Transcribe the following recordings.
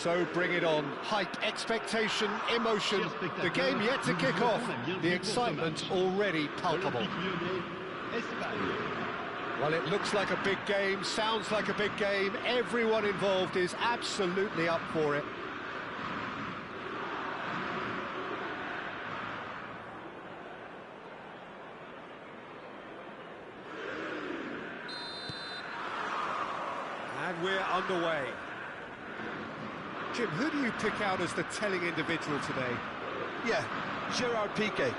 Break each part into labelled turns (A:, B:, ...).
A: So bring it on. Hype, expectation, emotion. The game yet to kick off. The excitement already palpable. Well, it looks like a big game, sounds like a big game. Everyone involved is absolutely up for it. And we're underway. Jim, who do you pick out as the telling individual today?
B: Yeah, Gerard Piqué.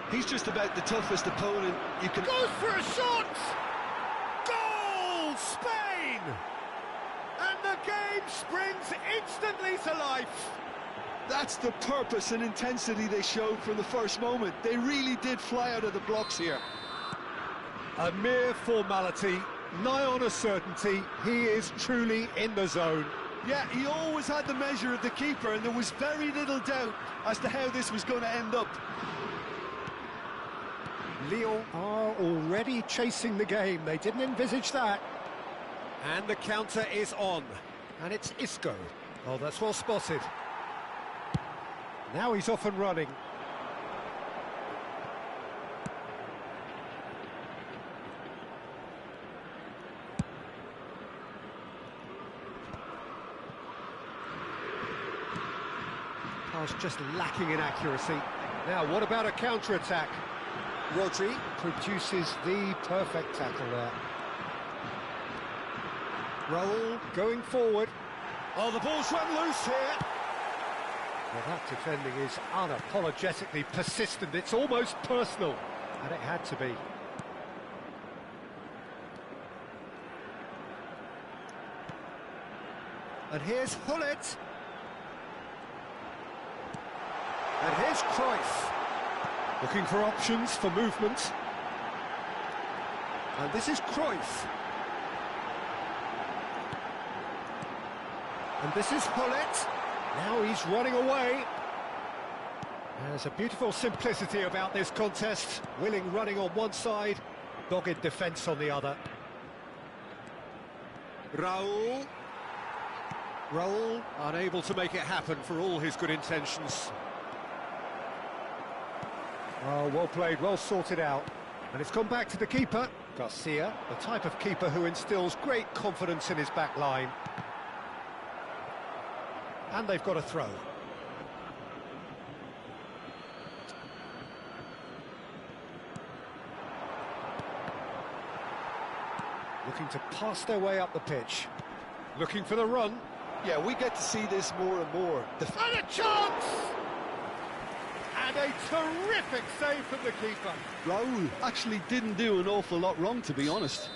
B: He's just about the toughest opponent you can...
A: Goes for a shot! Goal! Spain! And the game springs instantly to life.
B: That's the purpose and intensity they showed from the first moment. They really did fly out of the blocks here.
A: A mere formality, nigh on a certainty. He is truly in the zone.
B: Yeah, he always had the measure of the keeper, and there was very little doubt as to how this was going to end up.
A: Lyon are already chasing the game. They didn't envisage that. And the counter is on. And it's Isco. Oh, that's well spotted. Now he's off and running. Pass just lacking in accuracy. Now, what about a counter-attack? Rodri produces the perfect tackle there. Raul going forward. Oh, the ball's run loose here. Well, that defending is unapologetically persistent. It's almost personal, and it had to be. And here's Hullet. And here's Cruyff. Looking for options for movement. And this is Cruyff. And this is Hullet. Now he's running away. There's a beautiful simplicity about this contest. Willing running on one side, dogged defence on the other. Raul. Raul unable to make it happen for all his good intentions. Oh, well played, well sorted out. And it's gone back to the keeper, Garcia, the type of keeper who instills great confidence in his back line. And they've got a throw. Looking to pass their way up the pitch. Looking for the run.
B: Yeah, we get to see this more and more.
A: And a chance! And a terrific save from the keeper.
B: Raul actually didn't do an awful lot wrong, to be honest.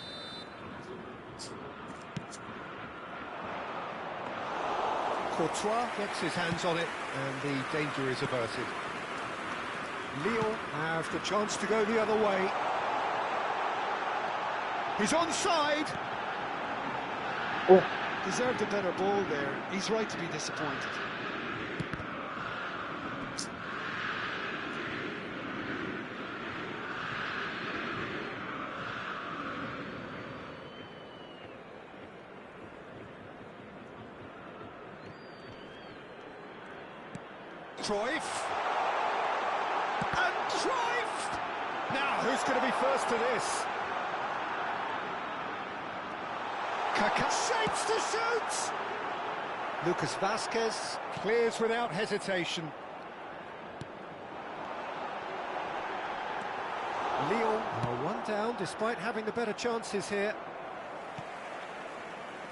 A: Courtois gets his hands on it, and the danger is averted. Lyon have the chance to go the other way. He's onside.
B: Oh. Deserved a better ball there. He's right to be disappointed.
A: Cruyff. And Cruyff! Now, who's going to be first to this? Kaká shapes to shoot! Lucas Vazquez clears without hesitation. Lyon are one down despite having the better chances here.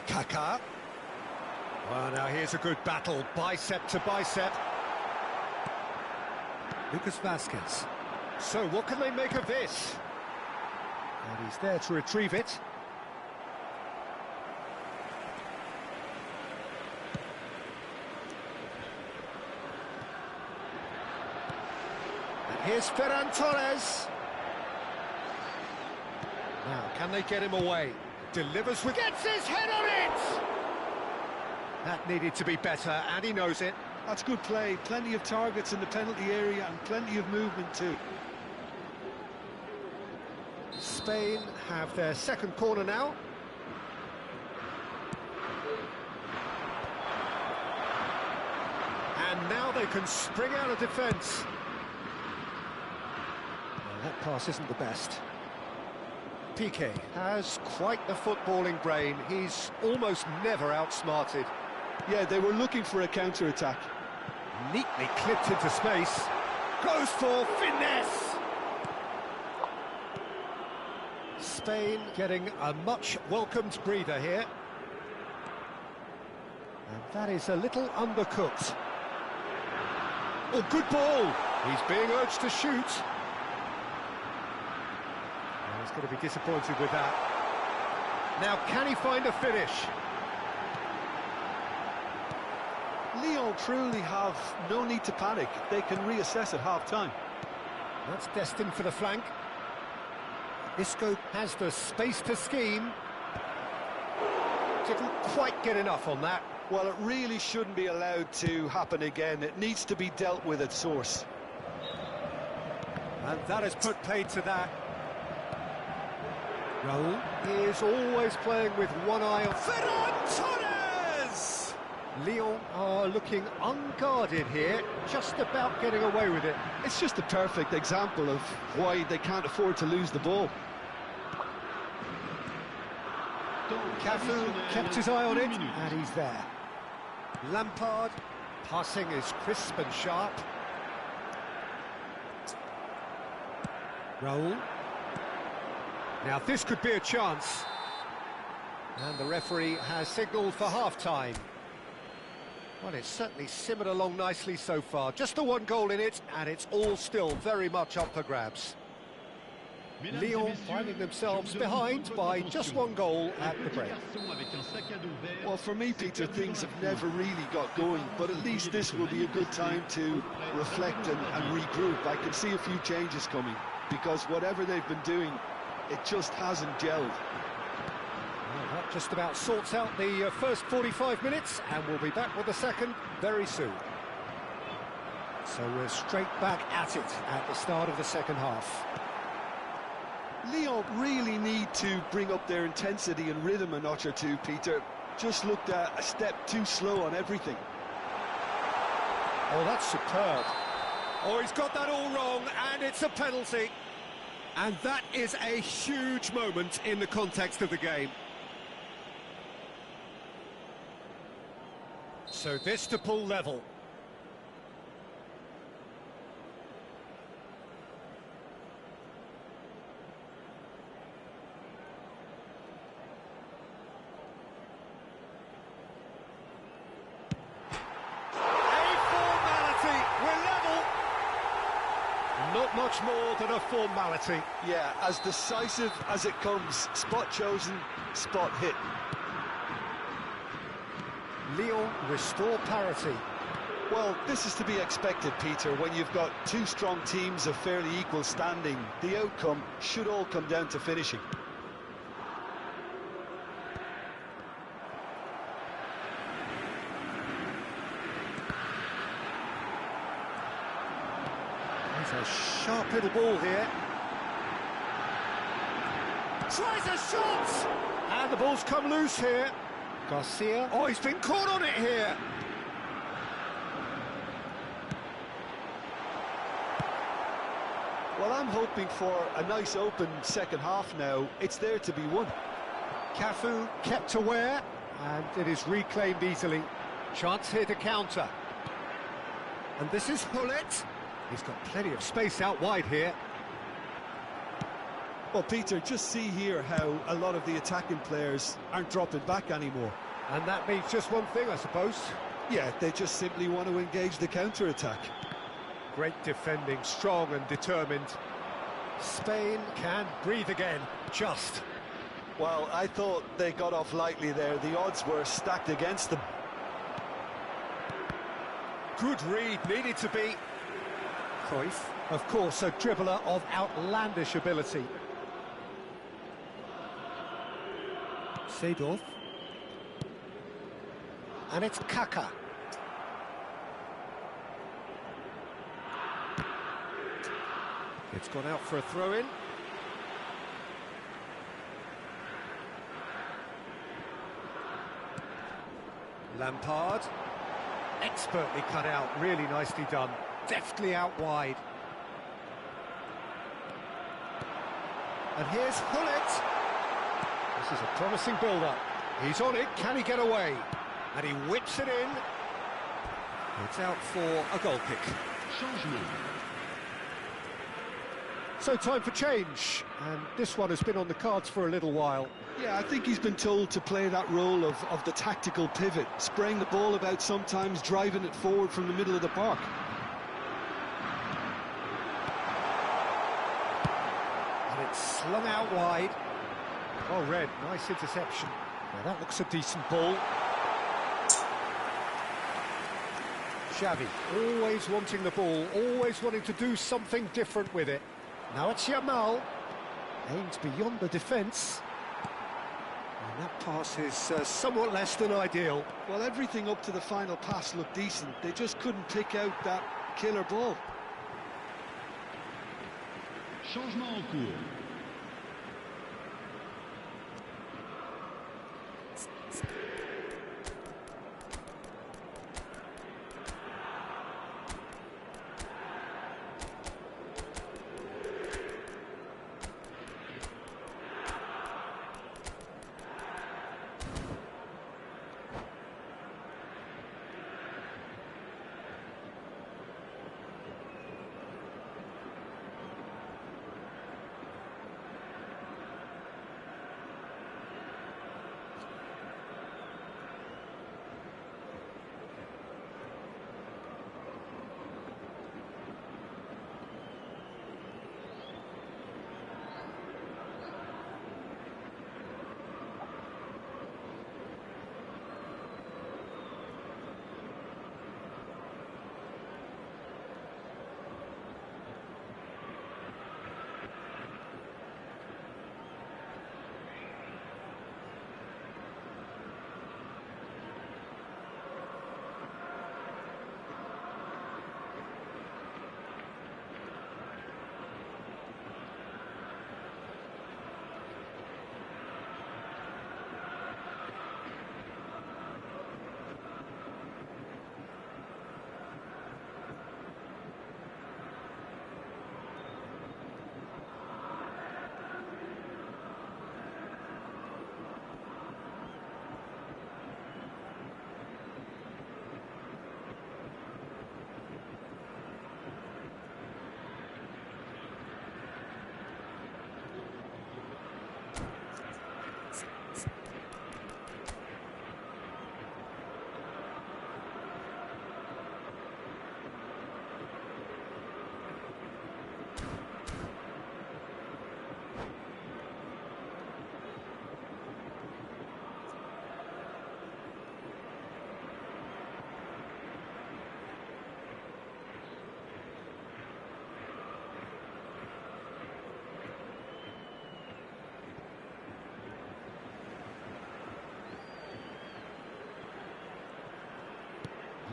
A: Kaká. Well, now here's a good battle, bicep to bicep. Lucas Vazquez. So what can they make of this? And he's there to retrieve it. And here's Ferran Torres. Now, can they get him away? Delivers with... Gets his head on it! That needed to be better, and he knows it.
B: That's good play. Plenty of targets in the penalty area and plenty of movement too.
A: Spain have their second corner now. now they can spring out of defence. Well, that pass isn't the best. Piqué has quite the footballing brain. He's almost never outsmarted.
B: Yeah, they were looking for a counter-attack.
A: Neatly clipped into space. Goes for finesse! Spain getting a much welcomed breather here. And that is a little undercooked. Oh, good ball! He's being urged to shoot. Oh, he's going to be disappointed with that. Now, can he find a finish?
B: Lyon truly have no need to panic. They can reassess at half-time.
A: That's destined for the flank. Isco has the space to scheme. Didn't quite get enough on that.
B: Well, it really shouldn't be allowed to happen again. It needs to be dealt with at source.
A: And that has put paid to that. Raul is always playing with one eye on Ferran Torres! Lyon are looking unguarded here, just about getting away with it.
B: It's just a perfect example of why they can't afford to lose the ball.
A: Cafu kept his eye on it, and he's there. Lampard, passing is crisp and sharp. Raul. Now this could be a chance. And the referee has signalled for half-time. Well, it's certainly simmered along nicely so far. Just the one goal in it, and it's all still very much up for grabs. Lyon finding themselves behind by just one goal at the break.
B: Well, for me, Peter, things have never really got going, but at least this will be a good time to reflect and regroup. I can see a few changes coming, because whatever they've been doing, it just hasn't gelled.
A: Well, that just about sorts out the first 45 minutes, and we'll be back with the second very soon. So we're straight back at it at the start of the second half.
B: Lyon really need to bring up their intensity and rhythm a notch or two, Peter. Just looked a step too slow on everything.
A: Oh, that's superb. Oh, he's got that all wrong, and it's a penalty. And that is a huge moment in the context of the game. So this to pull level. Not much more than a formality.
B: Yeah, as decisive as it comes. Spot chosen, spot hit.
A: Lyon restore parity.
B: Well, this is to be expected, Peter, when you've got two strong teams of fairly equal standing. The outcome should all come down to finishing.
A: A sharp little ball here. Tries a shot! And the ball's come loose here. Garcia. Oh, he's been caught on it here.
B: Well, I'm hoping for a nice open second half now. It's there to be won.
A: Cafu kept aware, and it is reclaimed easily. Chance here to counter. And this is Hullet. He's got plenty of space out wide here.
B: Well, Peter, just see here how a lot of the attacking players aren't dropping back anymore.
A: And that means just one thing, I suppose.
B: Yeah, they just simply want to engage the counter-attack.
A: Great defending, strong and determined. Spain can breathe again, just.
B: Well, I thought they got off lightly there. The odds were stacked against them.
A: Good read, needed to be. Cruyff, of course, a dribbler of outlandish ability. Seedorf. And it's Kaka. It's gone out for a throw-in. Lampard. Expertly cut out, really nicely done. Deftly out wide. And here's Hullet. This is a promising build-up. He's on it, can he get away? And he whips it in. It's out for a goal kick. So time for change, and this one has been on the cards for a little while.
B: Yeah, I think he's been told to play that role of the tactical pivot, spraying the ball about sometimes, driving it forward from the middle of the park.
A: And it's slung out wide. Oh, Red, nice interception. Now that looks a decent ball. Xavi, always wanting the ball, always wanting to do something different with it. Now it's Yamal, aimed beyond the defence. And that pass is somewhat less than ideal.
B: Well, everything up to the final pass looked decent. They just couldn't pick out that killer ball.
C: Changement en cours.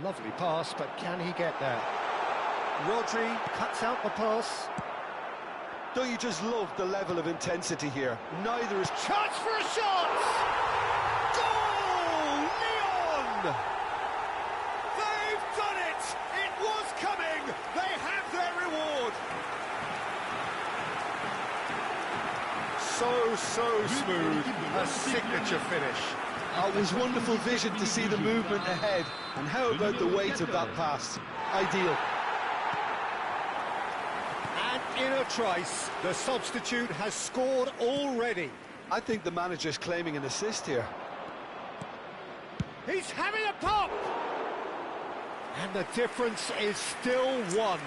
A: Lovely pass, but can he get there? Rodri cuts out the pass.
B: Don't you just love the level of intensity here? Neither is...
A: Chance for a shot! Goal! Leon! They've done it! It was coming! They have their reward! So smooth. A signature finish.
B: It was wonderful vision to see the movement ahead. And how about the weight of that pass? Ideal.
A: And in a trice, the substitute has scored already.
B: I think the manager's claiming an assist here.
A: He's having a pop! And the difference is still one,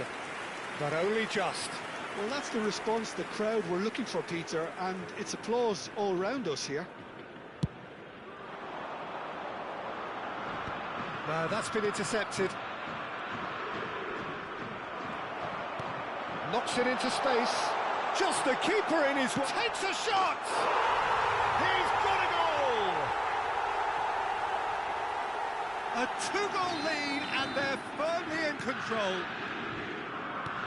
A: but only just.
B: Well, that's the response the crowd were looking for, Peter, and it's applause all round us here.
A: That's been intercepted. Knocks it into space. Just the keeper in his... Takes a shot! He's got a goal! A two-goal lead, and they're firmly in control.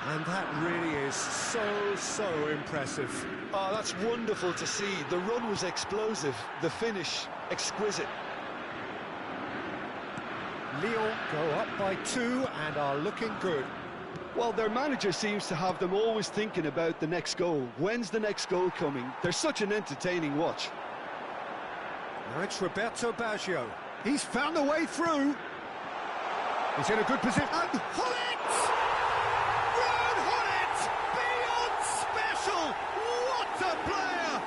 A: And that really is so impressive.
B: Oh, that's wonderful to see. The run was explosive, the finish exquisite.
A: Lyon go up by 2 and are looking good.
B: Well, their manager seems to have them always thinking about the next goal. When's the next goal coming? They're such an entertaining watch.
A: Now it's Roberto Baggio. He's found a way through. He's in a good position. And Hullet! Ron Hullet! Beyond special! What a player!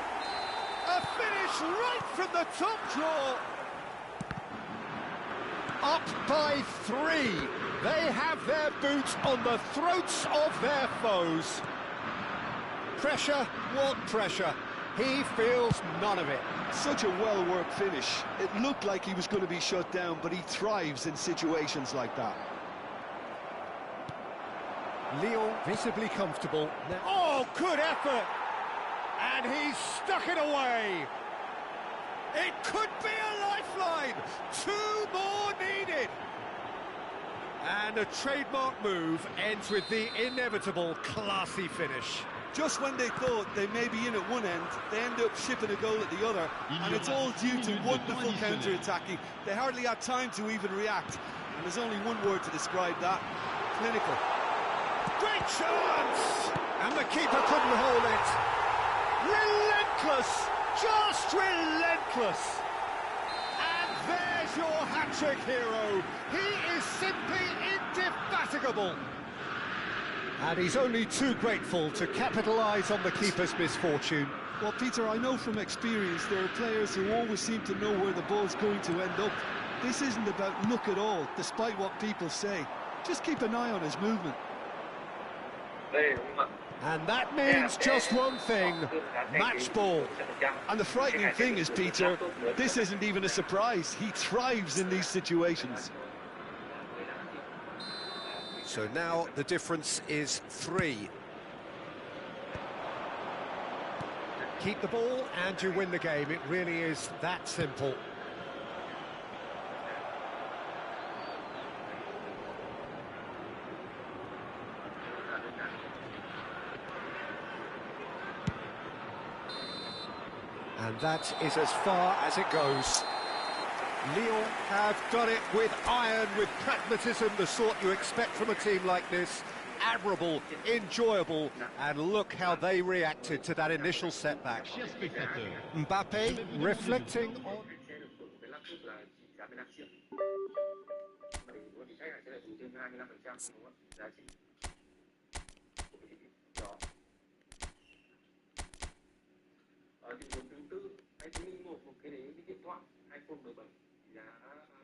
A: A finish right from the top draw. Up by 3. They have their boots on the throats of their foes. Pressure, what pressure? He feels none of it.
B: Such a well-worked finish. It looked like he was going to be shut down, but he thrives in situations like that.
A: Lyon visibly comfortable. Now, oh, good effort! And he's stuck it away. It could be a lifeline. 2 more needed. And a trademark move ends with the inevitable classy finish.
B: Just when they thought they may be in at one end, they end up shipping a goal at the other, and it's all due to wonderful counter-attacking. They hardly had time to even react, and there's only one word to describe that: clinical.
A: Great chance! And the keeper couldn't hold it. Relentless! Just relentless! And there's your hat-trick hero. He is simply indefatigable. And he's only too grateful to capitalise on the keeper's misfortune.
B: Well, Peter, I know from experience there are players who always seem to know where the ball's going to end up. This isn't about luck at all, despite what people say. Just keep an eye on his movement.
A: And that means just one thing: match ball.
B: And the frightening thing is, Peter, this isn't even a surprise. He thrives in these situations.
A: So now the difference is 3. Keep the ball and you win the game. It really is that simple. And that is as far as it goes. Lyon have done it with iron, with pragmatism, the sort you expect from a team like this. Admirable, enjoyable, and look how they reacted to that initial setback. Mbappe reflecting on...
D: iPhone 17 giá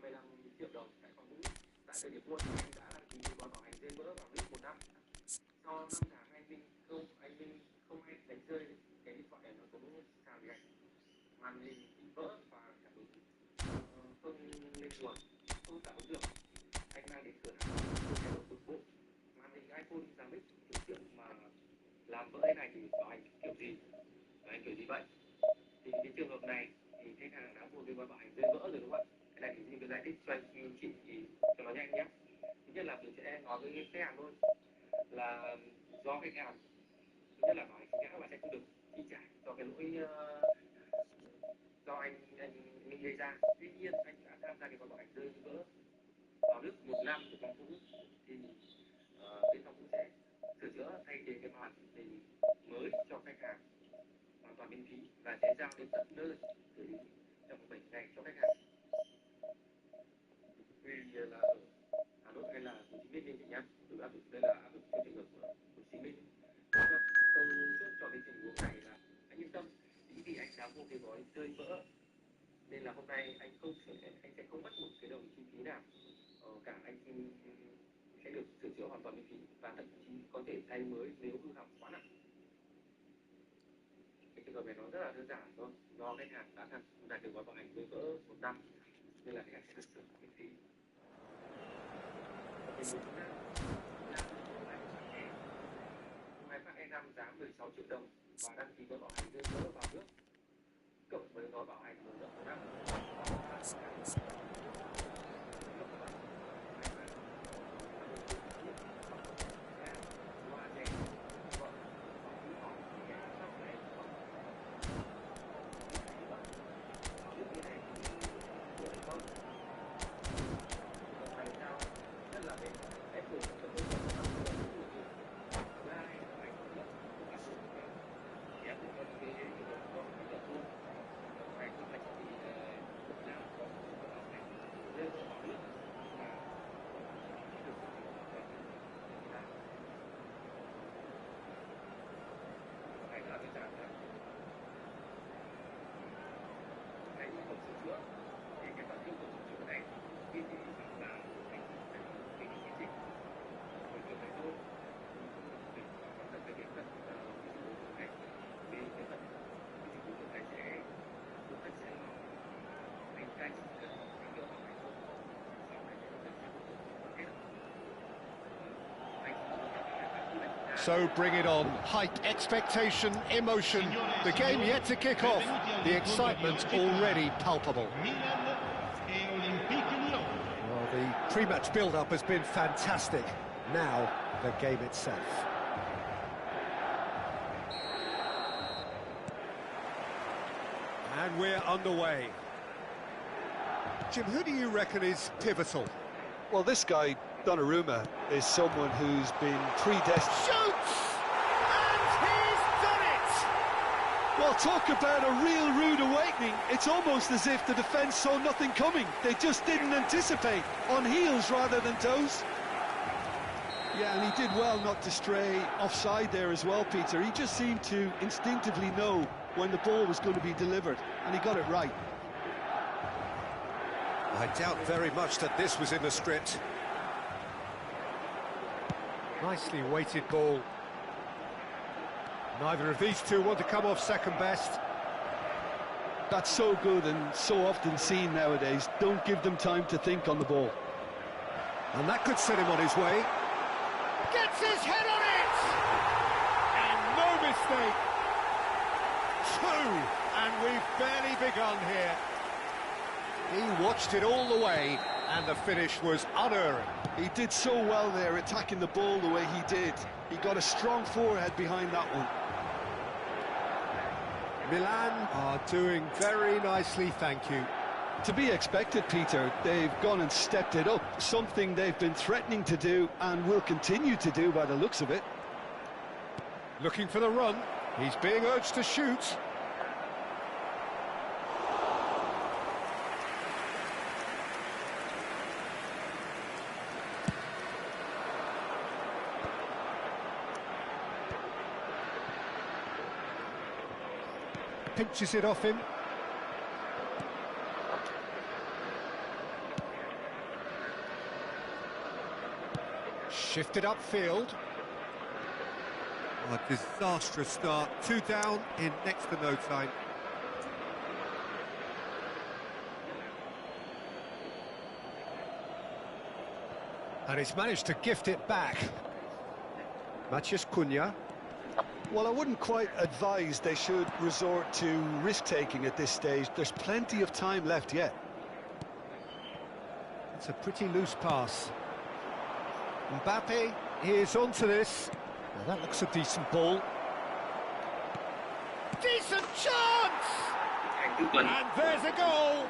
D: 25 triệu đồng tại kho cũ. Tại thời điểm mua thì anh đã đăng ký gói bảo hành rơi vỡ vào nước 1 năm. Sau 5 tháng anh Minh không hay đánh rơi cái điện thoại này, nó cũng xào bị ảnh, màn hình bị vỡ và cả ứng không lên nguồn, không tạo ứng được. Anh mang đến cửa hàng không thay đổi cục bộ. Màn hình iPhone giá mấy chục triệu mà làm vỡ cái này thì bảo hành kiểu gì? Bảo hành kiểu gì vậy? Thì cái trường hợp này thì khách hàng đã mua cái gói bảo hành rơi vỡ rồi đúng không ạ? Cái này thì như cái giải thích cho anh chị thì cho nó nhanh nhé. Thứ nhất là mình sẽ nói với khách hàng thôi là do khách hàng, thứ nhất là bảo hành chính hãng và sẽ không được chi trả cho cái lỗi do anh mình gây ra. Tuy nhiên anh đã tham gia cái gói bảo hành rơi vỡ vào nước 1 năm của phòng cũ thì bên phòng cũ sẽ sửa chữa thay thế cái màn hình mới cho khách hàng hoàn toàn miễn phí và sẽ giao đến tận nơi gửi trong 7 ngày cho khách hàng. Vì là ở Hà Nội hay là Hồ Chí Minh thì nhá, tôi áp dụng đây là áp dụng cho trường hợp của Hồ Chí Minh. Tôi chốt cho cái tình huống này là anh yên tâm, chính vì anh đã mua cái gói rơi vỡ nên là hôm nay anh sẽ không mất một cái đồng chi phí nào cả. Anh sẽ được sửa chữa hoàn toàn miễn phí và thậm chí có thể thay mới nếu hư hỏng quá nặng. Cái trường hợp này nó rất là đơn giản thôi, do khách hàng đã tham gia cái gói bảo hành rơi vỡ 1 năm nên là khách hàng sẽ được sửa miễn phí. Máy phát E5 giá 16 triệu đồng và đăng ký gói bảo hành rơi vỡ vào nước cộng với gói bảo hành mở rộng 1 năm.
A: So bring it on. Hype, expectation, emotion. The game yet to kick off. The excitement already palpable. Well, the pre-match build-up has been fantastic. Now, the game itself. And we're underway. Jim, who do you reckon is pivotal?
B: Well, this guy, Donnarumma, is someone who's been predestined.
A: Shoots! And he's done it!
B: Well, talk about a real rude awakening. It's almost as if the defence saw nothing coming. They just didn't anticipate, on heels rather than toes. Yeah, and he did well not to stray offside there as well, Peter. He just seemed to instinctively know when the ball was going to be delivered, and he got it right.
A: I doubt very much that this was in the script. Nicely weighted ball. Neither of these two want to come off second best.
B: That's so good and so often seen nowadays. Don't give them time to think on the ball.
A: And that could set him on his way. Gets his head on it! And no mistake. Two, and we've barely begun here. He watched it all the way, and the finish was unerring.
B: He did so well there, attacking the ball the way he did. He got a strong forehead behind that one.
A: Milan are doing very nicely, thank you.
B: To be expected, Peter. They've gone and stepped it up, something they've been threatening to do and will continue to do by the looks of it.
A: Looking for the run. He's being urged to shoot. Pinches it off him. Shifted upfield. A disastrous start. 2 down in next to no time. And he's managed to gift it back. Matías Cunha.
B: Well, I wouldn't quite advise they should resort to risk-taking at this stage. There's plenty of time left yet.
A: It's a pretty loose pass. Mbappe is onto this. Now that looks a decent ball. Decent chance! And there's a goal!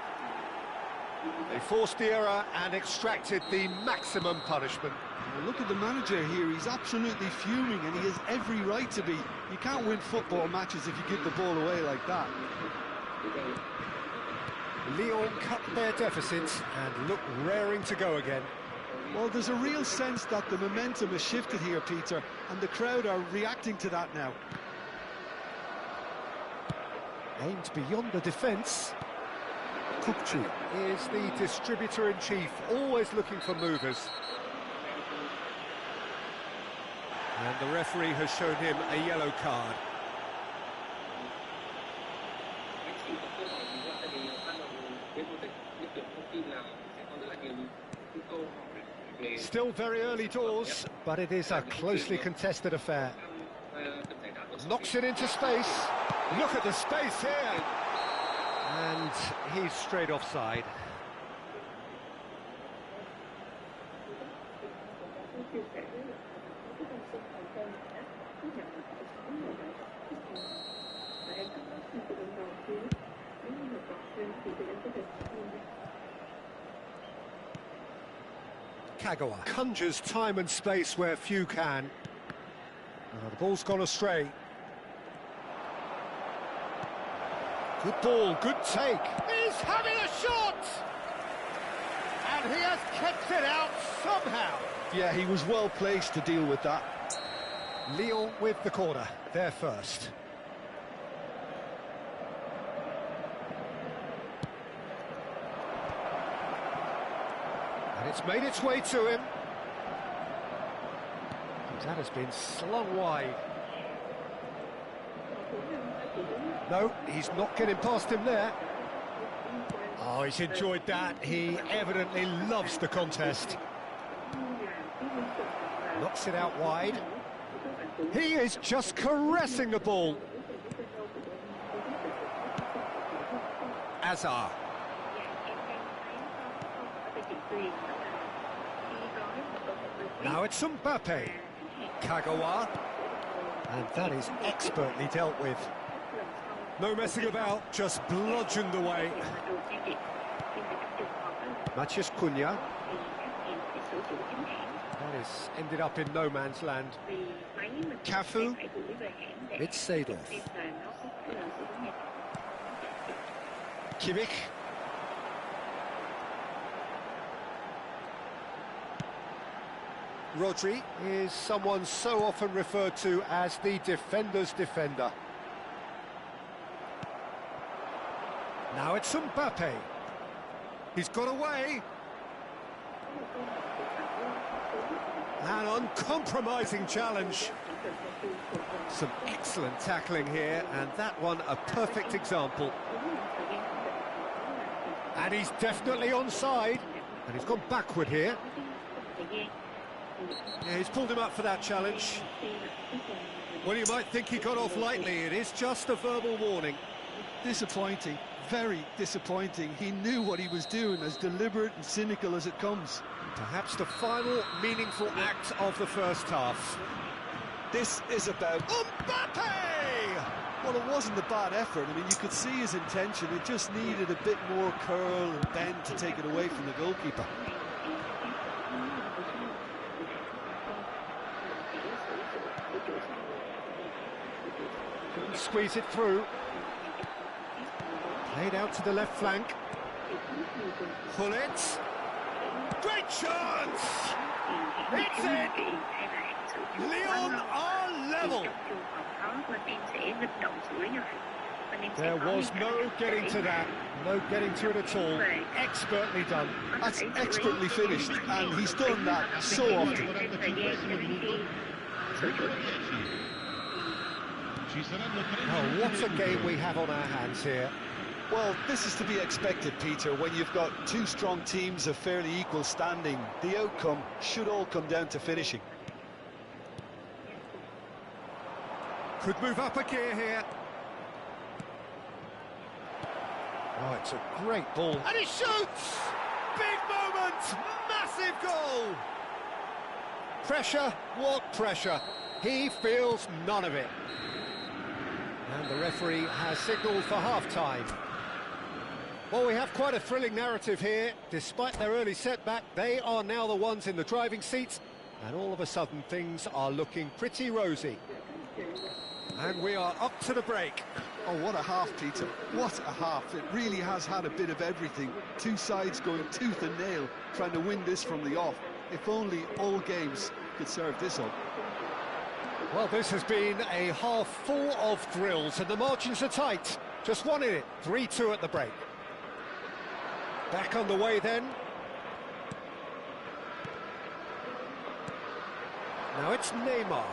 A: They forced the error and extracted the maximum punishment.
B: Well, look at the manager here. He's absolutely fuming, and he has every right to be. You can't win football matches if you give the ball away like that.
A: Lyon cut their deficit and look raring to go again.
B: Well, there's a real sense that the momentum has shifted here, Peter, and the crowd are reacting to that now.
A: Aimed beyond the defence. Kukçu is the distributor-in-chief, always looking for movers. And the referee has shown him a yellow card. Still very early doors, but it is a closely contested affair. Knocks it into space. Look at the space here. And he's straight offside. Kagawa conjures time and space where few can. The ball's gone astray. Good ball, good take. He's having a shot! And he has kept it out somehow.
B: Yeah, he was well placed to deal with that.
A: Lyon with the corner, they're first. And it's made its way to him. That has been slung wide. No, he's not getting past him there. Oh, he's enjoyed that. He evidently loves the contest. Knocks it out wide. He is just caressing the ball. ASA. Now it's Mbappe. Kagawa. And that is expertly dealt with. No messing about, just bludgeoned away. Matheus Cunha. That is ended up in no man's land. Cafu. It's Seedorf. Kimmich. Rodri is someone so often referred to as the defender's defender. Now it's Mbappe. He's got away. An uncompromising challenge. Some excellent tackling here, and that one a perfect example. And he's definitely onside, and he's gone backward here. Yeah, he's pulled him up for that challenge. Well, you might think he got off lightly. It is just a verbal warning.
B: Disappointing, very disappointing. He knew what he was doing, as deliberate and cynical as it comes.
A: Perhaps the final meaningful act of the first half.
B: This is about
A: Mbappe!
B: Well, it wasn't a bad effort. I mean, you could see his intention. It just needed a bit more curl and bend to take it away from the goalkeeper.
A: Couldn't squeeze it through. Played out to the left flank. Gullit. Great chance! It's it! Lyon are level! There was no getting to that. No getting to it at all. Expertly done.
B: That's expertly finished, and he's done that so often.
A: Oh, what a game we have on our hands here.
B: Well, this is to be expected, Peter. When you've got two strong teams of fairly equal standing, the outcome should all come down to finishing.
A: Could move up a gear here. Oh, it's a great ball. And he shoots! Big moment! Massive goal! Pressure? What pressure? He feels none of it. And the referee has signalled for half-time. Well, we have quite a thrilling narrative here. Despite their early setback, they are now the ones in the driving seats, and all of a sudden things are looking pretty rosy. And we are up to the break.
B: Oh, what a half, Peter. What a half. It really has had a bit of everything. Two sides going tooth and nail, trying to win this from the off. If only all games could serve this up.
A: Well, this has been a half full of thrills, and the margins are tight. Just one in it, 3-2 at the break. Back underway then. Now it's Neymar.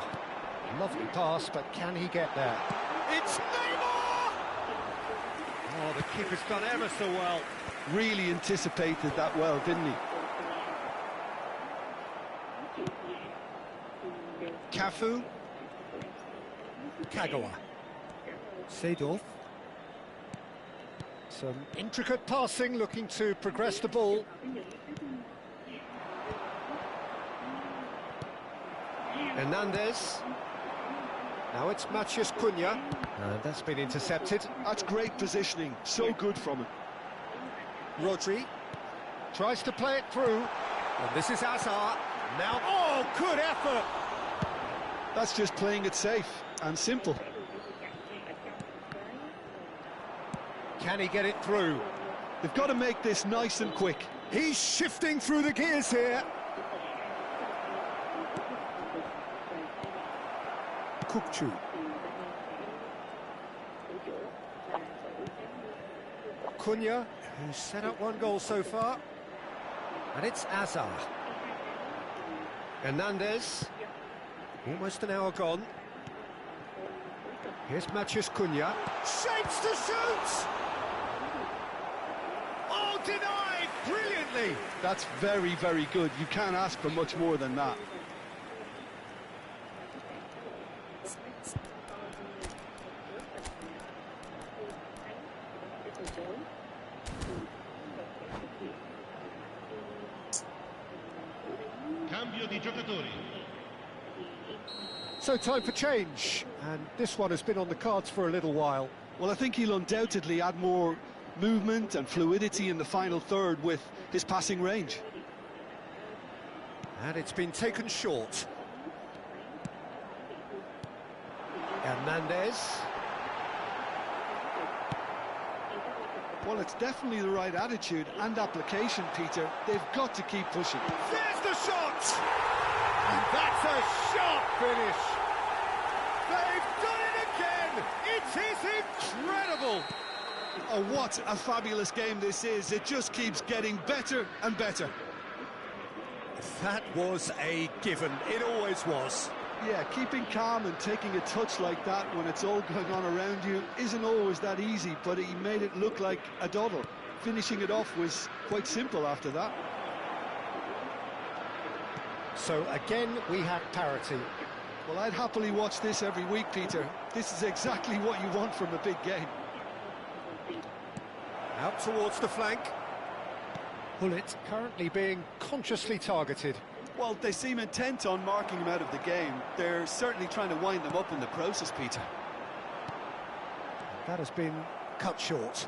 A: Lovely pass, but can he get there? It's Neymar! Oh, the keeper's done ever so well.
B: Really anticipated that well, didn't he?
A: Cafu. Kagawa. Seedorf. Some intricate passing, looking to progress the ball. Hernandez. Now it's Matheus Cunha. And that's been intercepted.
B: That's great positioning. So good from him.
A: Rodri. Tries to play it through. And this is ASA. Now, oh, good effort!
B: That's just playing it safe and simple.
A: Can he get it through?
B: They've got to make this nice and quick.
A: He's shifting through the gears here. Kukçu. Cunha, who's set up one goal so far. And it's ASA. Hernandez. Almost an hour gone. Here's Matheus Cunha. Shapes to shoot! Oh, denied! Brilliantly!
B: That's very, very good. You can't ask for much more than that.
C: giocatori.
A: So time for change, and this one has been on the cards for a little while.
B: Well, I think he'll undoubtedly add more movement and fluidity in the final third with his passing range.
A: And it's been taken short. Hernandez.
B: Well, it's definitely the right attitude and application, Peter. They've got to keep pushing.
A: There's the shot! And that's a sharp finish. They've done it again! It is incredible!
B: Oh, what a fabulous game this is. It just keeps getting better and better.
A: That was a given. It always was.
B: Yeah, keeping calm and taking a touch like that when it's all going on around you isn't always that easy, but he made it look like a doddle. Finishing it off was quite simple after that.
A: So again, we had parity.
B: Well, I'd happily watch this every week, Peter. This is exactly what you want from a big game.
A: Out towards the flank. Bullet currently being consciously targeted.
B: Well, they seem intent on marking him out of the game. They're certainly trying to wind them up in the process, Peter.
A: That has been cut short.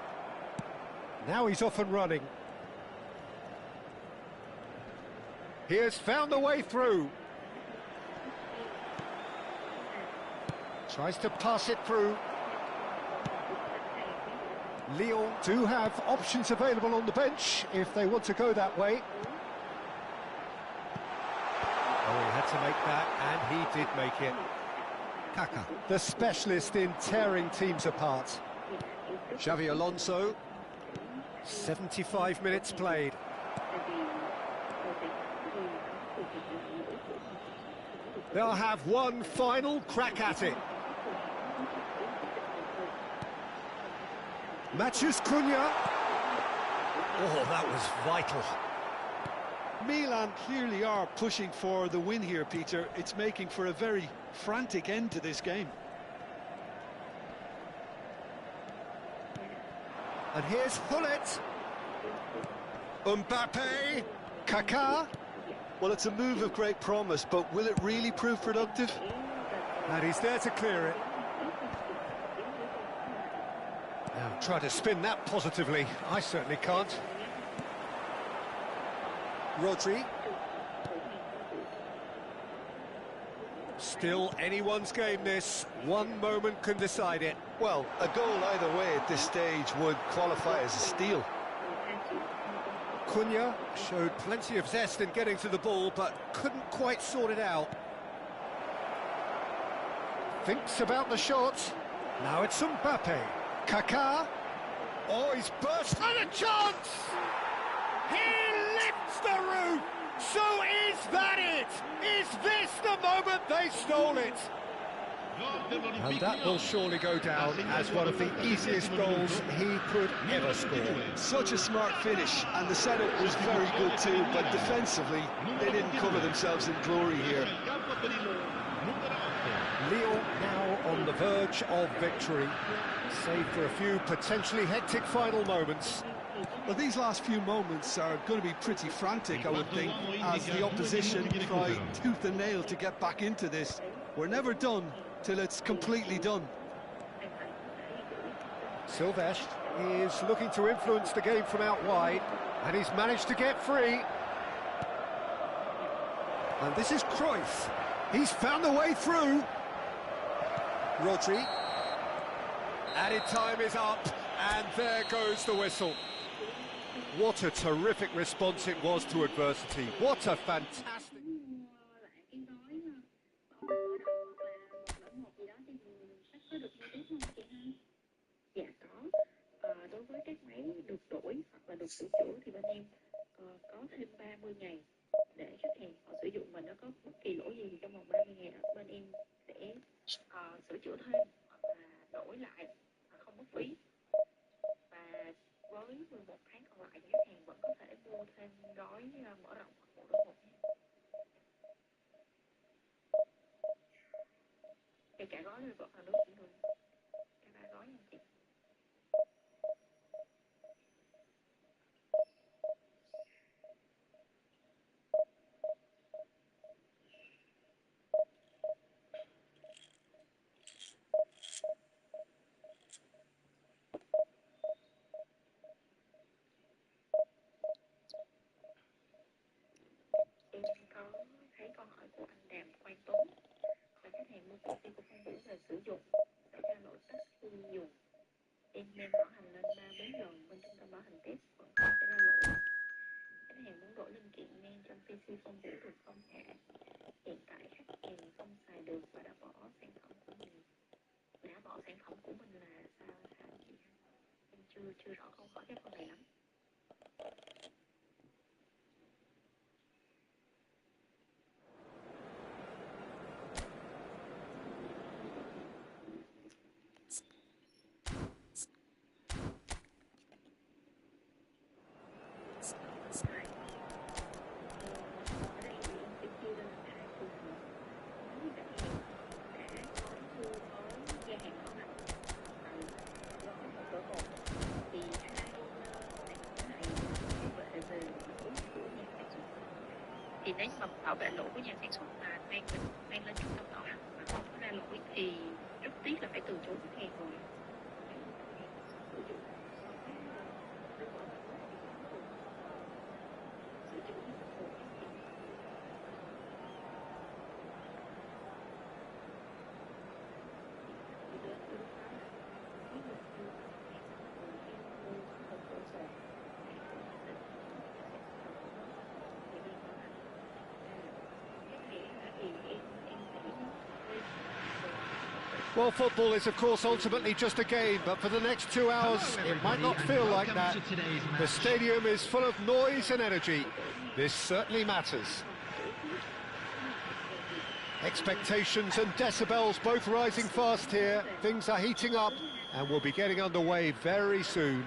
A: Now he's off and running. He has found a way through. Tries to pass it through. Lyon do have options available on the bench if they want to go that way. Oh, he had to make that, and he did make it. Kaka, the specialist in tearing teams apart. Xavi Alonso, 75 minutes played. They'll have one final crack at it. Matthews Cunha. Oh, that was vital.
B: Milan clearly are pushing for the win here, Peter. It's making for a very frantic end to this game.
A: And here's Hullet. Mbappe. Kaká.
B: Well, it's a move of great promise, but will it really prove productive?
A: And he's there to clear it. Now, try to spin that positively. I certainly can't. Rodri. Still anyone's game, this. One moment can decide it.
B: Well, a goal either way at this stage would qualify as a steal.
A: Cunha showed plenty of zest in getting to the ball, but couldn't quite sort it out. Thinks about the shot. Now it's Mbappe. Kaká. Oh, he's burst. And a chance! He lifts the roof! So is that it? Is this the moment they stole it? And that will surely go down as one of the easiest goals he could ever score.
B: Such a smart finish, and the setup was very good too, but defensively, they didn't cover themselves in glory here.
A: Lyon now on the verge of victory, save for a few potentially hectic final moments.
B: Well, these last few moments are going to be pretty frantic, I would think, as the opposition try tooth and nail to get back into this. We're never done till it's completely done.
A: Silvestre is looking to influence the game from out wide, and he's managed to get free. And this is Cruyff. He's found a way through. Rodri. Added time is up, and there goes the whistle. What a terrific response it was to adversity. What a fantastic...
E: Dạ có. Đối với các máy được đổi hoặc là được sửa chữa thì bên em có thêm 30 ngày để khách hàng họ sử dụng, mà nó có bất kỳ lỗi gì trong vòng 30 ngày đó bên em sẽ sửa chữa thêm hoặc là đổi lại mà không mất phí. Và với 11 tháng còn lại thì khách hàng vẫn có thể mua thêm gói mở rộng hoặc bộ đôi một nhé. Kể cả gói rồi vẫn là nước chỉ người. Cả 3 gói nha chị. khi dùng em nên bảo hành lên 3-4 lần bên trung tâm bảo hành test vẫn không xảy ra lỗi. Khách hàng muốn đổi linh kiện ngang trong PC phong vũ được không ạ? Hiện tại khách hàng không xài được và đã bỏ sản phẩm của mình. Đã bỏ sản phẩm của mình là sao hả chị? Em chưa rõ câu hỏi cái con này lắm. Thì nếu mà bảo vệ lỗi của nhà sản xuất là mang lên trung tâm bảo hành mà không có ra lỗi thì rất tiếc là phải từ chối khách hàng rồi.
A: Well, football is, of course, ultimately just a game, but for the next 2 hours, it might not feel like that. The stadium is full of noise and energy. This certainly matters. Expectations and decibels both rising fast here. Things are heating up, and we'll be getting underway very soon.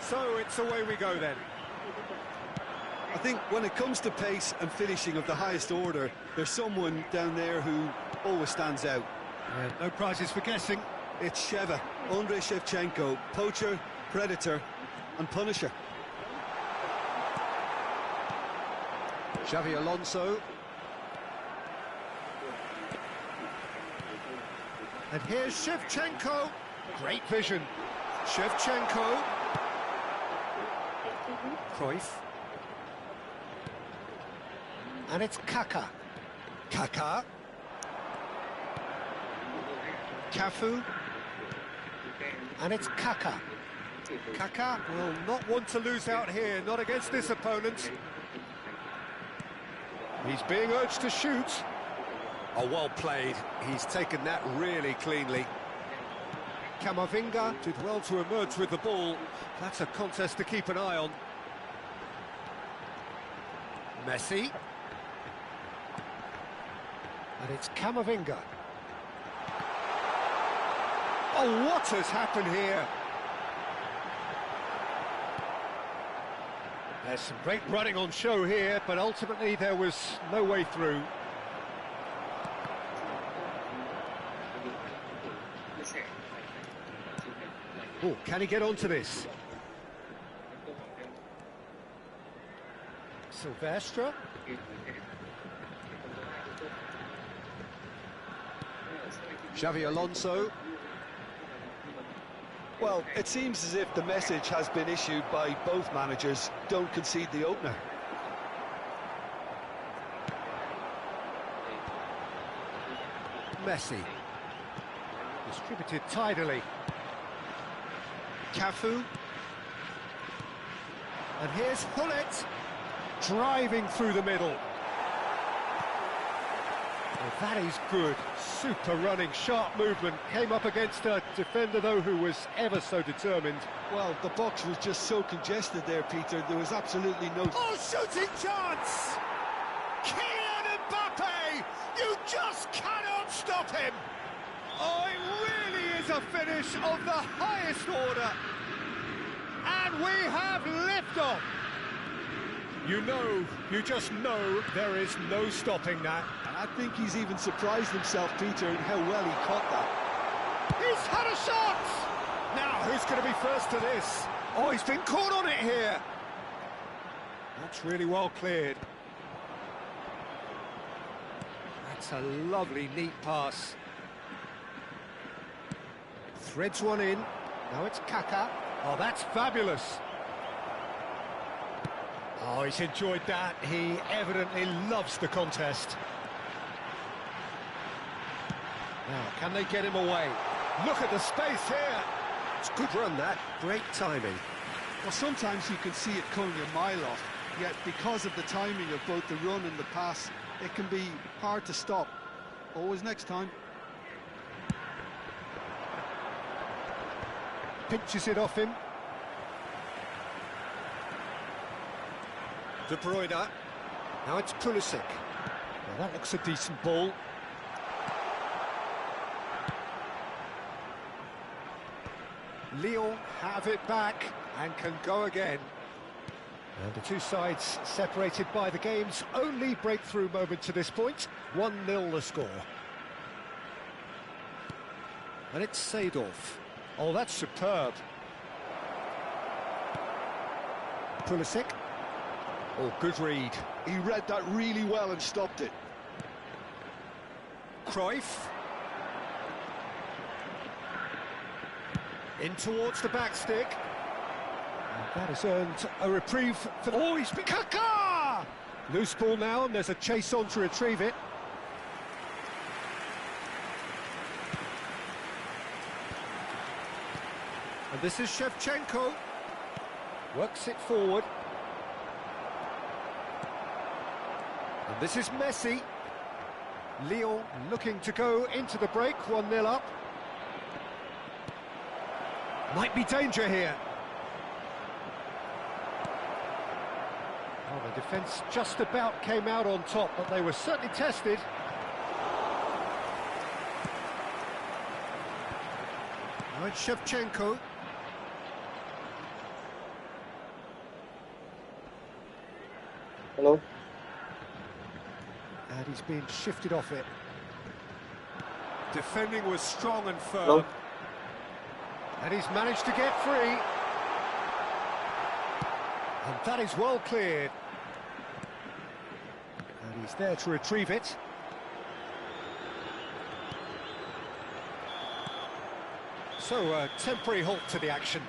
A: So it's away we go then.
B: I think when it comes to pace and finishing of the highest order, there's someone down there who always stands out.
A: Yeah, no prizes for guessing.
B: It's Sheva, Andrei Shevchenko, poacher, predator and punisher.
A: Xavi Alonso. And here's Shevchenko. Great vision. Shevchenko. Cruyff. And it's Kaka. Kaka. Cafu. And it's Kaka. Kaka will not want to lose out here, not against this opponent. He's being urged to shoot. Oh, well played. He's taken that really cleanly. Camavinga did well to emerge with the ball. That's a contest to keep an eye on. Messi. And it's Camavinga. Oh, what has happened here? There's some great running on show here, but ultimately there was no way through. Oh, can he get onto this? Silvestre. Xavi Alonso.
B: Well, it seems as if the message has been issued by both managers: don't concede the opener.
A: Messi. Distributed tidily. Cafu. And here's Hullet, driving through the middle. Well, that is good. Super running, sharp movement. Came up against a defender, though, who was ever so determined.
B: Well, the box was just so congested there, Peter. There was absolutely no...
A: Oh, shooting chance! Kylian Mbappe! You just cannot stop him! Oh, it really is a finish of the highest order. And we have liftoff. You just know there is no stopping that.
B: And I think he's even surprised himself, Peter, in how well he caught that.
A: He's had a shot! Now, who's going to be first to this? Oh, he's been caught on it here. That's really well cleared. That's a lovely, neat pass. Threads one in. Now it's Kaka. Oh, that's fabulous. Oh, he's enjoyed that. He evidently loves the contest. Now, can they get him away? Look at the space here. It's good run, that. Great timing.
B: Well, sometimes you can see it coming a mile off, yet because of the timing of both the run and the pass, it can be hard to stop. Always next time.
A: Pinches it off him. De Bruyne. Now it's Pulisic. Well, that looks a decent ball. Lyon have it back and can go again. And the two sides separated by the game's only breakthrough moment to this point. 1-0 the score. And it's Seedorf. Oh, that's superb. Pulisic. Oh, good read.
B: He read that really well and stopped it.
A: Cruyff. In towards the back stick. And that has earned a reprieve for... Oh, he's been... Kaka! Loose ball now, and there's a chase on to retrieve it. And this is Shevchenko. Works it forward. And this is Messi. Lyon looking to go into the break, 1-0 up. Might be danger here. Oh, the defence just about came out on top, but they were certainly tested. Now it's Shevchenko.
F: Hello.
A: And he's been shifted off it. Defending was strong and firm.
F: Hello.
A: And he's managed to get free. And that is well cleared. And he's there to retrieve it. So, a temporary halt to the action.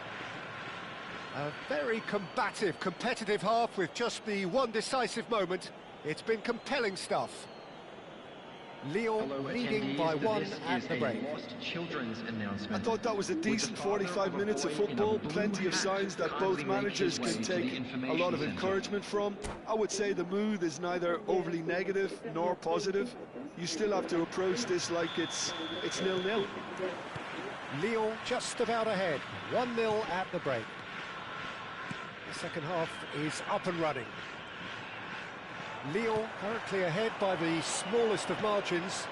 A: A very combative, competitive half with just the one decisive moment. It's been compelling stuff. Lyon leading by one at the break.
B: I thought that was a decent 45 minutes of football, plenty of signs that both managers can take a lot of encouragement from. I would say the mood is neither overly negative nor positive. You still have to approach this like it's 0-0.
A: Lyon just about ahead, 1-0 at the break. The second half is up and running. Lyon currently ahead by the smallest of margins.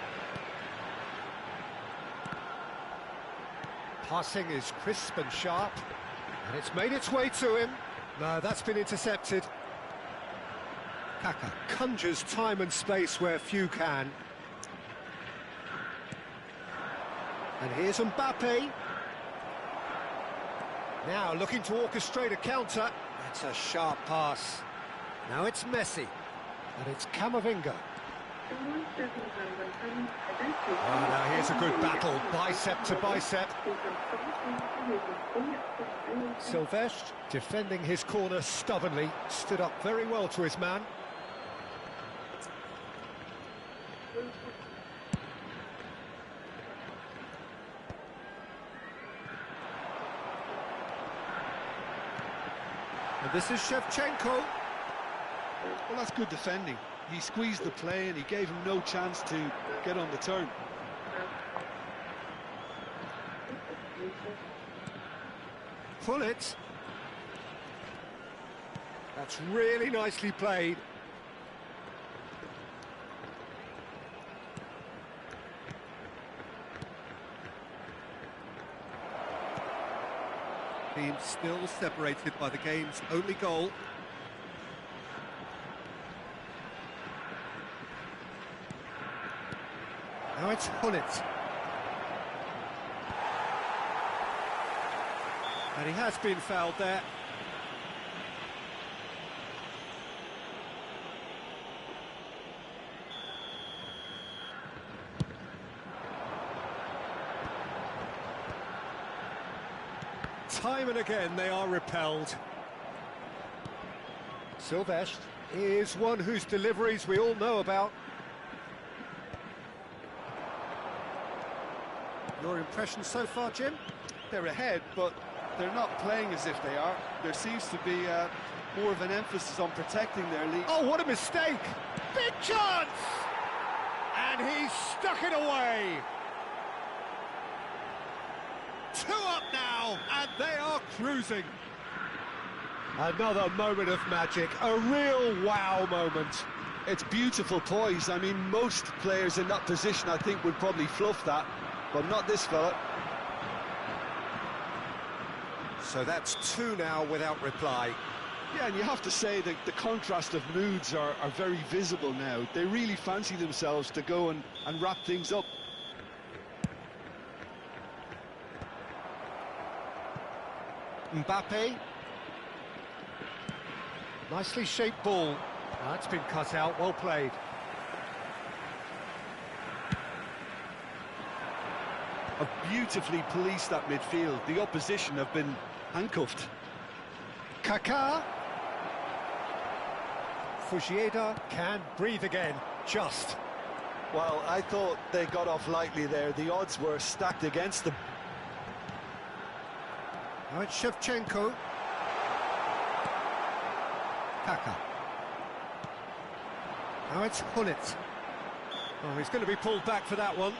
A: Passing is crisp and sharp, and it's made its way to him. No, that's been intercepted. Kaka conjures time and space where few can. And here's Mbappe. Now looking to orchestrate a counter. That's a sharp pass. Now it's Messi. And it's Camavinga. Oh, now here's a good battle, bicep to bicep. Silvestre, defending his corner stubbornly, stood up very well to his man. And this is Shevchenko.
B: Well, that's good defending. He squeezed the play and he gave him no chance to get on the turn.
A: Pull it. That's really nicely played. Team still separated by the game's only goal. Now it's Hullet. And he has been fouled there. Time and again they are repelled. Silvestre is one whose deliveries we all know about. Your impression so far, Jim?
B: They're ahead, but they're not playing as if they are. There seems to be more of an emphasis on protecting their lead.
A: Oh, what a mistake! Big chance! And he's stuck it away! 2 up now, and they are cruising. Another moment of magic, a real wow moment.
B: It's beautiful poise. I mean, most players in that position, I think, would probably fluff that, but not this fella.
A: So that's 2 now without reply.
B: Yeah, and you have to say that the contrast of moods are very visible now. They really fancy themselves to go and wrap things up.
A: Mbappe. Nicely shaped ball. That's been cut out, well played.
B: Have beautifully policed that midfield. The opposition have been handcuffed.
A: Kaká. Fujieda can breathe again, just.
B: Well, I thought they got off lightly there. The odds were stacked against them.
A: Now it's Shevchenko. Kaká. Now it's Hullet. Oh, he's going to be pulled back for that one.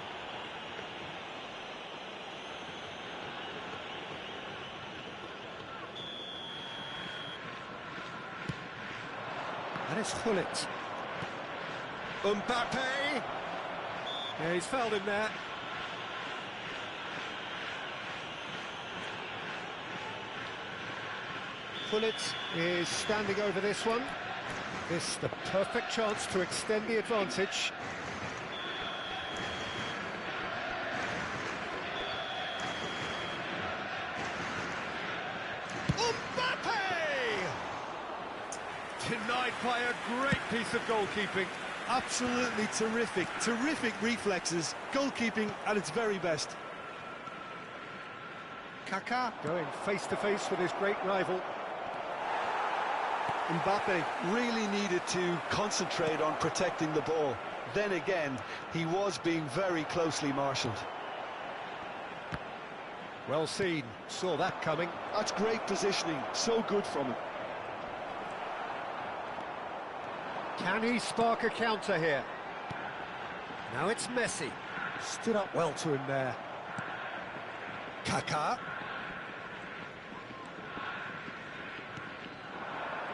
A: And it's Hullet. Mbappe! Yeah, he's fouled him there. Hullet is standing over this one. This the perfect chance to extend the advantage. Mbappe! Denied by a great piece of goalkeeping.
B: Absolutely terrific, terrific reflexes. Goalkeeping at its very best.
A: Kaká going face-to-face with his great rival.
B: Mbappe really needed to concentrate on protecting the ball. Then again, he was being very closely marshalled.
A: Well seen, saw that coming.
B: That's great positioning, so good from him.
A: Can he spark a counter here? Now it's Messi. Stood up well to him there. Kaká.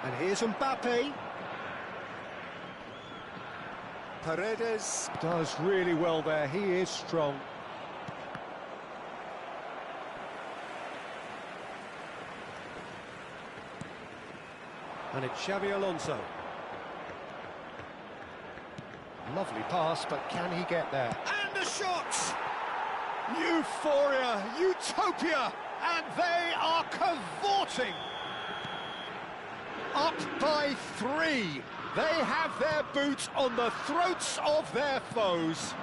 A: And here's Mbappe. Paredes does really well there, he is strong. And it's Xabi Alonso. Lovely pass, but can he get there? And the shot! Euphoria, utopia, and they are cavorting. Up by 3. They have their boots on the throats of their foes.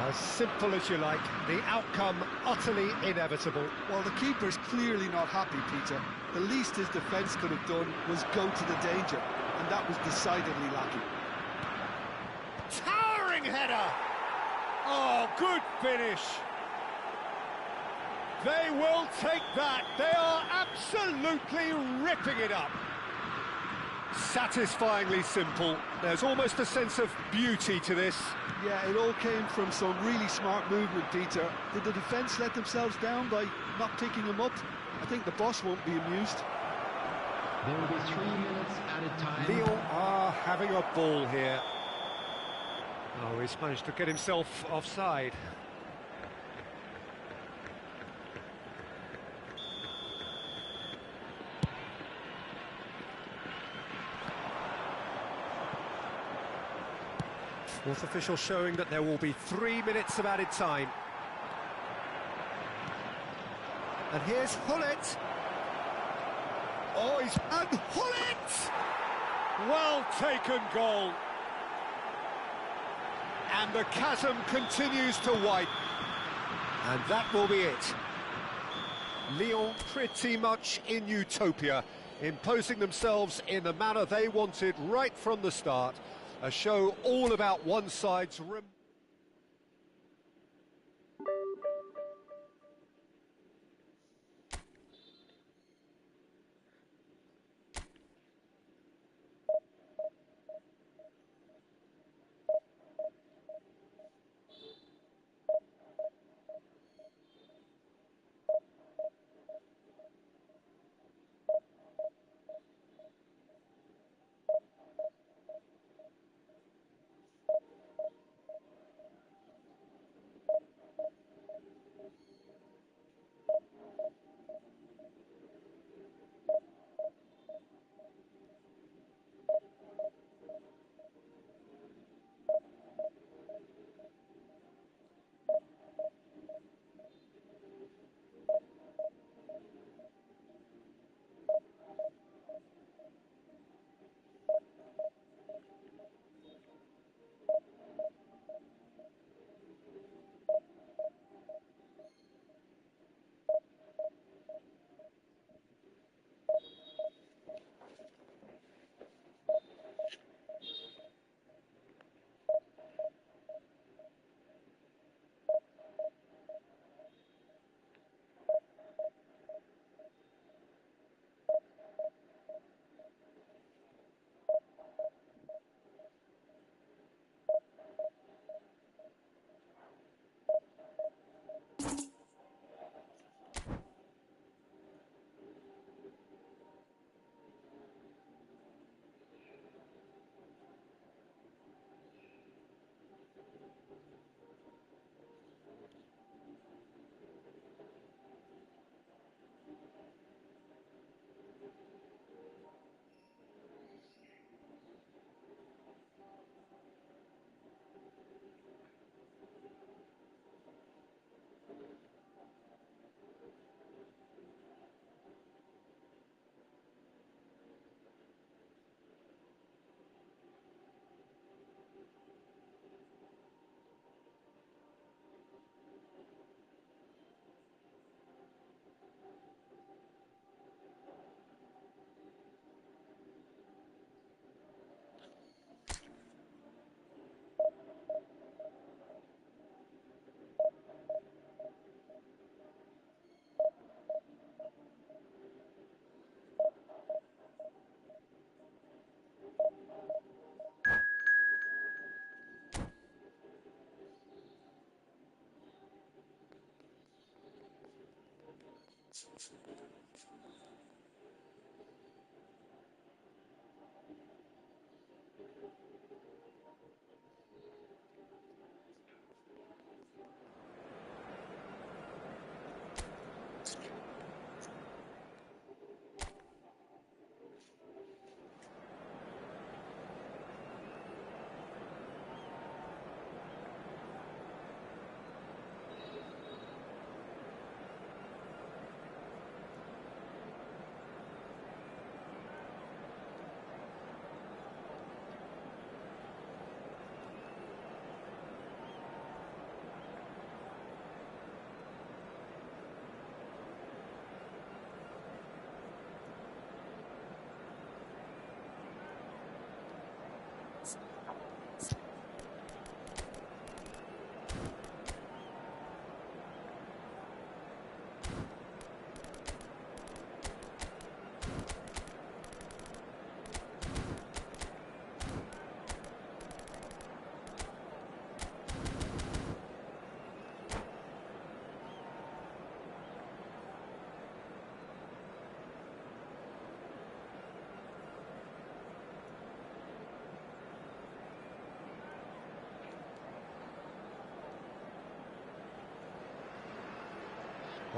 A: As simple as you like, the outcome utterly inevitable.
B: Well, the keeper's clearly not happy, Peter. The least his defence could have done was go to the danger, and that was decidedly lacking.
A: Towering header! Oh, good finish! They will take that. They are absolutely ripping it up. Satisfyingly simple. There's almost a sense of beauty to this.
B: Yeah, it all came from some really smart movement, Peter. Did the defence let themselves down by not picking him up? I think the boss won't be amused.
C: There will be 3 minutes added time.
A: Lyon are having a ball here. Oh, he's managed to get himself offside. Fourth official showing that there will be 3 minutes of added time. And here's Hullet. Oh, and Hullet! Well taken goal. And the chasm continues to widen. And that will be it. Lyon pretty much in utopia, imposing themselves in the manner they wanted right from the start. A show all about one side's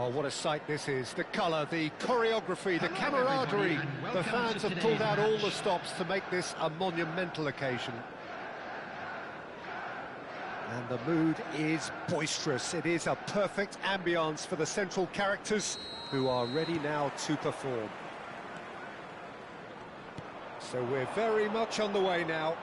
A: Well, what a sight this is. The colour, the choreography, the camaraderie. The fans have pulled out all the stops to make this a monumental occasion. And the mood is boisterous. It is a perfect ambience for the central characters who are ready now to perform. So we're very much on the way now.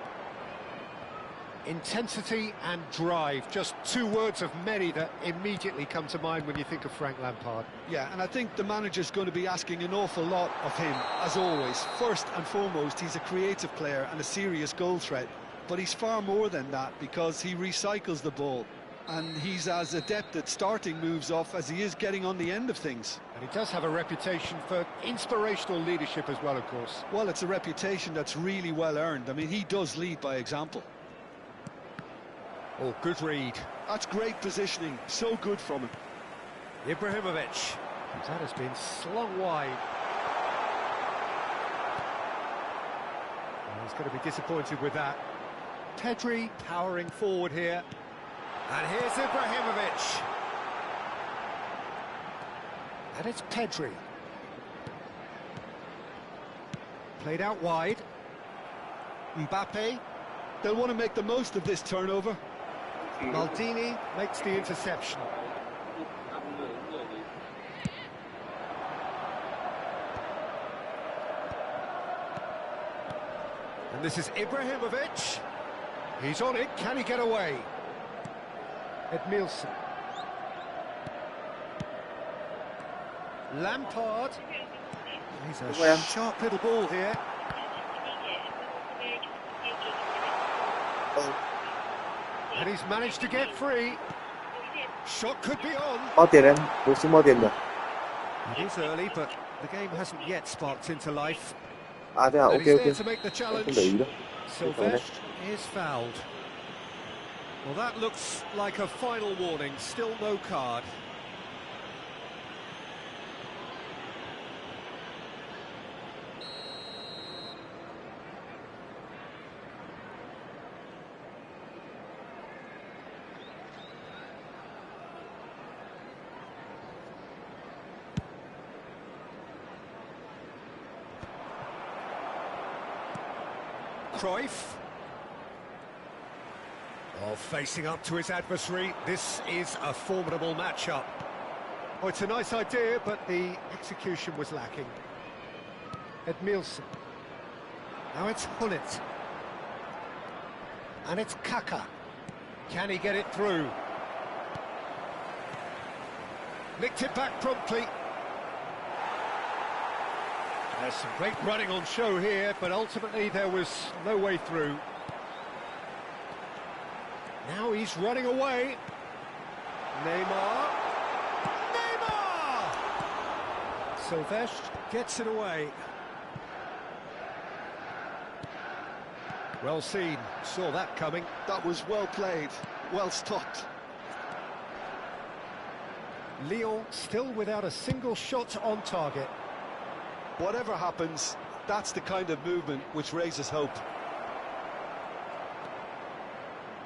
A: Intensity and drive, just two words of many that immediately come to mind when you think of Frank Lampard.
B: Yeah, and I think the manager's going to be asking an awful lot of him, as always. First and foremost, he's a creative player and a serious goal threat, but he's far more than that because he recycles the ball. and he's as adept at starting moves off as he is getting on the end of things.
A: And he does have a reputation for inspirational leadership as well, of course.
B: Well, it's a reputation that's really well earned. I mean, he does lead by example.
A: Oh, good read.
B: That's great positioning, so good from him.
A: Ibrahimovic. That has been slung wide. Well, he's going to be disappointed with that. Pedri powering forward here. And here's Ibrahimovic. And it's Pedri. Played out wide. Mbappe.
B: They'll want to make the most of this turnover.
A: Maldini makes the interception. And this is Ibrahimovic. He's on it. Can he get away? Edmilson. Lampard. He's a sharp little ball here. And he's managed to get free. Shot could be on.
F: Bao tiền em, tôi xin bao tiền được.
A: It is early, but the game hasn't yet sparked into life.
F: À thế à,
A: And
F: ok
A: he's
F: ok.
A: there to make the
F: Không
A: challenge.
F: để ý đâu.
A: Silvestre is fouled. Well, that looks like a final warning. Still no card. Cruyff. Oh, facing up to his adversary. This is a formidable matchup. Oh, it's a nice idea, but the execution was lacking. Edmilson. Now it's Hullet. And it's Kaka. Can he get it through? Nicked it back promptly. There's some great running on show here, but ultimately there was no way through. Now he's running away. Neymar. Neymar! Silvestre gets it away. Well seen, saw that coming.
B: That was well played, well stopped.
A: Lyon still without a single shot on target.
B: Whatever happens, that's the kind of movement which raises hope.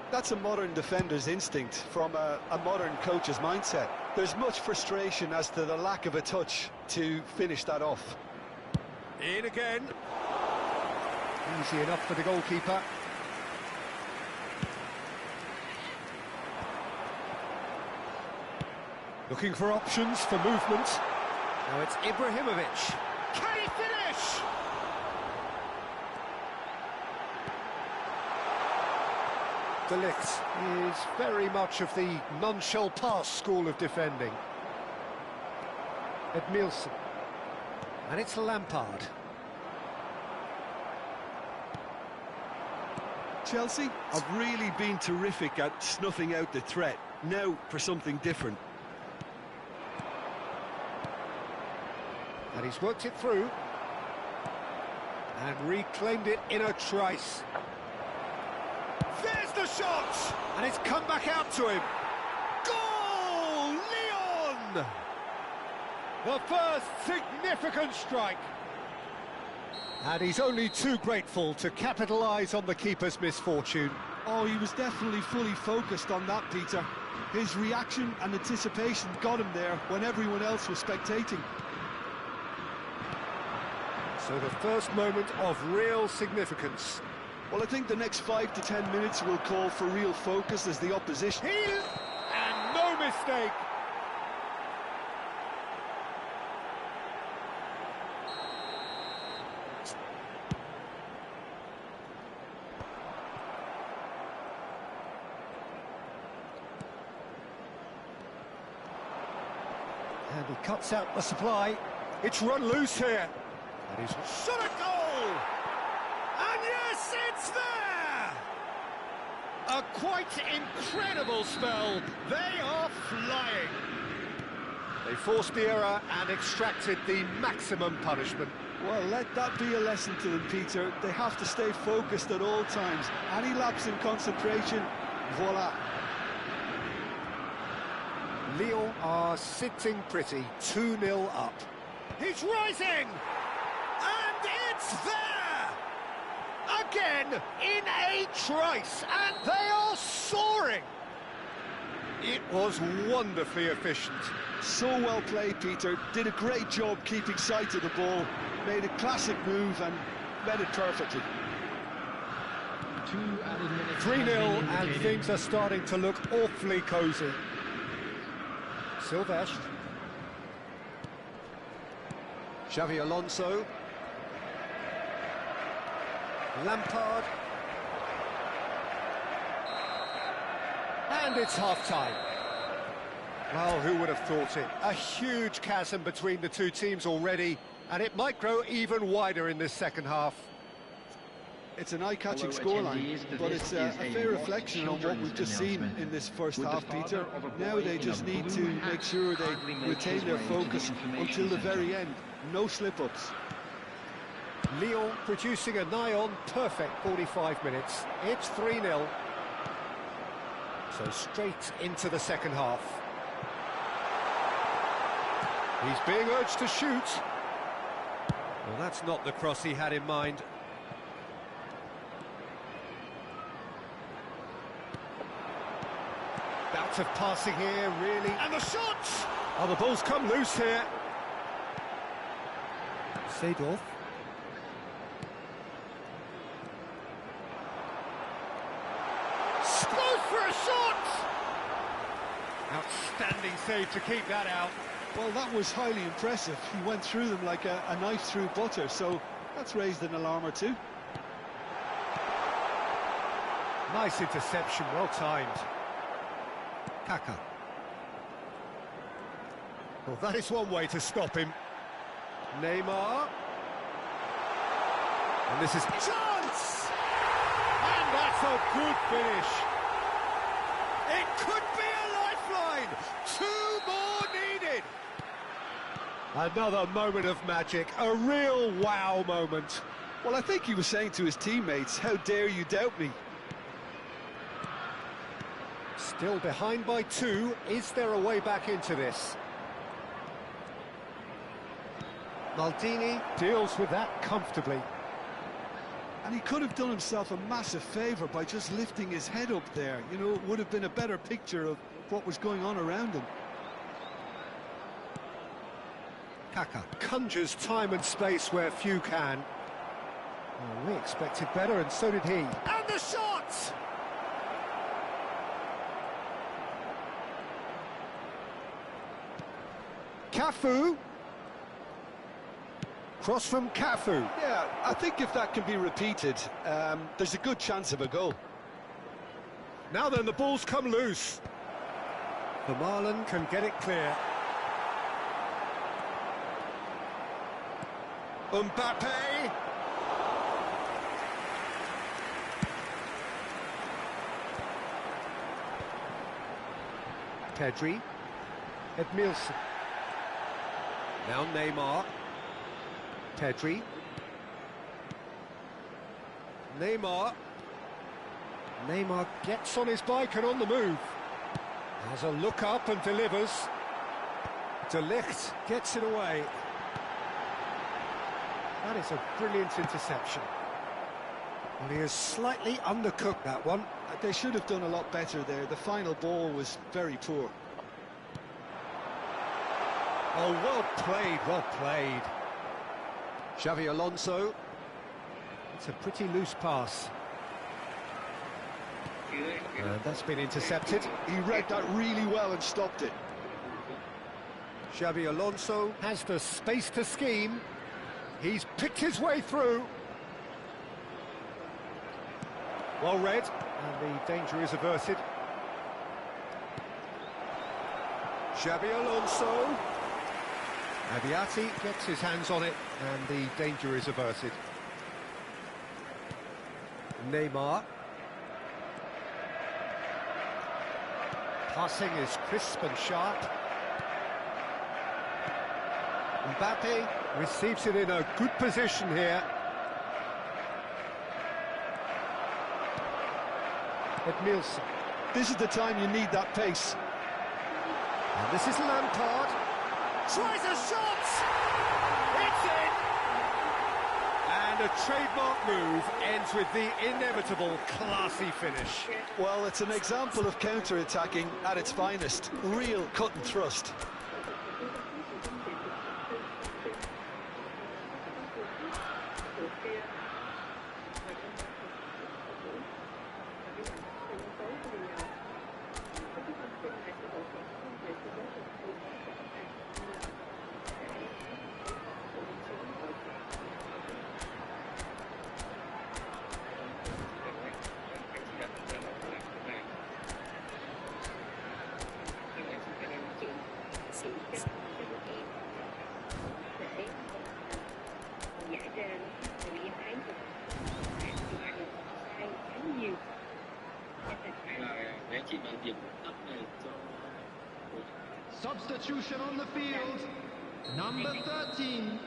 B: That's a modern defender's instinct from a modern coach's mindset. There's much frustration as to the lack of a touch to finish that off.
A: In again. Easy enough for the goalkeeper. Looking for options for movement. Now it's Ibrahimovic. Can he finish? De Ligt is very much of the none-shall-pass school of defending. Edmilson. And it's Lampard.
B: Chelsea have really been terrific at snuffing out the threat. Now for something different.
A: And he's worked it through. And reclaimed it in a trice. There's the shot! And it's come back out to him. Goal! Lyon! The first significant strike. And he's only too grateful to capitalise on the keeper's misfortune.
B: Oh, he was definitely fully focused on that, Peter. His reaction and anticipation got him there when everyone else was spectating.
A: So the first moment of real significance.
B: Well, I think the next 5 to 10 minutes will call for real focus as the opposition...
A: And no mistake! And he cuts out the supply. It's run loose here. And he's shot a goal! And yes, it's there! A A quite incredible spell. They are flying. They forced the error and extracted the maximum punishment.
B: Well, let that be a lesson to them, Peter. They have to stay focused at all times. Any lapse in concentration, voila.
A: Lyon are sitting pretty, 2-0 up. He's rising! And it's there! Again, in a trice, and they are soaring! It was wonderfully efficient.
B: So well played, Peter. Did a great job keeping sight of the ball. Made a classic move and met it perfectly.
C: 2 added minutes.
A: 3-0, and things are starting to look awfully cosy. Silvestre. Xavi Alonso. Lampard. And it's half-time. Well, who would have thought it? A huge chasm between the two teams already, and it might grow even wider in this second half.
B: It's an eye-catching scoreline, but it's a fair reflection on what we've just seen in this first half, Peter. Now they just need to make sure they retain their focus until the very end. No slip-ups.
A: Lyon producing a nigh-on perfect 45 minutes. It's 3-0. So straight into the second half. He's being urged to shoot. Well, that's not the cross he had in mind. Bout of passing here, really. And the shot! Oh, the ball's come loose here. Seedorf. Goes for a shot! Outstanding save to keep that out.
B: Well, that was highly impressive. He went through them like a knife through butter, so that's raised an alarm or two.
A: Nice interception, well timed. Kaka. Well, that is one way to stop him. Neymar. And this is chance! And that's a good finish. It could be a lifeline. 2 more needed. Another moment of magic, a real wow moment.
B: Well, I think he was saying to his teammates, how dare you doubt me?
A: Still behind by 2. Is there a way back into this? Maldini deals with that comfortably.
B: And he could have done himself a massive favour by just lifting his head up there. You know, it would have been a better picture of what was going on around him.
A: Kaka conjures time and space where few can. Well, we expected better, and so did he. And the shot! Cafu. Cross from Cafu.
B: Yeah, I think if that can be repeated, there's a good chance of a goal.
A: Now then, the ball's come loose. Vermaelen can get it clear. Mbappe. Pedri. Edmilson. Now Neymar. Pedri. Neymar. Neymar gets on his bike and on the move. Has a look up and delivers. De Ligt gets it away. That is a brilliant interception. Well, he has slightly undercooked that one.
B: They should have done a lot better there. The final ball was very poor.
A: Oh, well played, well played. Xavi Alonso. It's a pretty loose pass. And that's been intercepted.
B: He read that really well and stopped it.
A: Xavi Alonso has the space to scheme. He's picked his way through. Well read, and the danger is averted. Xabi Alonso. Abiati gets his hands on it, and the danger is averted. Neymar. Passing is crisp and sharp. Mbappe receives it in a good position here. Nielsen.
B: This is the time you need that pace.
A: And this is Lampard. Tries a shot! It's in! And a trademark move ends with the inevitable classy finish.
B: Well, it's an example of counter-attacking at its finest. Real cut and thrust.
C: Substitution on the field. Number 13,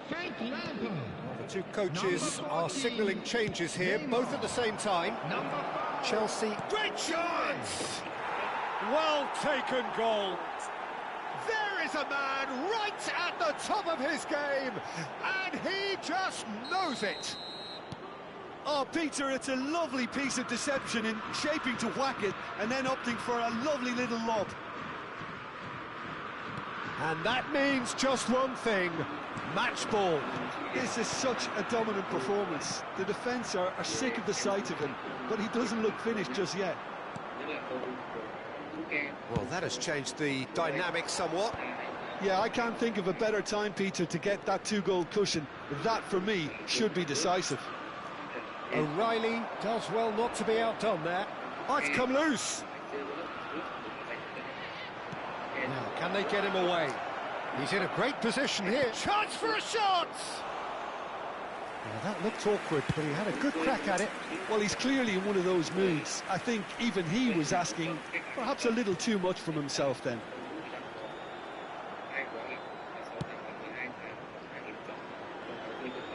C: Frank Lampard.
A: The two coaches are signalling changes here, both at the same time.
C: Number 5.
A: Chelsea. Great chance! Well taken goal. There is a man right at the top of his game, and he just knows it.
B: Oh, Peter, it's a lovely piece of deception in shaping to whack it and then opting for a lovely little lob.
A: And that means just one thing, match ball.
B: This is such a dominant performance. The defence are sick of the sight of him, but he doesn't look finished just yet.
A: Well, that has changed the dynamic somewhat.
B: Yeah, I can't think of a better time, Peter, to get that two-goal cushion. That, for me, should be decisive.
A: O'Reilly does well not to be outdone there. Oh, it's come loose. Now, can they get him away? He's in a great position here. Chance for a shot! Well, that looked awkward, but he had a good crack at it.
B: Well, he's clearly in one of those moods. I think even he was asking perhaps a little too much from himself then.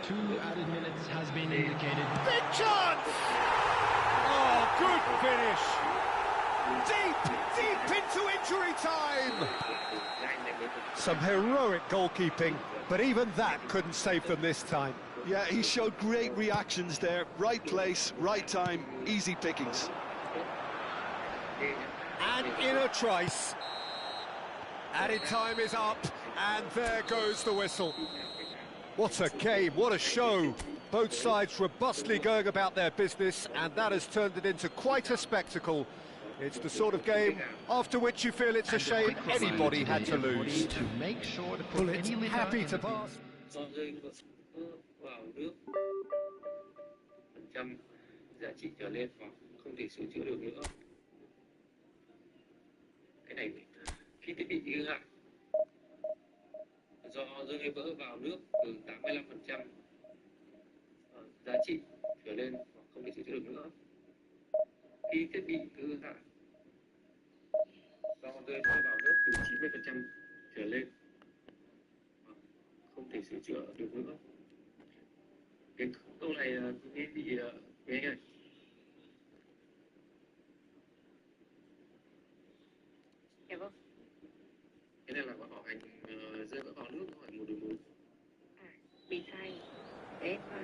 C: 2 added minutes has been indicated.
A: Big chance! Oh, good finish! Deep into injury time! Some heroic goalkeeping, but even that couldn't save them this time.
B: Yeah, he showed great reactions there. Right place, right time, easy pickings.
A: And in a trice. Added time is up, and there goes the whistle. What a game, what a show. Both sides robustly going about their business, and that has turned it into quite a spectacle. It's the sort of game after which you feel it's a shame anybody had to lose.
C: To make sure to put
A: Bullets
C: any
A: happy to pass.
D: do rơi vỡ vào nước phần trăm giá trị trở lên hoặc không thể sửa chữa được nữa. Cái này khi thiết bị hư hại do rơi vỡ vào nước từ 85% giá trị trở lên hoặc không thể sửa chữa được nữa. Khi thiết bị hư hại do rơi vào nước từ 90% trở lên hoặc không thể sửa chữa được nữa. Cái câu này nghe bị nghe này.
E: Dạ vâng.
D: Cái này là bọn họ hành rơi vỡ vào nước hỏi 1-1.
E: À, bị sai. Để em coi.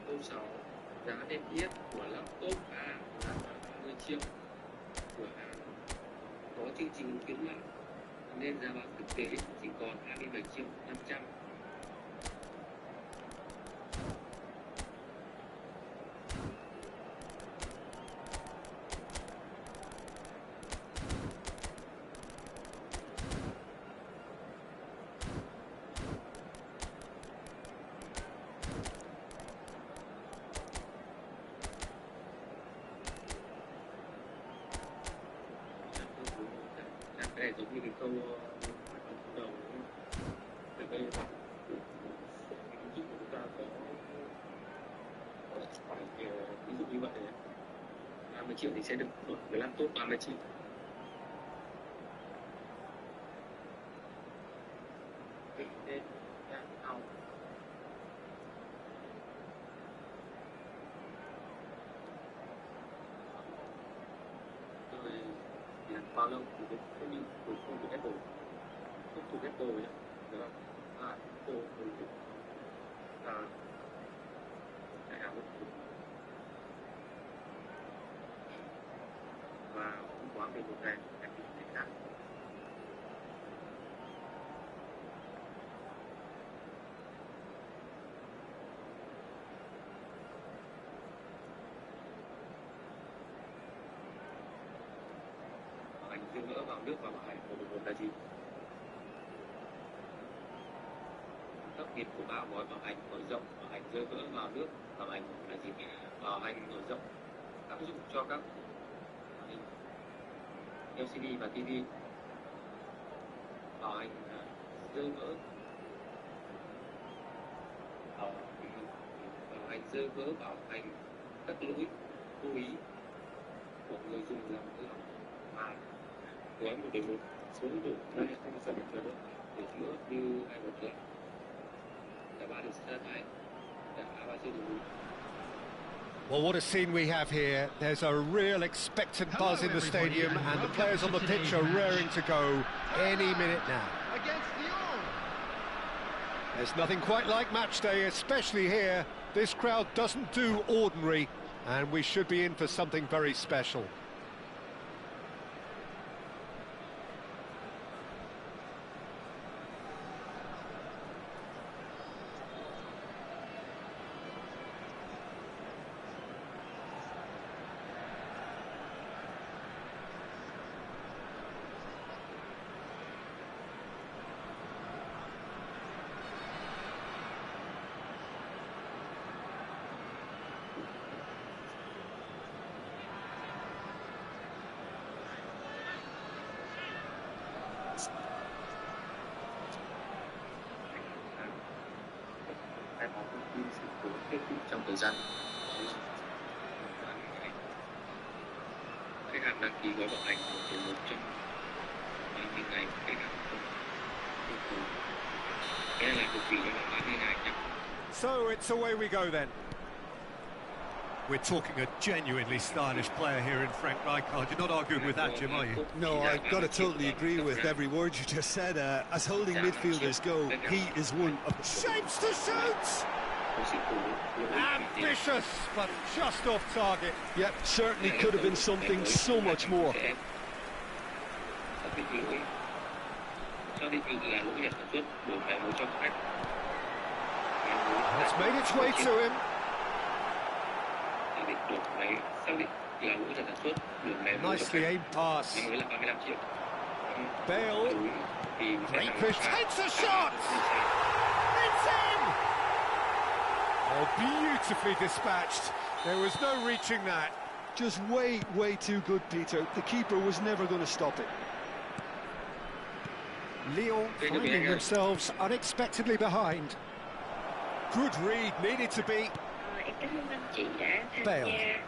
D: Câu 6. Giá niêm yết của laptop A là 30 triệu. Cửa hàng có chương trình khuyến mại nên giá bán thực tế chỉ còn 27 triệu 500. này giống như cái câu đầu từ đây giúp chúng ta có phải ví dụ như vậy 30 triệu thì sẽ được đổi 15 tốt 30 triệu. Bao lâu thì cái bị của không thủ Apple không thủ Apple nhé, được không? Apple đại áo và không quá 11 ngày em bị thế khác. Dương vỡ vào nước và bảo hành một là gì? Tốc nghiệp của bão gói bảo hành mở rộng, bảo hành rơi vỡ vào nước, bảo hành là gì? Bảo hành mở rộng áp dụng cho các LCD và TV. Bảo hành rơi vỡ, bảo hành rơi vỡ, bảo hành các lỗi vô ý của người dùng làm hư hỏng màn gói 1/1 số độ đây không phải được để chữa như ai một lần cả ba được ra thái cả ba chưa đủ.
A: Well, what a scene we have here. There's a real expectant buzz in the stadium and the players on the pitch are raring to go any minute now. There's nothing quite like match day, especially here. This crowd doesn't do ordinary and we should be in for something very special.
D: Trong thời gian khách hàng đăng ký gói bảo hành từ 120 ngày khách hàng cái này là cực kỳ cho bạn bán như này nhé.
A: So it's away we go then. We're talking a genuinely stylish player here in Frank Rijkaard. You're not arguing with that, Jim, are you?
B: No, I've got to totally agree with every word you just said. As holding midfielders go, he is one of the...
A: Shapes to shoot! Ambitious, but just off target.
B: Yep, certainly could have been something so much more.
A: It's made its way to him. Nicely aimed pass. Bale. Great push. Takes a shot! It's in! Oh, beautifully dispatched. There was no reaching that.
B: Just way too good, Peter. The keeper was never going to stop it.
A: Lyon finding themselves unexpectedly behind. Good read, needed to be.
E: Em cảm ơn anh chị đã tham
A: Bale.
E: gia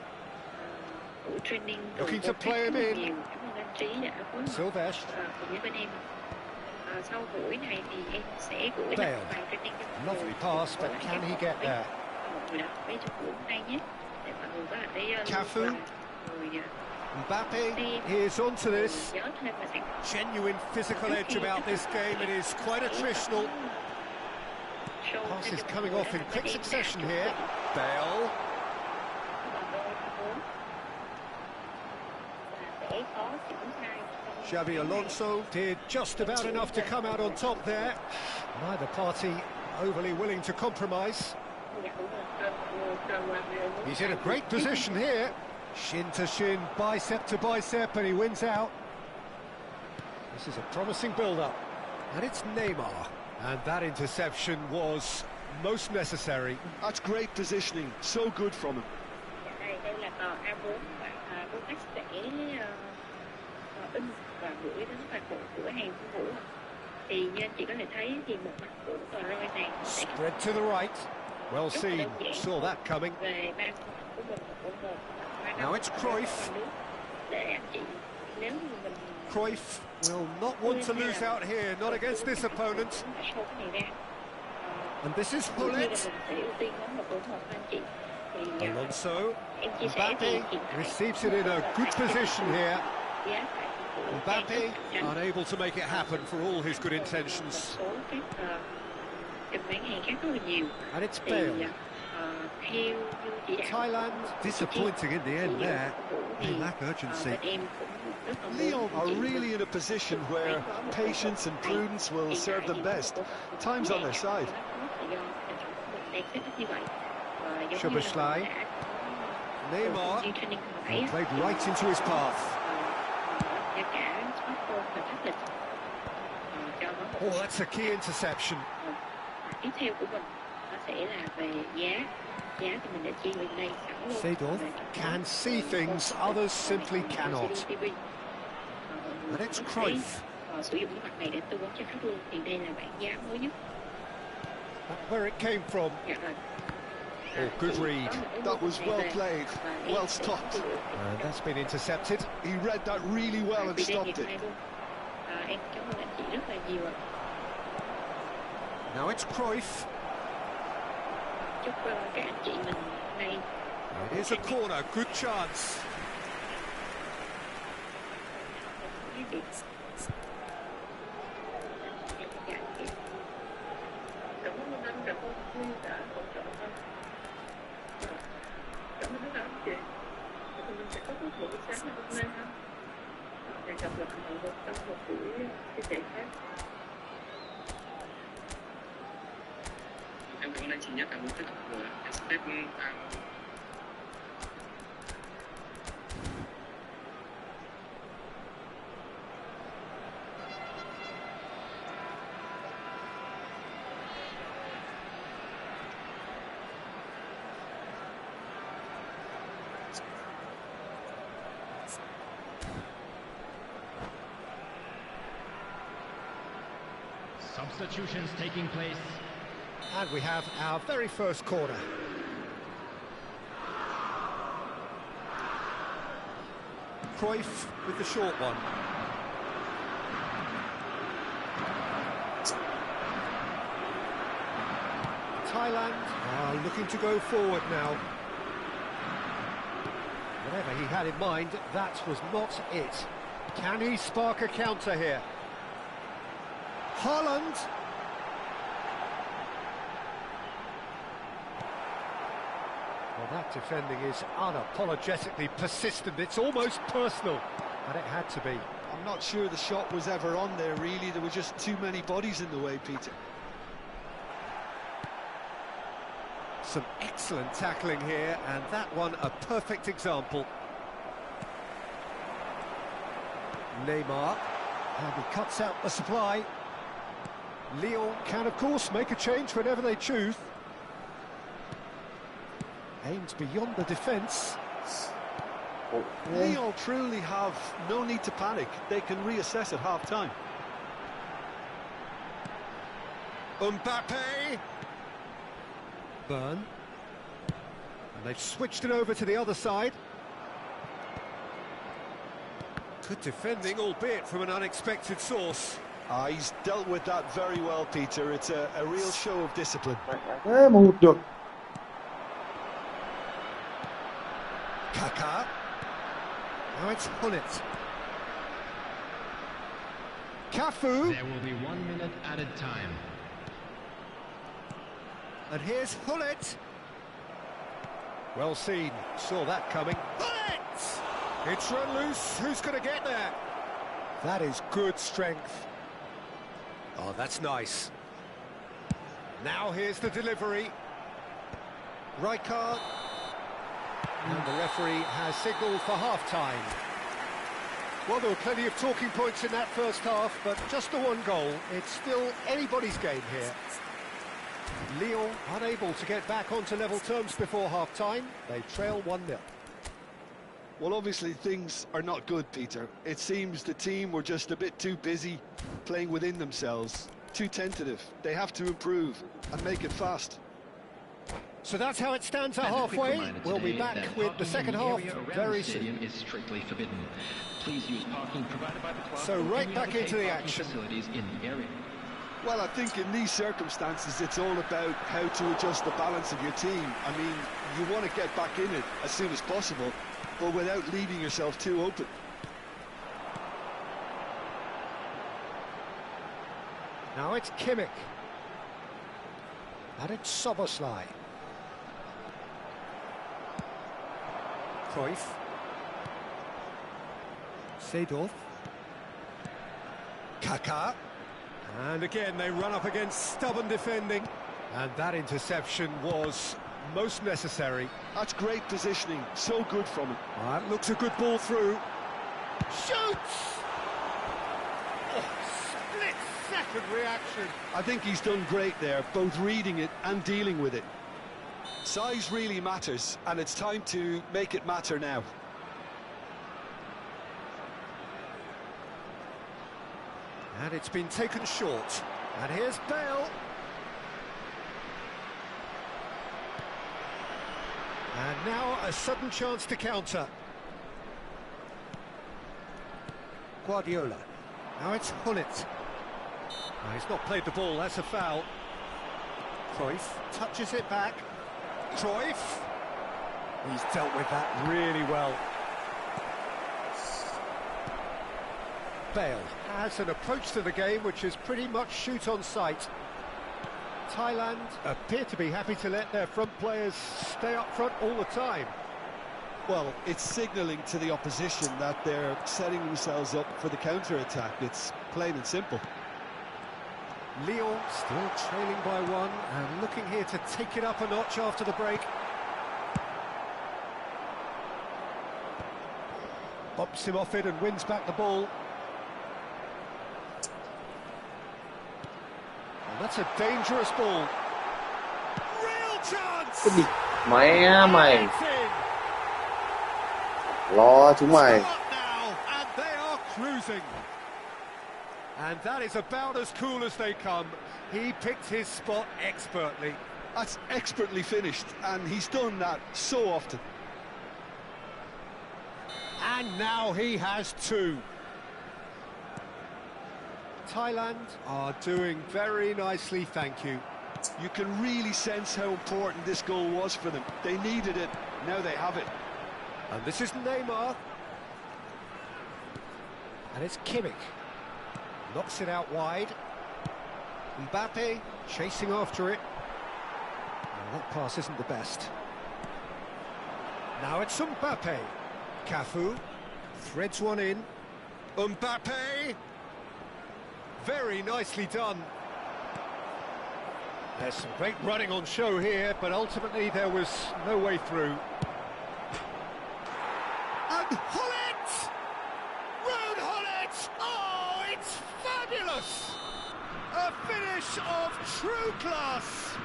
E: buổi training.
A: Looking to play him in.
E: Cảm ơn anh Trí đã phối hợp
A: Silvesh.
E: cùng với bên em. Sau buổi này thì em sẽ gửi
A: Bale.
E: lại bài training cho mọi người.
A: Lovely pass, but can he get there?
E: Mọi người đọc mấy trong buổi hôm nay nhé. Để mọi người có thể
A: Cafu.
E: người
A: Mbappe, here's onto this.
E: nhớ thêm và sẽ
A: Genuine physical edge about this game. It is quite attritional. Pass is coming off in quick succession here. Bale. Xabi Alonso did just about enough to come out on top there. Neither party overly willing to compromise. He's in a great position here. Shin to shin, bicep to bicep, and he wins out. This is a promising build-up. And it's Neymar. And that interception was most necessary.
B: That's great positioning, so good from him.
E: Đây là tờ A4 và Bomax để in và gửi đến toàn bộ cửa hàng của Vũ. Thì như anh chị có thể thấy thì một mặt của tờ rơi này sẽ
A: Spread to the right. Well
E: rất là
A: seen.
E: đơn giản
A: Saw that coming.
E: về ba của mình của một
A: Now it's Cruyff.
E: để anh chị nếu như mình
A: Cruyff will not want to lose out here, not against this opponent.
E: show cái này ra.
A: And this is
E: Cũng như là
A: Hullet.
E: mình sẽ ưu tiên bóng một của một anh chị. Thì
A: Alonso.
E: em chia sẻ thì
A: Mbappe
E: hiện tại
A: receives it in a good position here.
E: giá phải của
A: Mbappe
E: Trang
A: unable to make it happen for all his good
E: một
A: intentions.
E: số các kênh bán hàng khác rất là nhiều.
A: And it's
E: Thì
A: Bale.
E: theo như chỉ đạo
A: Thailand disappointing in the end there. They lack urgency.
E: bên em cũng rất là muốn
B: Lyon are
E: chị
B: really in a position where patience and prudence will serve them best. Time's on their side.
A: Szoboszlai. Neymar played right into his path. Oh, that's a key interception.
E: Tiếp theo của mình nó sẽ là về giá thì mình đã chia bên đây sẵn luôn.
A: Seedorf can see things others simply cannot. And it's Cruyff.
E: Sử dụng cái mặt này để tư vấn cho khách luôn thì đây là bản giá mới nhất.
A: That's where it came from.
E: Dạ rồi.
A: Oh, good read.
B: That was well played, well stopped.
A: And that's been intercepted.
B: He read that really well and stopped it.
E: Em cảm ơn anh chị rất là nhiều ạ.
A: Now it's Cruyff.
E: Chúc các anh chị mình nay
A: It is a corner, good chance.
E: Cảm ơn anh, cảm ơn Huy đã hỗ trợ anh. Cảm ơn các anh chị. Thì mình sẽ có một buổi sáng ngày hôm nay ha. Để gặp lại mọi người trong một buổi chia sẻ khác.
D: Em cảm ơn anh chị nhé, cảm ơn tất cả mọi người. Em sẽ
C: Substitutions taking place.
A: And we have our very first corner. Cruyff with the short one. Thailand are looking to go forward now. Whatever he had in mind, that was not it. Can he spark a counter here? Haaland. Well, that defending is unapologetically persistent. It's almost personal, and it had to be.
B: I'm not sure the shot was ever on there, really. There were just too many bodies in the way, Peter.
A: Some excellent tackling here, and that one a perfect example. Neymar, and he cuts out the supply. Lyon can, of course, make a change whenever they choose. Aims beyond the defence.
B: Lyon truly have no need to panic. They can reassess at half-time.
A: Mbappe. Burn. And they've switched it over to the other side. Good defending, albeit from an unexpected source.
B: He's dealt with that very well, Peter. It's a real show of discipline.
F: Thế mà hụt được.
A: Kaká. Now it's Hullet. Cafu.
C: There will be 1 minute added time.
A: And here's Hullet. Well seen. Saw that coming. Hullet! It's run loose. Who's going to get there? That is good strength. Oh, that's nice. Now here's the delivery. Rijkaard. And the referee has signalled for half-time. Well, there were plenty of talking points in that first half, but just the one goal. It's still anybody's game here. Lyon unable to get back onto level terms before half-time. They trail 1-0.
B: Well, obviously things are not good, Peter. It seems the team were just a bit too busy playing within themselves, too tentative. They have to improve and make it fast.
A: So that's how it stands at halfway. We'll be back with the second half very soon.
C: Is strictly forbidden. Please use parking provided by the club.
A: So right back into the action.
C: Facilities in the area.
B: Well, I think in these circumstances, it's all about how to adjust the balance of your team. I mean, you want to get back in it as soon as possible, but without leaving yourself too open.
A: Now it's Kimmich. And it's Soboslai. Cruyff. Seedorf. Kaká. And again, they run up against stubborn defending. And that interception was most necessary.
B: That's great positioning, so good from him.
A: That looks a good ball through. Shoots! Oh, split-second reaction.
B: I think he's done great there, both reading it and dealing with it. Size really matters, and it's time to make it matter now.
A: And it's been taken short. And here's Bale. And now a sudden chance to counter. Guardiola. Now it's Hullet. He's not played the ball, that's a foul. Cruyff touches it back. Cruyff. He's dealt with that really well. Bale has an approach to the game which is pretty much shoot on sight. Thailand appear to be happy to let their front players stay up front all the time.
B: Well, it's signalling to the opposition that they're setting themselves up for the counter-attack. It's plain and simple.
A: Lyon still trailing by one and looking here to take it up a notch after the break. Bumps him off it and wins back the ball. And that's a dangerous ball. Real chance!
F: Mẹ mày, lo chúng mày.
A: Now, and they are cruising. And that is about as cool as they come. He picked his spot expertly.
B: That's expertly finished, and he's done that so often.
A: And now he has two. Thailand are doing very nicely, thank you.
B: You can really sense how important this goal was for them. They needed it, now they have it.
A: And this is Neymar. And it's Kimmich. Knocks it out wide. Mbappe chasing after it. Well, that pass isn't the best. Now it's Mbappe. Cafu threads one in. Mbappe. Very nicely done. There's some great running on show here, but ultimately there was no way through. And Hullet! Ruud Hullet! Oh, it's fabulous! A finish of true class!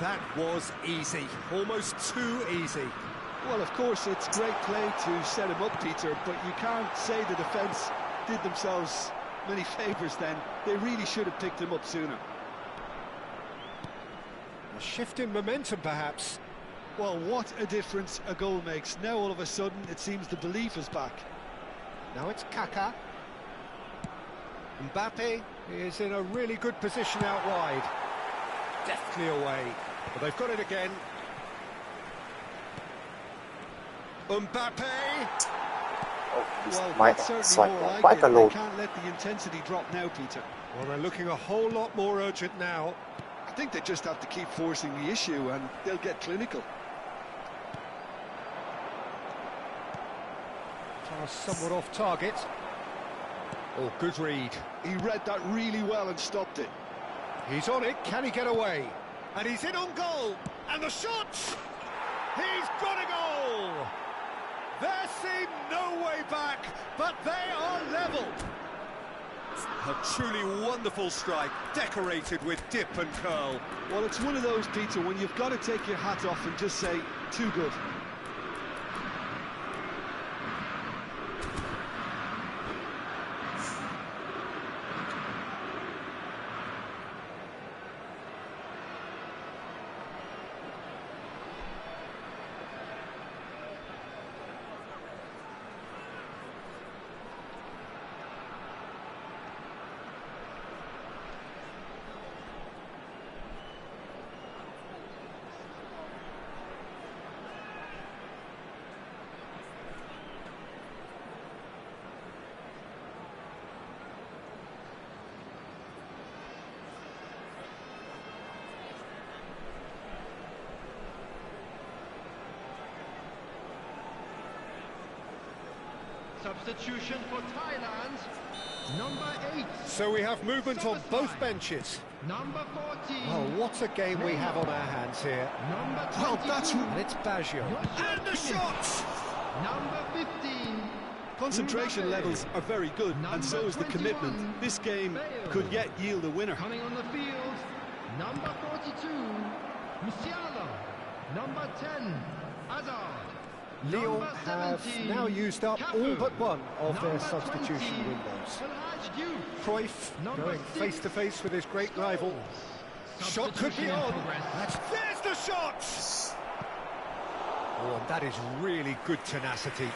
A: That was easy, almost too easy.
B: Well, of course, it's great play to set him up, Peter, but you can't say the defence did themselves many favours then. They really should have picked him up sooner.
A: A shift in momentum, perhaps.
B: Well, what a difference a goal makes. Now, all of a sudden, it seems the belief is back.
A: Now it's Kaká. Mbappe is in a really good position out wide. Deftly away. But they've got it again. Mbappe!
B: Well,
F: Mike,
B: that's certainly
F: it's like
B: more like
F: quite
B: it.
F: a
B: They
F: load.
B: can't let the intensity drop now, Peter.
A: Well, they're looking a whole lot more urgent now.
B: I think they just have to keep forcing the issue and they'll get clinical.
A: Pass somewhat off target. Oh, good read.
B: He read that really well and stopped it.
A: He's on it, can he get away? And he's in on goal, and the shot! He's got a goal! There seemed no way back, but they are level. A truly wonderful strike, decorated with dip and curl.
B: Well, it's one of those, Peter, when you've got to take your hat off and just say, too good.
C: Substitution for Thailand. Number 8.
A: So we have movement on both benches.
C: Number 14.
A: Oh, what a game we have on our hands here.
C: Number 22.
B: Well, that's...
A: And it's Baggio.
C: And the shot! Number 15.
B: Concentration levels are very good, and so is the commitment. This game could yet yield a winner.
C: Coming on the field, number 42, Musiala. Number 10, Hazard.
A: Lyon
C: Number
A: have
C: 17,
A: now used up
C: Cafu.
A: all but one of their
C: Number
A: substitution
C: 20,
A: windows.
C: Farhaj Diouf.
A: Cruyff
C: Number
A: going
C: 6,
A: face-to-face with his great rival. Shot could be
C: Substitution in
A: on.
C: progress.
A: There's the shot! Oh, and that is really good tenacity.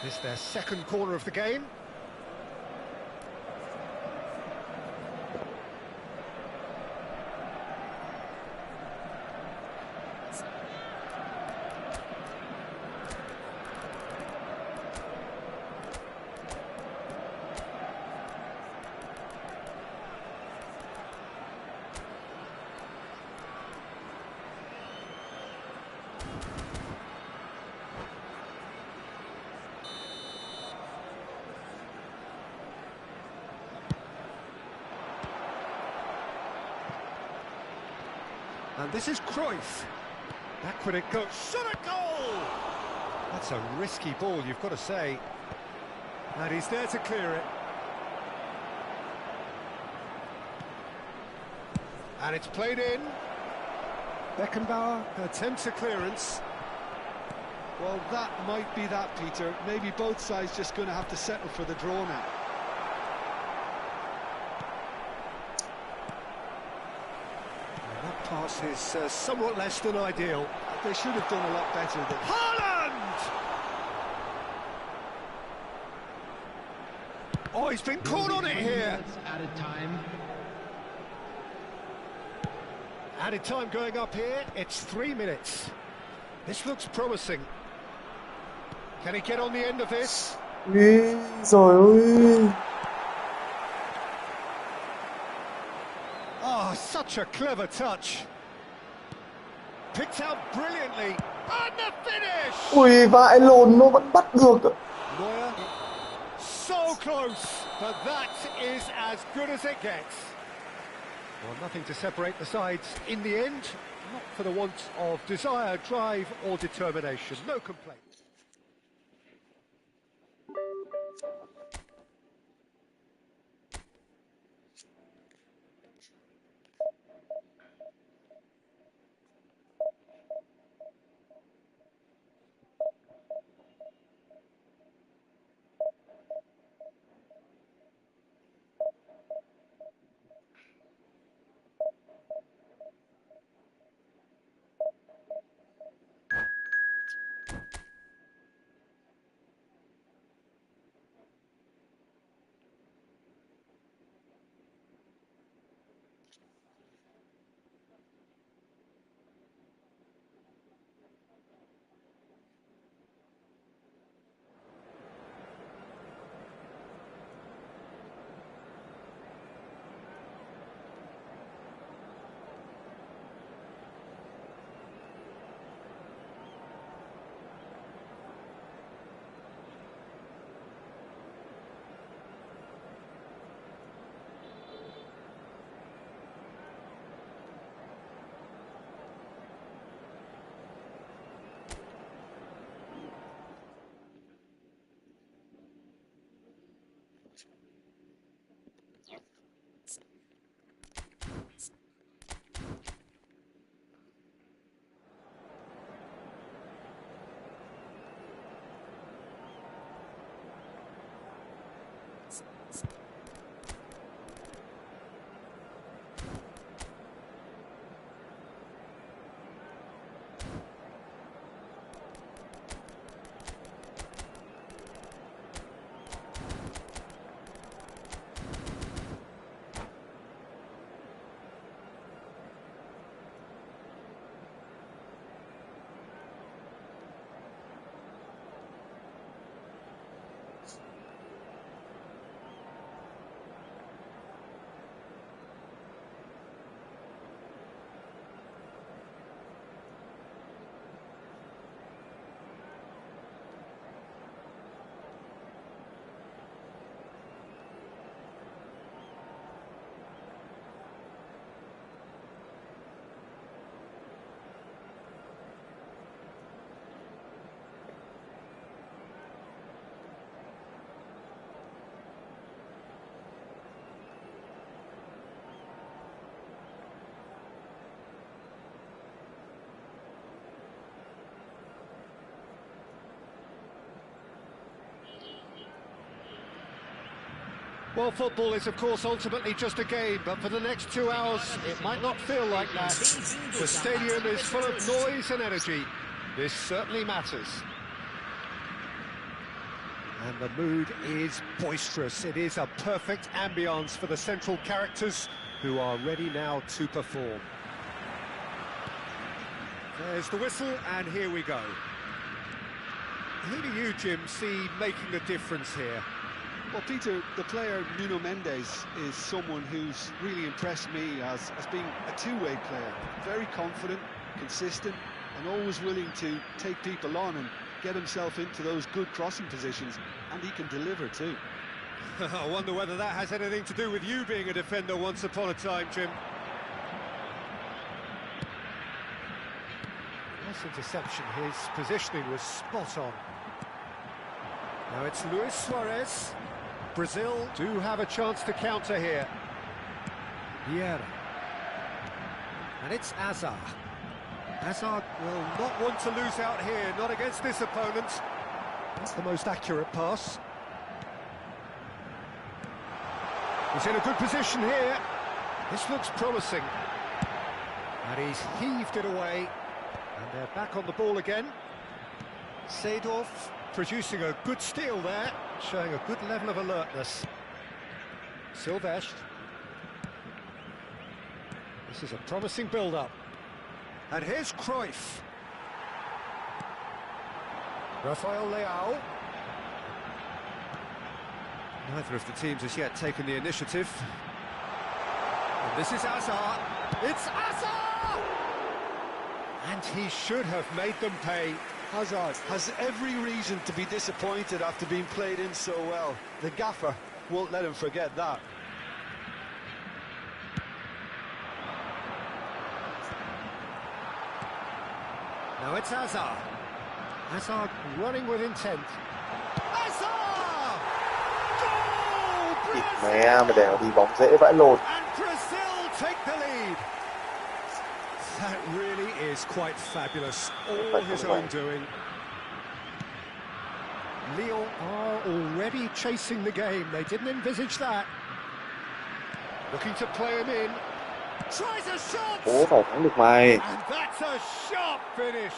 A: This is their second corner of the game. And this is Cruyff. Back when it goes. Shot a goal! That's a risky ball, you've got to say. And he's there to clear it. And it's played in. Beckenbauer attempts a clearance.
B: Well, that might be that, Peter. Maybe both sides just going to have to settle for the draw now.
A: That pass is somewhat less than ideal.
B: They should have done a lot better than...
A: Haaland! Oh, he's been caught on it here.
C: Added time.
A: Added time going up here, it's 3 minutes. This looks promising. Can he get on the end of this?
F: Ui, rồi ơi.
A: Oh, such a clever touch. Picked out brilliantly. And the finish!
F: Ui, vãi lồn nó vẫn bắt được.
A: Neuer, so close, but that is as good as it gets. Well, nothing to separate the sides in the end, not for the want of desire, drive or determination. No complaints. Well, football is, of course, ultimately just a game, but for the next 2 hours, it might not feel like that. The stadium is full of noise and energy. This certainly matters. And the mood is boisterous. It is a perfect ambience for the central characters who are ready now to perform. There's the whistle, and here we go. Who do you, Jim, see making a difference here?
B: Well, Peter, the player Nuno Mendes is someone who's really impressed me as being a two-way player. Very confident, consistent, and always willing to take people on and get himself into those good crossing positions, and he can deliver too.
A: I wonder whether that has anything to do with you being a defender once upon a time, Jim. Nice interception, his positioning was spot on. Now it's Luis Suarez. Brazil do have a chance to counter here. Vieira. And it's Azar. Hazard will not want to lose out here, not against this opponent. That's the most accurate pass. He's in a good position here. This looks promising. And he's heaved it away. And they're back on the ball again. Seedorf producing a good steal there, showing a good level of alertness. Silvestre. This is a promising build-up. And here's Cruyff. Rafael Leao. Neither of the teams has yet taken the initiative. And this is Hazard. It's Hazard! And he should have made them pay.
B: Hazard has every reason to be disappointed after being played in so well. The gaffer won't let him forget that.
A: Now it's Hazard. Hazard running with intent. Hazard! Goal!
F: Mẹ mà đèo đi bóng dễ vãi lồn.
A: And Brazil take the lead. That really is quite fabulous. All his own doing. Lyon are already chasing the game. They didn't envisage that. Looking to play him in. Tries a shot!
F: Ủa phải thắng được mày.
A: And that's a sharp finish.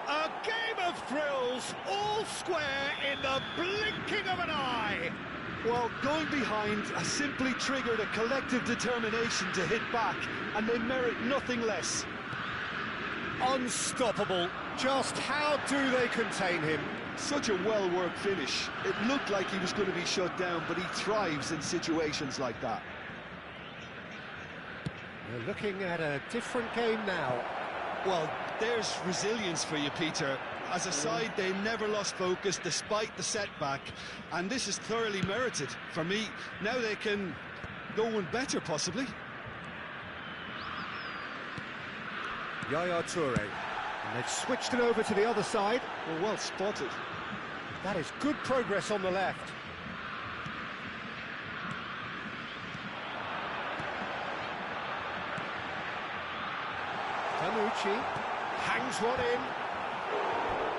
A: A game of thrills, all square in the blinking of an eye.
B: Well, going behind has simply triggered a collective determination to hit back, and they merit nothing less.
A: Unstoppable. Just how do they contain him?
B: Such a well-worked finish. It looked like he was going to be shut down, but he thrives in situations like that.
A: We're looking at a different game now.
B: Well, there's resilience for you, Peter. As a side, they never lost focus despite the setback, and this is thoroughly merited. For me, now they can go one better, possibly.
A: Yaya Toure. And they've switched it over to the other side.
B: Well spotted.
A: That is good progress on the left. Tanucci hangs one in.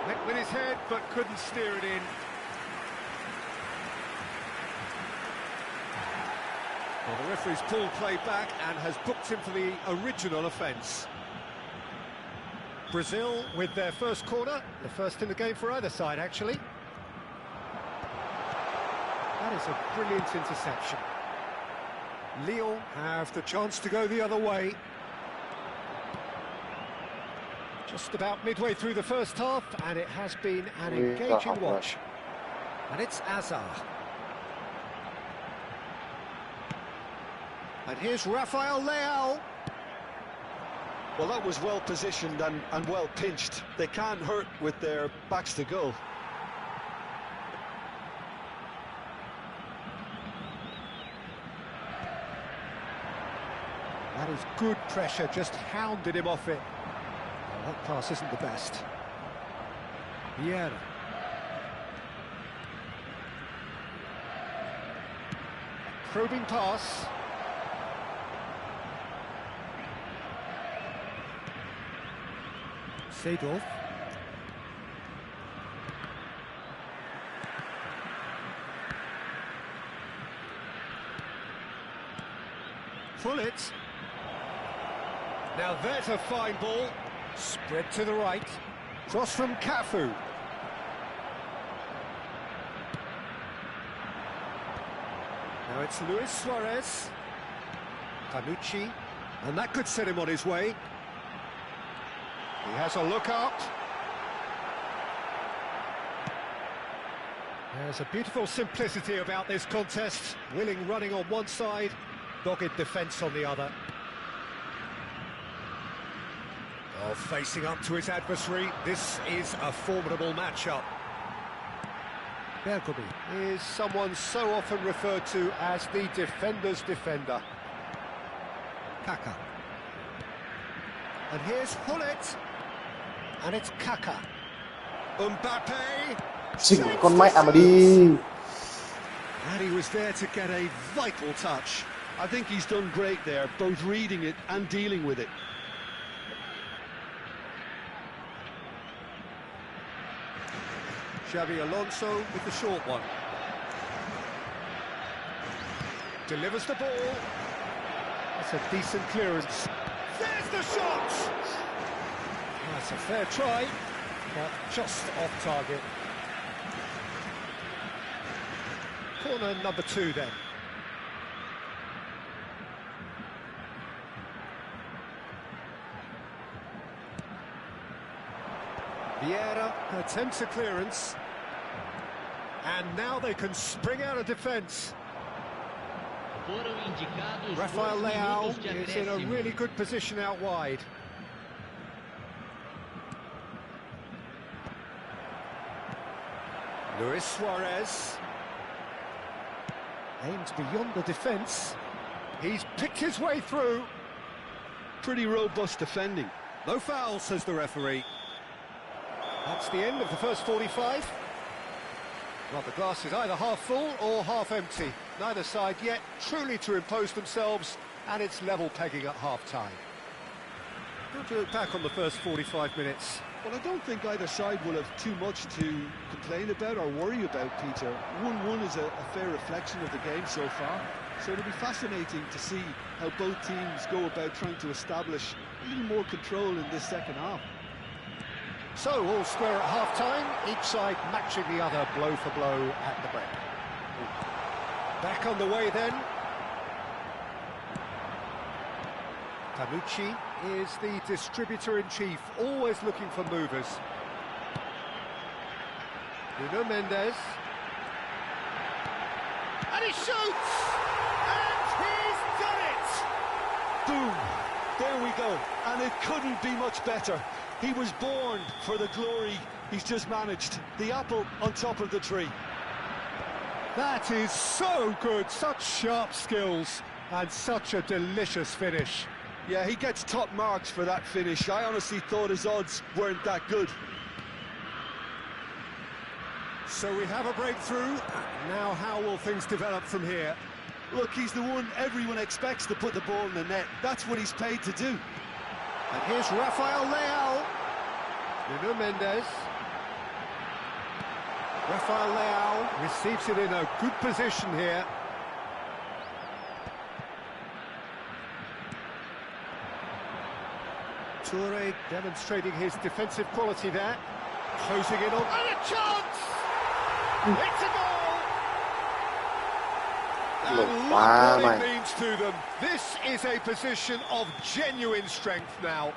A: Went with his head, but couldn't steer it in. Well, the referee's pulled play back and has booked him for the original offence. Brazil with their first corner, the first in the game for either side, actually. That is a brilliant interception. Lyon have the chance to go the other way. Just about midway through the first half, and it has been an engaging watch. And it's Azar. And here's Rafael Leao.
B: Well, that was well positioned and well pinched. They can't hurt with their backs to goal.
A: That is good pressure, just hounded him off it. Well, that pass isn't the best. Vieira. Probing pass. Seedorf. Pull it. Now there's a fine ball. Spread to the right. Cross from Cafu. Now it's Luis Suarez. Tanucci. And that could set him on his way. He has a look out. There's a beautiful simplicity about this contest. Willing running on one side, dogged defence on the other. Oh, facing up to his adversary, this is a formidable matchup. Bergomi is someone so often referred to as the defender's defender. Kaka. And here's Hullet. And it's Kaka. Mbappe.
F: Xỉn con mẹ mà đi.
A: And he was there to get a vital touch.
B: I think he's done great there, both reading it and dealing with it.
A: Xabi Alonso with the short one. Delivers the ball. That's a decent clearance. There's the shot! That's a fair try, but just off target. Corner number 2 then. Vieira attempts a clearance. And now they can spring out of defence. Rafael Leao is in a really good position out wide. Luis Suarez. Aimed beyond the defence. He's picked his way through.
B: Pretty robust defending.
A: No foul, says the referee. That's the end of the first 45. Well, the glass is either half full or half empty. Neither side yet truly to impose themselves, and it's level pegging at half-time. How do you look back on the first 45 minutes?
B: Well, I don't think either side will have too much to complain about or worry about, Peter. 1-1 is a fair reflection of the game so far. So it'll be fascinating to see how both teams go about trying to establish a little more control in this second half.
A: So, all square at half-time, each side matching the other blow for blow at the break. Back on the way then. Tanucci is the distributor-in-chief, always looking for movers. Nuno Mendes. And he shoots! And he's done it!
B: Boom! There we go. And it couldn't be much better. He was born for the glory he's just managed. The apple on top of the tree.
A: That is so good, such sharp skills and such a delicious finish.
B: Yeah, he gets top marks for that finish. I honestly thought his odds weren't that good.
A: So we have a breakthrough. Now how will things develop from here?
B: Look, he's the one everyone expects to put the ball in the net. That's what he's paid to do.
A: And here's Rafael Leao. Nuno Mendes. Rafael Leao receives it in a good position here. Toure demonstrating his defensive quality there. Closing in on... And a chance! It's a goal! And look what it means to them. This is a position of genuine strength now.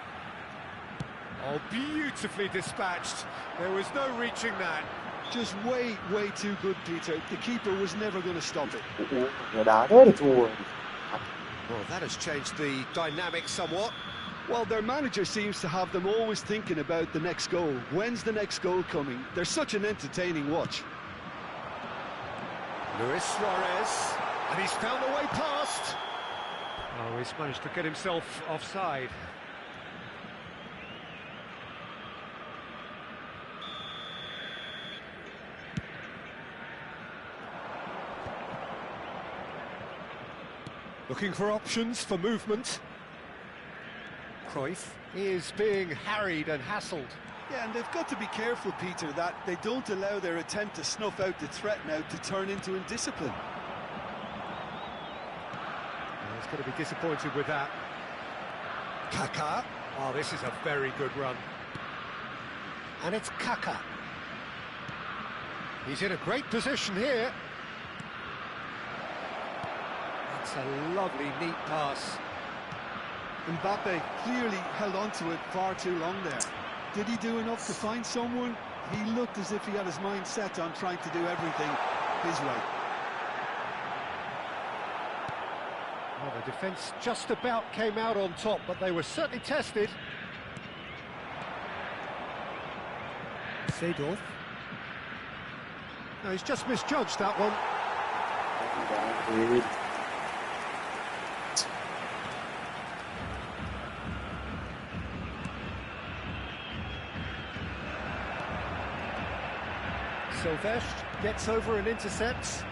A: Oh, beautifully dispatched. There was no reaching that.
B: Just way too good, Peter. The keeper was never going to stop it.
A: Well, that has changed the dynamic somewhat.
B: Well, their manager seems to have them always thinking about the next goal. When's the next goal coming? They're such an entertaining watch.
A: Luis Suarez, and he's found a way past. Oh, he's managed to get himself offside. Looking for options for movement. Cruyff is being harried and hassled.
B: Yeah, and they've got to be careful, Peter, that they don't allow their attempt to snuff out the threat now to turn into indiscipline.
A: He's going to be disappointed with that. Kaka. Oh, this is a very good run. And it's Kaka. He's in a great position here. That's a lovely, neat pass.
B: Mbappe clearly held on to it far too long there. Did he do enough to find someone? He looked as if he had his mind set on trying to do everything his way.
A: Well, the defence just about came out on top, but they were certainly tested. Seedorf. No, he's just misjudged that one. Sylvestre gets over and intercepts.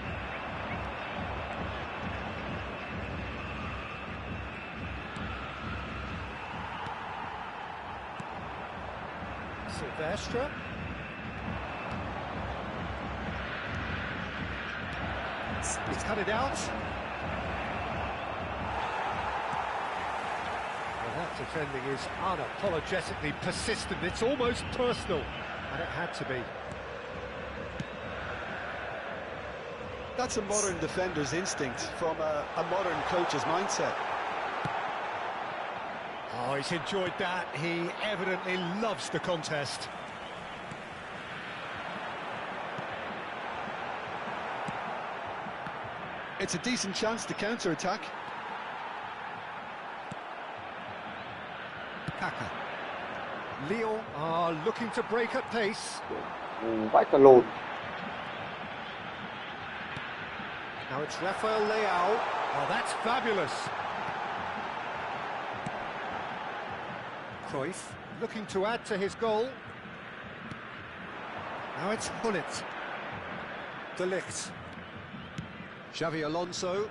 A: Sylvestre. He's cut it out. Well, that defending is unapologetically persistent. It's almost personal, and it had to be.
B: That's a modern defender's instinct from a modern coach's mindset.
A: Oh, he's enjoyed that. He evidently loves the contest.
B: It's a decent chance to counter-attack.
A: Kaka. Lyon are looking to break at pace.
F: Vãi cả lồn.
A: Now it's Rafael Leao. Oh, that's fabulous. Cruyff looking to add to his goal. Now it's Gullit. De Ligt. Xavi Alonso.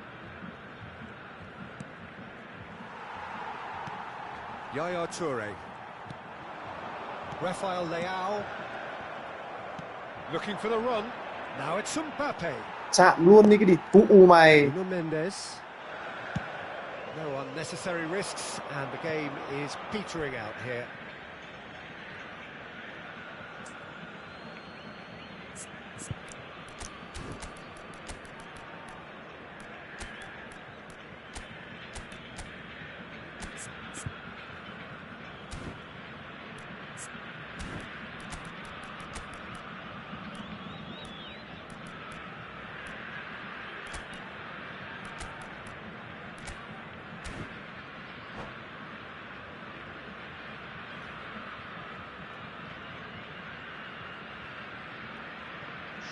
A: Yaya Toure. Rafael Leao. Looking for the run. Now it's Mbappe.
F: Chạm luôn đi cái địt cụ mày.
A: Nuno Mendes. No unnecessary risks, and the game is petering out here.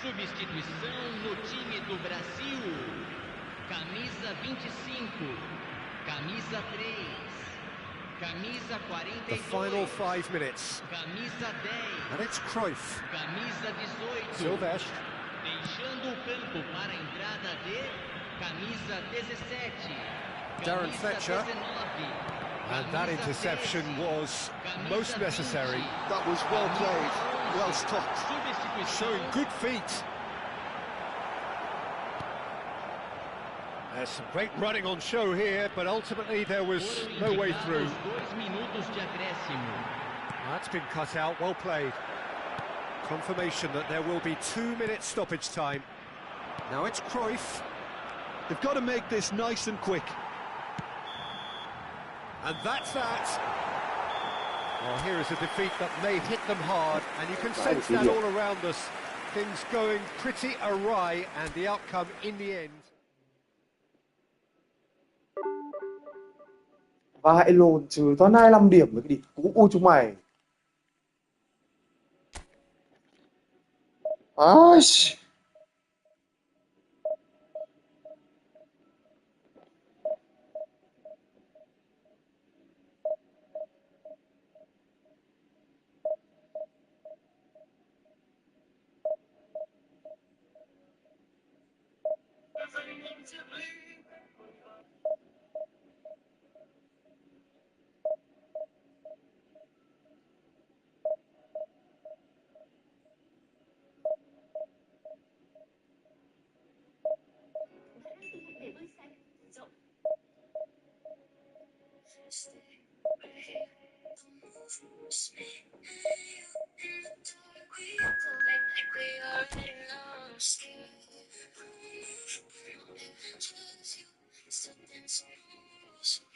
C: Substituição no time do Brasil. Camisa 25, camisa 3, camisa 42.
A: The final 5 minutes.
C: Camisa 10.
A: And it's Cruyff.
C: Camisa 18.
A: Sylvestre.
C: Deixando o campo para a entrada de camisa 17.
A: Darren
C: Camisa
A: Fletcher.
C: 19.
A: And that interception was most necessary.
B: That was well played, well stopped.
A: Showing good feet. There's some great running on show here, but ultimately there was no way through. That's been cut out, well played. Confirmation that there will be 2 minutes stoppage time. Now it's Cruyff.
B: They've got to make this nice and quick.
A: And that's that. Well, here is a defeat that may hit them hard, and you can sense that all around us. Things going pretty awry, and the outcome in the end.
F: Vãi lồn trừ toàn 25 điểm với cái địt cú chúng mày. Aish.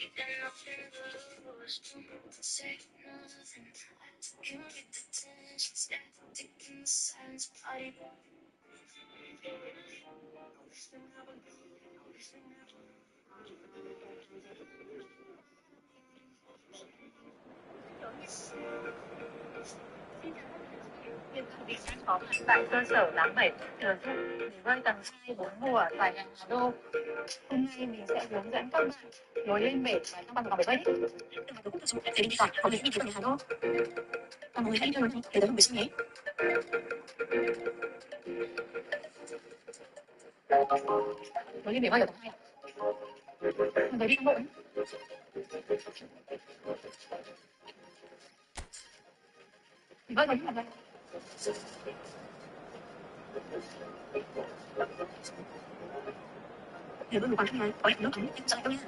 E: Hiện Việt đang có mặt tại cơ sở 87 Thừa Thiên nghỉ ngơi tầng 2 4 mùa tòa nhà Hà Đô. Hôm nay mình sẽ hướng dẫn các bạn lối lên bể và tham quan vòng bể bơi. Để đi có mình sẽ đi tòa nhà Hà Đô. Và mọi người hãy đi theo hướng để tới vòng bể xuống nhé. Lối lên bể bơi ở tầng 2. Mọi người đi thang bộ. Bơi vào những mặt này. Để bơi một khoảng này có nước ấm em sợ đâu nha.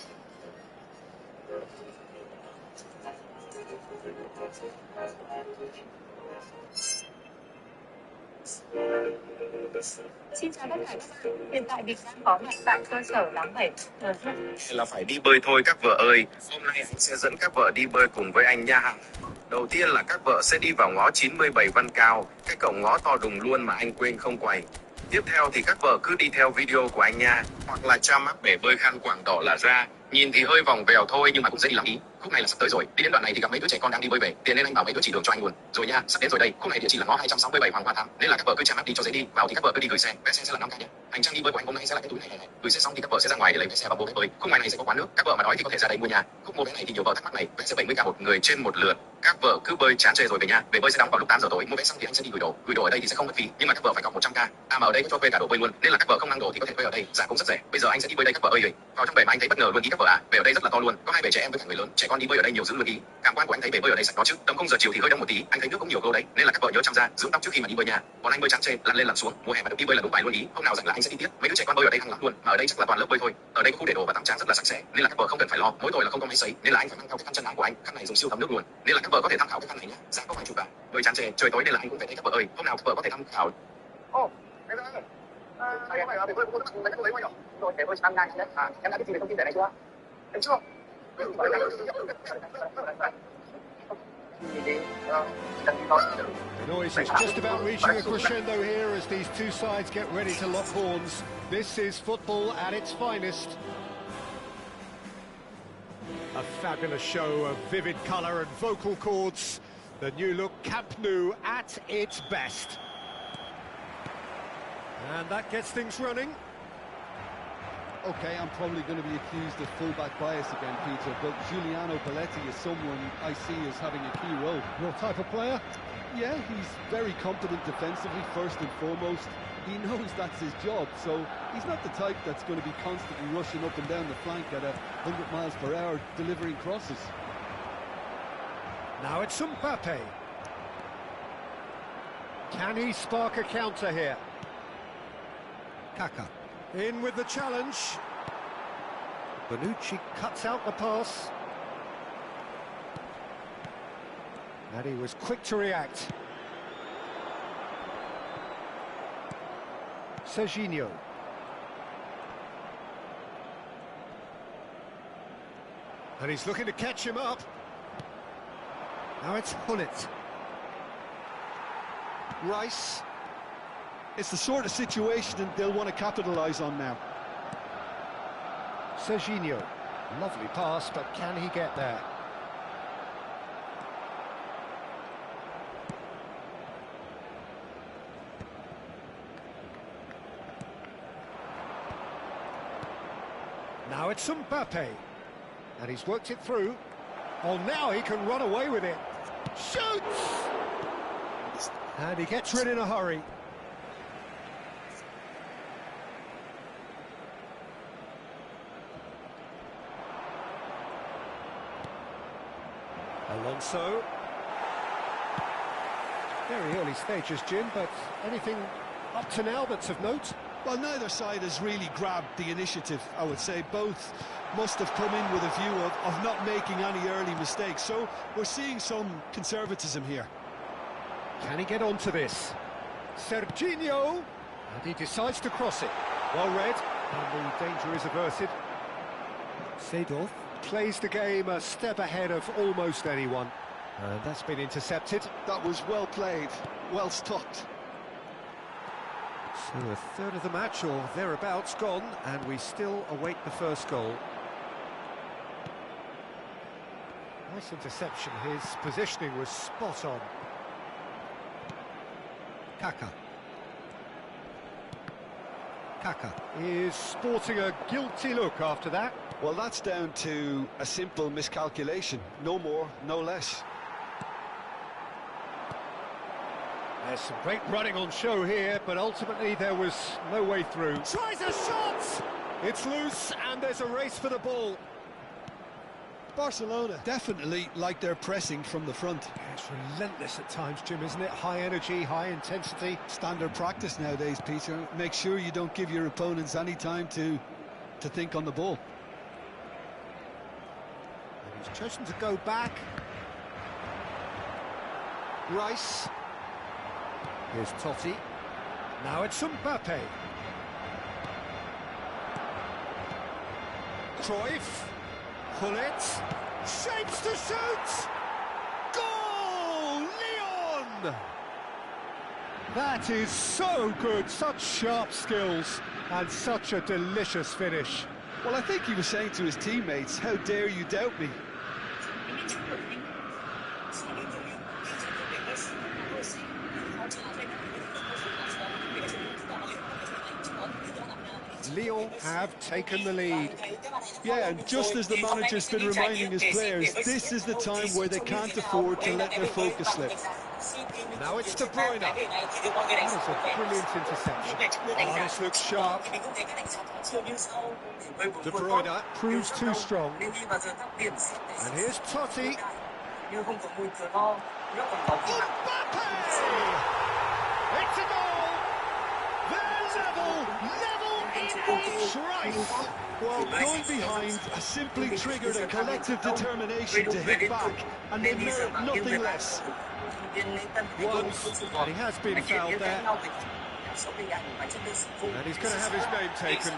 E: Xin chào tất cả các bạn. Hiện tại mình đang có mặt tại cơ sở 87 Thừa Thiên.
G: Là phải đi bơi thôi các vợ ơi. Hôm nay anh sẽ dẫn các vợ đi bơi cùng với anh nha. Đầu tiên là các vợ sẽ đi vào ngõ 97 Văn Cao, cái cổng ngõ to đùng luôn mà anh quên không quay. Tiếp theo thì các vợ cứ đi theo video của anh nha, hoặc là tra map bể bơi khăn quảng đỏ là ra. Nhìn thì hơi vòng vèo thôi nhưng mà cũng dễ đi lắm ý. Khúc này là sắp tới rồi, đi đến đoạn này thì gặp mấy đứa trẻ con đang đi bơi về, tiền nên anh bảo mấy đứa chỉ đường cho anh luôn. Rồi nha, sắp đến rồi đây. Khúc này địa chỉ là ngõ 267 Hoàng Hoa Thám, nên là các vợ cứ tra map đi cho dễ đi. Vào thì các vợ cứ đi gửi xe, vé xe sẽ là 5k nhé. Hành trang đi bơi của anh hôm nay sẽ là cái túi này. Gửi xe xong thì các vợ sẽ ra ngoài để lấy vé xe và mua vé bơi. Khúc ngoài này sẽ có quán nước, các vợ mà đói thì có thể ra đây mua nha. Khúc mua vé này thì nhiều vợ thắc mắc này, vé sẽ 70k một người trên một lượt. Các vợ cứ bơi chán chê rồi về nhà, về bơi sẽ đóng vào lúc 8 giờ tối. Mua vé xong thì anh sẽ đi gửi đồ ở đây thì sẽ không mất phí, nhưng mà các vợ phải cọc 100k. Mà ở đây có cho thuê cả đồ bơi luôn, nên là các vợ không mang đồ thì có thể thuê ở đây, giá cũng rất rẻ. Bây giờ anh sẽ đi bơi đây các vợ ơi. Vào trong bể mà anh thấy bất ngờ luôn ý các vợ ạ. Bể ở đây rất là to luôn, có 2 bể trẻ em với cả người lớn, trẻ con đi bơi ở đây nhiều dữ luôn ý. Cảm quan của anh thấy bể bơi ở đây sạch đó chứ. Tầm không giờ chiều thì hơi đông một tí, anh thấy nước cũng nhiều câu đấy, nên là các vợ nhớ chăm da, dưỡng tóc trước khi mà đi bơi nha. Còn anh bơi chán chê, lặn lên lặn xuống, mùa hè mà được đi bơi là đúng bài luôn ý. Hôm nào rảnh là anh sẽ đi tiếp. Mấy đứa trẻ con bơi ở đây hăng lắm luôn, mà ở đây chắc là toàn lớp bơi thôi. Ở đây có khu để đồ và tắm tráng rất là sạch sẽ, nên là các vợ không cần phải lo. Mỗi tội là không có máy sấy, nên là anh phải mang theo cái khăn chân áo của anh. Khăn này dùng siêu thấm nước luôn, nên là các vợ có thể tham khảo cái khăn này nhé. Giá có vài chục cả. Bơi chán chê, trời tối nên là anh cũng về đây các vợ ơi. Hôm nào các vợ có thể tham khảo. Đây có phải là bể bơi của cô rất là lấy không? Rồi bể bơi 5.000 nhé. Em đã biết gì về thông tin bể này chưa? Em chưa.
A: The noise is just about reaching a crescendo here as these two sides get ready to lock horns. This is football at its finest. A fabulous show of vivid colour and vocal cords. The new look Camp Nou at its best. And that gets things running.
B: Okay, I'm probably going to be accused of fullback bias again, Peter, but Giuliano Belletti is someone I see as having a key role.
A: Your type of player?
B: Yeah, he's very competent defensively, first and foremost. He knows that's his job, so he's not the type that's going to be constantly rushing up and down the flank at 100 miles per hour, delivering crosses.
A: Now it's Mbappe. Can he spark a counter here? Kaka. In with the challenge. Bonucci cuts out the pass. And he was quick to react. Serginho. And he's looking to catch him up. Now it's Hullet. Rice.
B: It's the sort of situation that they'll want to capitalise on now.
A: Serginho. Lovely pass, but can he get there? Now it's Mbappe. And he's worked it through. Oh, now he can run away with it. Shoots! And he gets rid in a hurry. Alonso. Very early stages, Jim, but anything up to now that's of note?
B: Well, neither side has really grabbed the initiative, I would say. Both must have come in with a view of not making any early mistakes. So we're seeing some conservatism here.
A: Can he get onto this? Serginho! And he decides to cross it. Well read, and the danger is averted. Seedorf. plays the game a step ahead of almost anyone. And that's been intercepted.
B: That was well played, well stopped.
A: So a third of the match or thereabouts gone, and we still await the first goal. Nice interception, his positioning was spot on. Kaka is sporting a guilty look after that.
B: Well, that's down to a simple miscalculation. No more, no less.
A: There's some great running on show here, but ultimately there was no way through. Tries a shot! It's loose, and there's a race for the ball.
B: Barcelona definitely like their pressing from the front.
A: It's relentless at times, Jim, isn't it? High energy, high intensity.
B: Standard practice nowadays, Peter. Make sure you don't give your opponents any time to think on the ball.
A: And he's chosen to go back. Rice. Here's Totti. Now it's Mbappe. Cruyff. Hullet. Shapes to shoot! Goal! Leon! That is so good. Such sharp skills and such a delicious finish.
B: Well, I think he was saying to his teammates, how dare you doubt me?
A: Lyon have taken the lead.
B: Yeah, and just as the manager's been reminding his players, this is the time where they can't afford to let their focus slip.
A: Now it's De Bruyne. That is a brilliant interception. Oh, this looks sharp. De Bruyne proves too strong. And here's Totti. Mbappe! It's a goal! They're level in each race.
B: Well, going behind has simply triggered a collective determination to hit back, and they merit nothing less.
A: Once, and he has been fouled there. And he's going to have his name taken.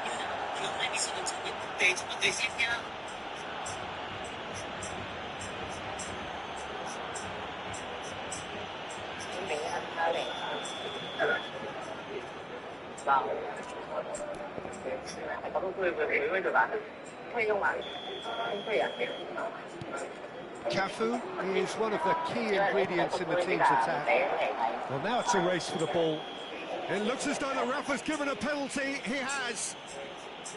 A: Cafu is one of the key ingredients in the team's attack. Well, now it's a race for the ball. It looks as though the ref has given a penalty. He has.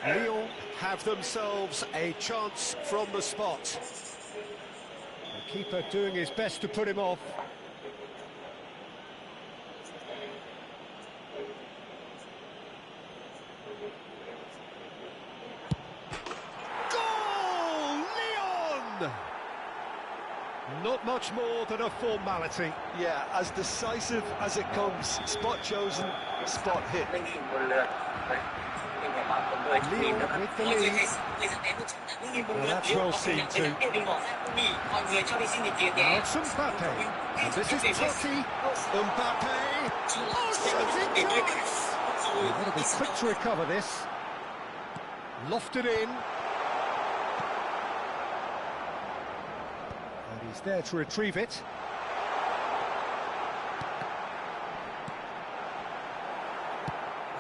A: Lyon have themselves a chance from the spot. The keeper doing his best to put him off. Not much more than a formality.
B: Yeah, as decisive as it comes. Spot chosen, spot hit.
A: Lyon with the lead. Well, that's well seen too. Now it's Mbappe. And this is Totti. Mbappe. Oh, shooting chance! They've got to be quick to recover this. Lofted in. He's there to retrieve it.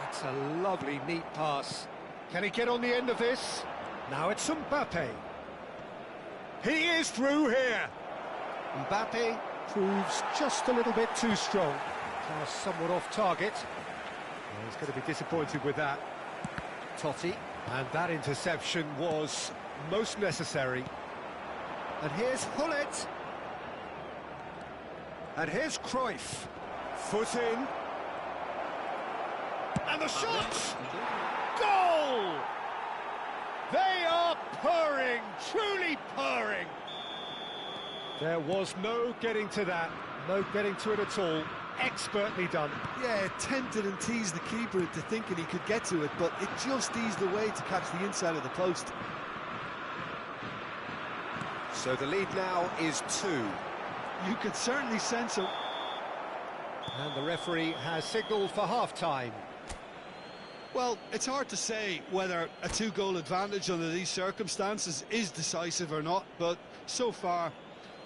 A: That's a lovely, neat pass. Can he get on the end of this? Now it's Mbappe. He is through here. Mbappe proves just a little bit too strong. Pass somewhat off target. Well, he's going to be disappointed with that. Totti. And that interception was most necessary. And here's Hullet. And here's Cruyff. Foot in. And the shot! Goal! They are purring, truly purring. There was no getting to that, no getting to it at all. Expertly done.
B: Yeah, it tempted and teased the keeper into thinking he could get to it, but it just eased away to catch the inside of the post.
A: So the lead now is 2.
B: You could certainly sense him.
A: And the referee has signalled for half-time.
B: Well, it's hard to say whether a two-goal advantage under these circumstances is decisive or not, but so far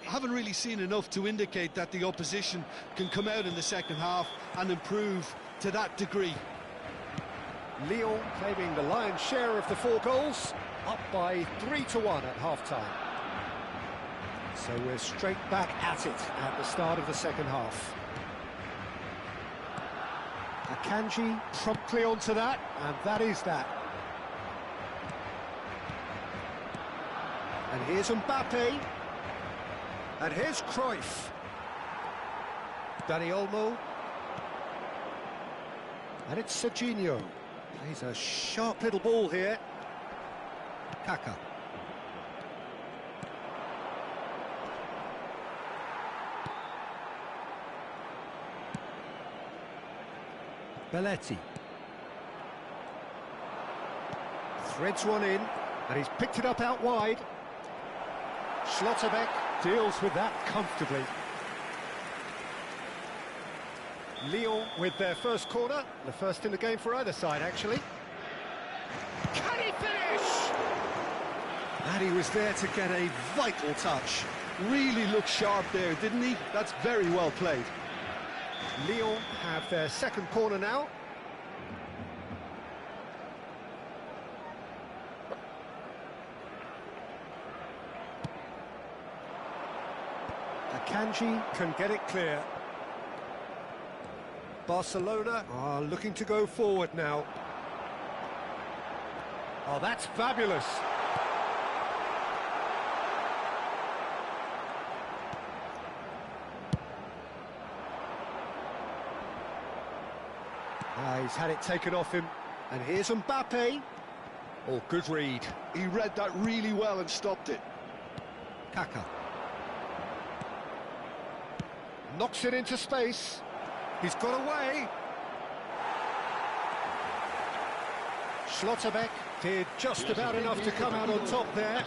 B: I haven't really seen enough to indicate that the opposition can come out in the second half and improve to that degree.
A: Lyon claiming the lion's share of the 4 goals, up by 3-1 at half-time. So we're straight back at it at the start of the second half. Akanji promptly onto that, and that is that. And here's Mbappe. And here's Cruyff. Dani Olmo. And it's Serginho. Plays a sharp little ball here. Kaka. Belletti. Threads one in, and he's picked it up out wide. Schlotterbeck deals with that comfortably. Lyon with their first corner, the first in the game for either side, actually. Can he finish? And he was there to get a vital touch.
B: Really looked sharp there, didn't he? That's very well played.
A: Lyon have their second corner now. Akanji can get it clear. Barcelona are looking to go forward now. Oh, that's fabulous. He's had it taken off him. And here's Mbappe. Oh, good read.
B: He read that really well and stopped it.
A: Kaka. Knocks it into space. He's got away. Schlotterbeck did just about enough to come out on top there.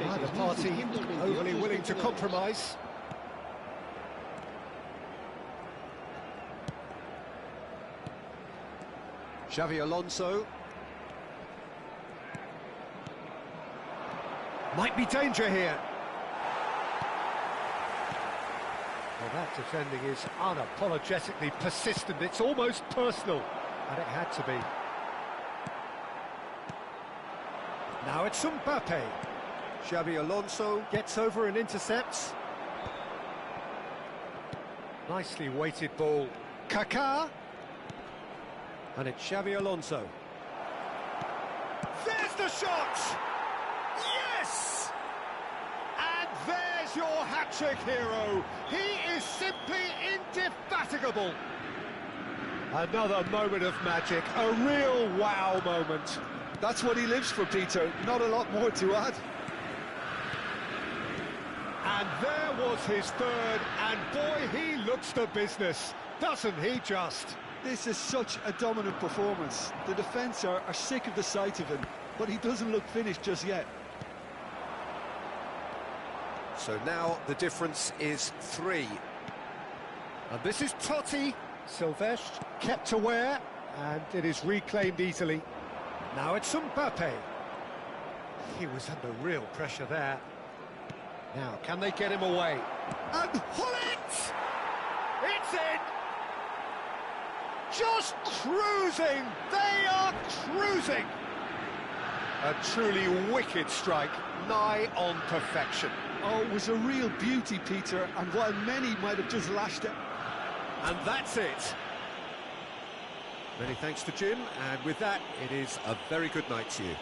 A: Neither party overly willing to compromise. Xavi Alonso. Might be danger here. Well, that defending is unapologetically persistent. It's almost personal, and it had to be. Now it's Mbappe. Xavi Alonso gets over and intercepts. Nicely weighted ball. Kaká. And it's Xavi Alonso. There's the shot! Yes! And there's your hat-trick hero. He is simply indefatigable. Another moment of magic, a real wow moment.
B: That's what he lives for, Peter. Not a lot more to add.
A: And there was his third, and boy, he looks the business, doesn't he just?
B: This is such a dominant performance. The defence are sick of the sight of him, but he doesn't look finished just yet.
A: So now the difference is 3. And this is Totti. Silvestre kept aware, and it is reclaimed easily. Now it's Mbappe. He was under real pressure there. Now, can they get him away? And Hullet! It's in! Just cruising! They are cruising! A truly wicked strike, nigh on perfection.
B: Oh, it was a real beauty, Peter, and while many might have just lashed it.
A: And that's it. Many thanks to Jim, and with that, it is a very good night to you.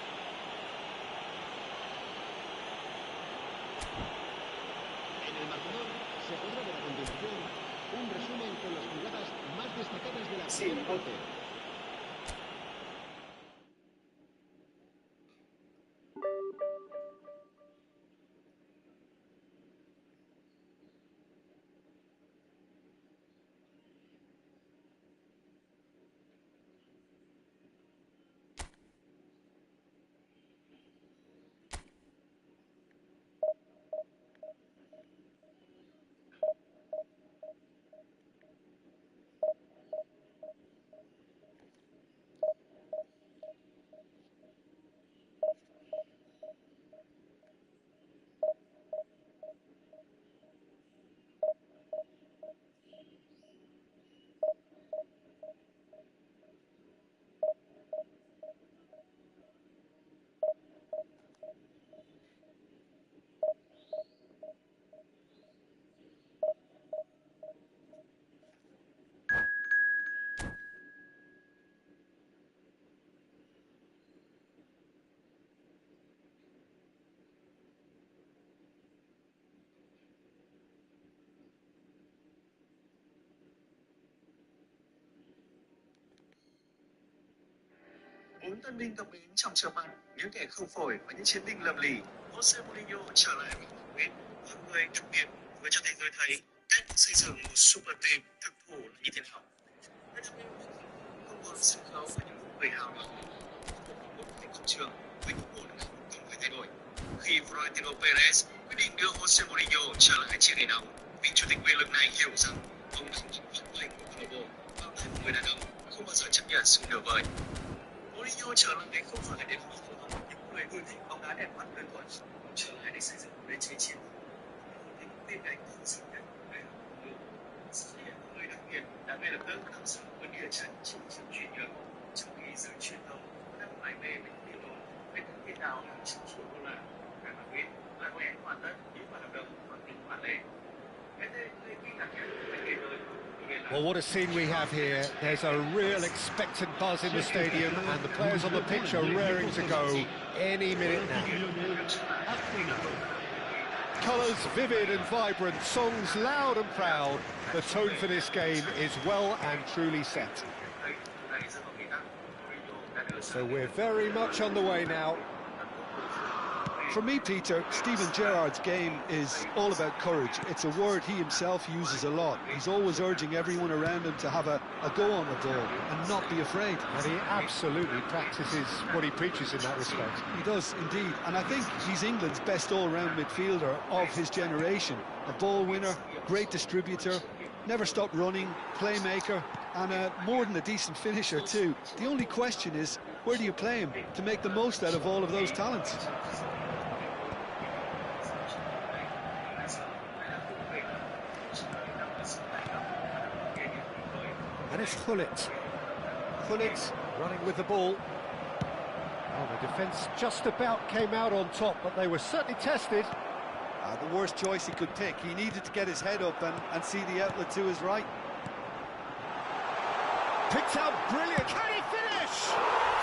C: En el marcador se podrá ver a continuación un resumen con las jugadas más destacadas de la primera parte.
G: tân binh tập mến trong chớp mắt, những kẻ không phổi và những chiến binh lầm lì, Jose Mourinho trở lại với Madrid và người đặc biệt vừa cho thế giới thấy cách xây dựng một super team thực thụ là như thế nào. Không còn sân khấu và những nụ cười hào nhoáng, một thành công trường với những buồn không cần phải thay đổi. Khi Florentino Perez quyết định đưa Jose Mourinho trở lại trên nền nóng, vị chủ tịch quyền lực này hiểu rằng ông đang nắm vận mệnh của câu lạc bộ vào tay một người đàn ông không bao giờ chấp nhận sự nửa vời. Mourinho trở lại không phải để phù hợp những người ưa thích bóng đá đẹp mắt đơn thuần, trở lại để xây dựng một nền chế chiến. Những tiên cảnh không gì nhất về sự hiện của người đặc biệt đã ngay lập tức nắm giữ vấn địa trận trong trận chuyển nhượng, trong khi giới truyền thông đang mải mê với tin đồn về các tiền đạo đang trong chuỗi đô la. Real Madrid lặng lẽ hoàn tất những hợp đồng bằng tính khoản lệ. Cái tên gây kinh ngạc nhất về thế giới.
A: Well, what a scene we have here. There's a real expectant buzz in the stadium, and the players on the pitch are raring to go any minute now. Colours vivid and vibrant, songs loud and proud. The tone for this game is well and truly set. So we're very much on the way now.
B: For me, Peter, Steven Gerrard's game is all about courage. It's a word he himself uses a lot. He's always urging everyone around him to have a go on the ball and not be afraid.
A: And he absolutely practices what he preaches in that respect.
B: He does, indeed. And I think he's England's best all-round midfielder of his generation. A ball winner, great distributor, never stopped running, playmaker, and more than a decent finisher too. The only question is, where do you play him to make the most out of all of those talents?
A: And it's Gullit. Gullit running with the ball. Oh, the defence just about came out on top, but they were certainly tested.
B: The worst choice he could pick. He needed to get his head up and see the outlet to his right.
A: Picked out brilliant. Can he finish?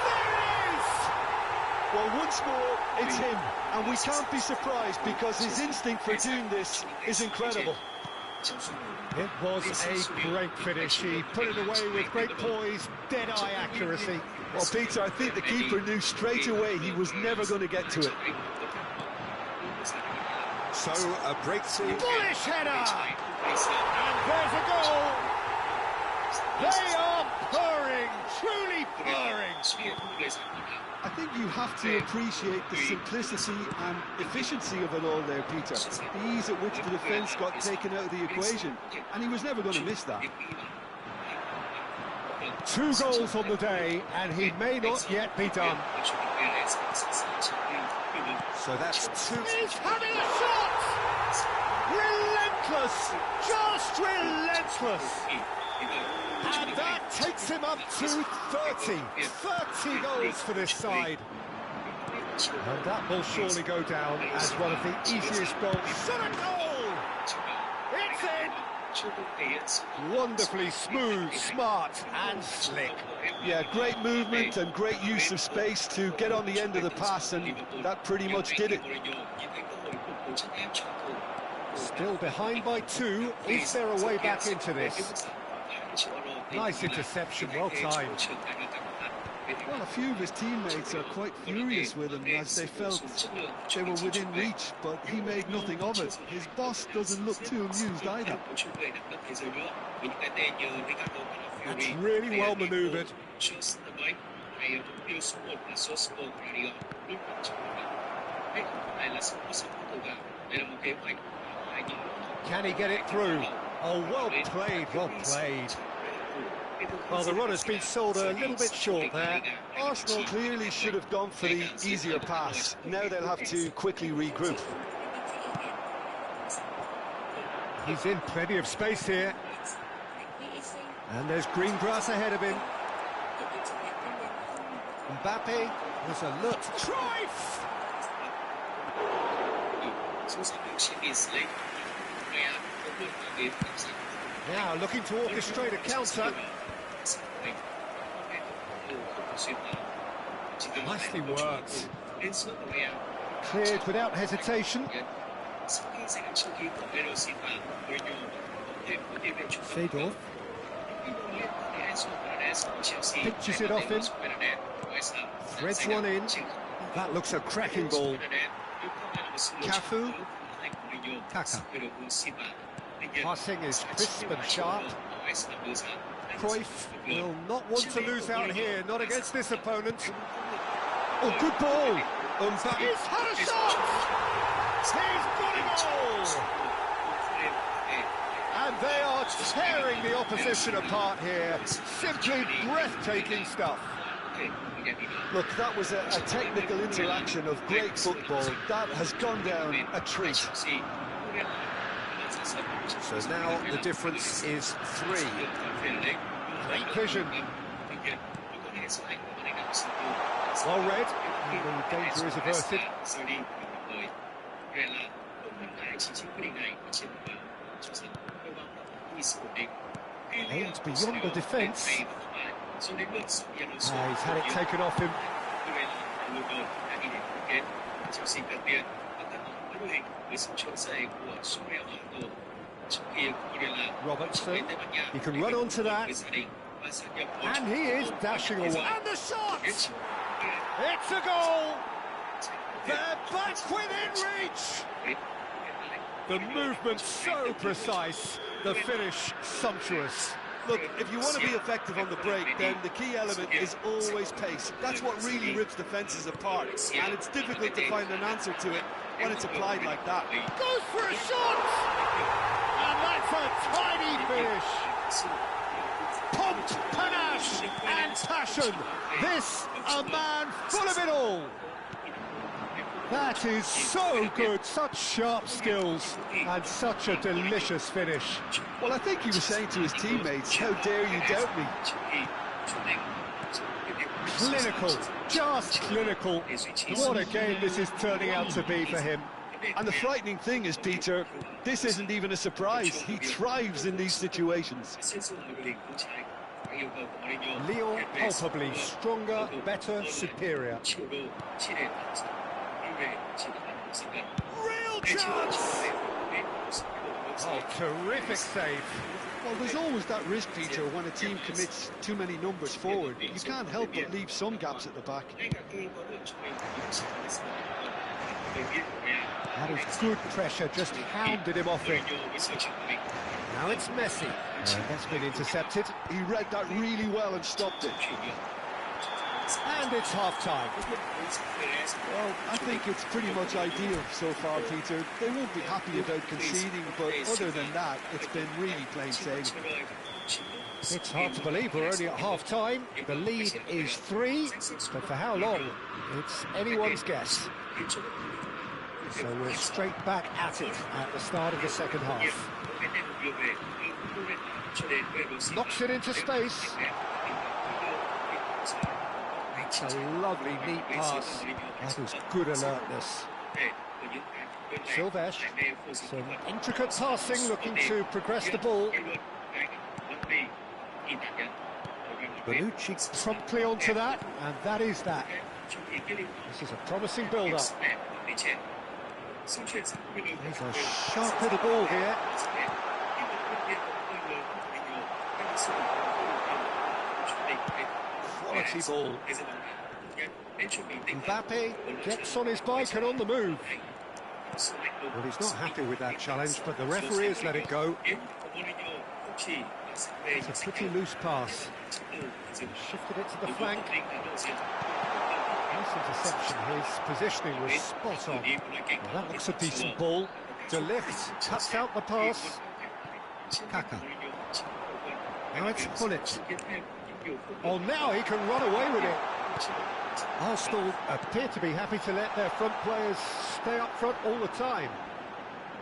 A: There it is!
B: Well, once more, it's him. And we can't be surprised because his instinct for doing this is incredible.
A: It was a great finish. He put it away with great poise, dead-eye accuracy.
B: Well, Peter, I think the keeper knew straight away he was never going to get to it.
A: So, a breakthrough. Bullish header! And there's a goal! They are purring, truly purring.
B: I think you have to appreciate the simplicity and efficiency of it all there, Peter. The ease at which the defence got taken out of the equation, and he was never going to miss that.
A: 2 goals on the day, and he may not yet be done. So that's 2. He's having a shot! Relentless! Just relentless! And that takes him up to 30. 30 goals for this side. And that will surely go down as one of the easiest goals. Shot a goal! It's in! Wonderfully smooth, smart and slick.
B: Yeah, great movement and great use of space to get on the end of the pass, and that pretty much did it.
A: Still behind by 2. Is there a way back into this? Nice interception, well timed.
B: Well, a few of his teammates are quite furious with him as they felt they were within reach, but he made nothing of it. His boss doesn't look too amused either.
A: That's really well manoeuvred. Can he get it through? Oh, well played, well played. Well, the run has been sold a little bit short there.
B: Arsenal clearly should have gone for the easier pass. Now they'll have to quickly regroup.
A: He's in plenty of space here. And there's green grass ahead of him. Mbappe was alert. Cruyff! Now looking to orchestrate a counter. Nicely worked. Cleared without hesitation. Seedorf. Pitches it off him. Threads one in. That looks a cracking ball. Cafu. Kaka. Passing is crisp and sharp. Cruyff will not want to lose out here, not against this opponent. Oh, good ball. He's had a shot! He's got it all! And they are tearing the opposition apart here. Simply breathtaking stuff.
B: Look, that was a technical interaction of great football. That has gone down a treat.
A: So now the difference is 3. Great vision. Well read. The danger is averted. Aims beyond the defence. He's had it taken off him. Robertson, he can run onto that. And he is dashing away. And the shot! It's a goal! They're back within reach! The movement so precise, the finish sumptuous.
B: Look, if you want to be effective on the break, then the key element is always pace. That's what really rips defences apart, and it's difficult to find an answer to it when it's applied like that.
A: Goes for a shot! And that's a tiny finish! Pumped, panache and passion. This, a man full of it all. That is so good, such sharp skills and such a delicious finish.
B: Well, I think he was saying to his teammates, how dare you doubt me?
A: Clinical, just clinical. What a game this is turning out to be for him.
B: And the frightening thing is, Peter, this isn't even a surprise. He thrives in these situations.
A: Lyon palpably stronger, better, superior. Real chance! Oh, terrific save.
B: Well, there's always that risk, Peter, when a team commits too many numbers forward. You can't help but leave some gaps at the back.
A: That is good pressure, just hounded him off it. Now it's Messi. That's been intercepted.
B: He read that really well and stopped it.
A: And it's half-time.
B: Well, I think it's pretty much ideal so far, Peter. They won't be happy about conceding, but other than that, it's been really plain sailing.
A: It's hard to believe we're only at half-time. The lead is 3, but for how long? It's anyone's guess. So we're straight back at it at the start of the second half. Knocks it into space. A lovely, neat pass. That was good alertness. Silvesh, some intricate passing, looking to progress the ball. Bonucci promptly onto that, and that is that. This is a promising build-up. There's a sharp little ball here. Quality ball. Mbappe gets on his bike and on the move. Well, he's not happy with that challenge, but the referee has let it go. It's a pretty loose pass. Shifted it to the flank. Nice interception. His positioning was spot on. Well, that looks a decent ball. De Ligt cuts out the pass. Kaka. Now it's Pullet. Oh, now he can run away with it. Arsenal appear to be happy to let their front players stay up front all the time.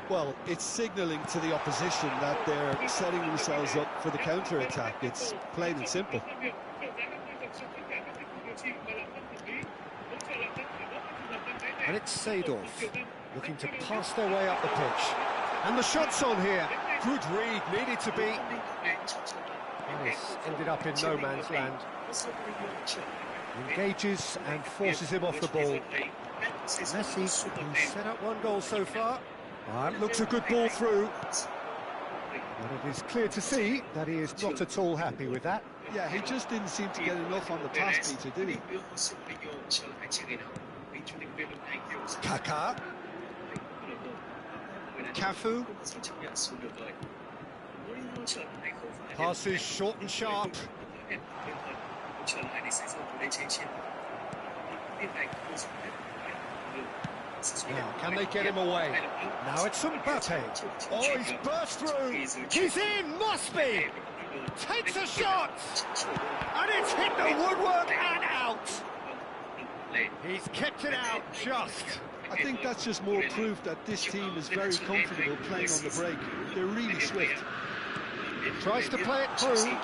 B: Well, it's signalling to the opposition that they're setting themselves up for the counter-attack. It's plain and simple.
A: And it's Seedorf looking to pass their way up the pitch. And the shot's on here. Good read, needed to be. This ended up in no man's land. Engages and forces him off the ball. Messi, who's set up one goal so far. Looks a good ball through. And it is clear to see that he is not at all happy with that.
B: Yeah, he just didn't seem to get enough on the pass, Peter, did he?
A: Kaká. Cafu. Passes short and sharp. Now, can they get him away? Now it's Mbappe. Oh, he's burst through. He's in, must be. Takes a shot. And it's hit the woodwork and out. He's kept it out just.
B: I think that's just more proof that this team is very comfortable playing on the break. They're really swift.
A: Tries to play it through.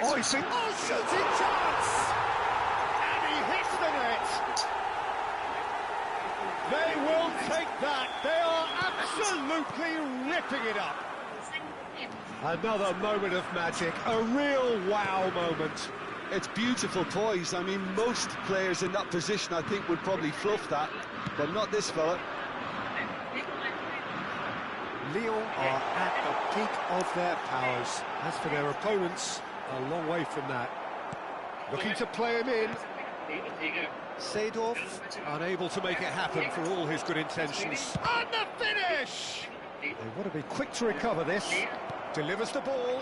A: Oh, he's been... Oh, shooting chance! And he hits the net. They will take that. They are absolutely ripping it up. Another moment of magic, a real wow moment.
B: It's beautiful poise. I mean, most players in that position, I think, would probably fluff that, but not this fella.
A: Lyon are at the peak of their powers. As for their opponents, a long way from that. Looking to play him in. Seedorf unable to make it happen for all his good intentions. And the finish! They want to be quick to recover this. Delivers the ball.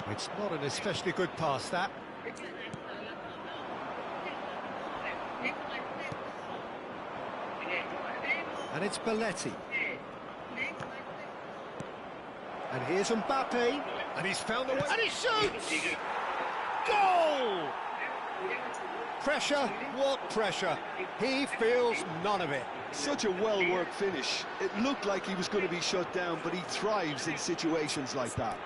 A: It's not an especially good pass, that. And it's Belletti. And here's Mbappe. And he's found the way. And he shoots! Goal! Pressure, what pressure? He feels none of it.
B: Such a well-worked finish. It looked like he was going to be shut down, but he thrives in situations like that.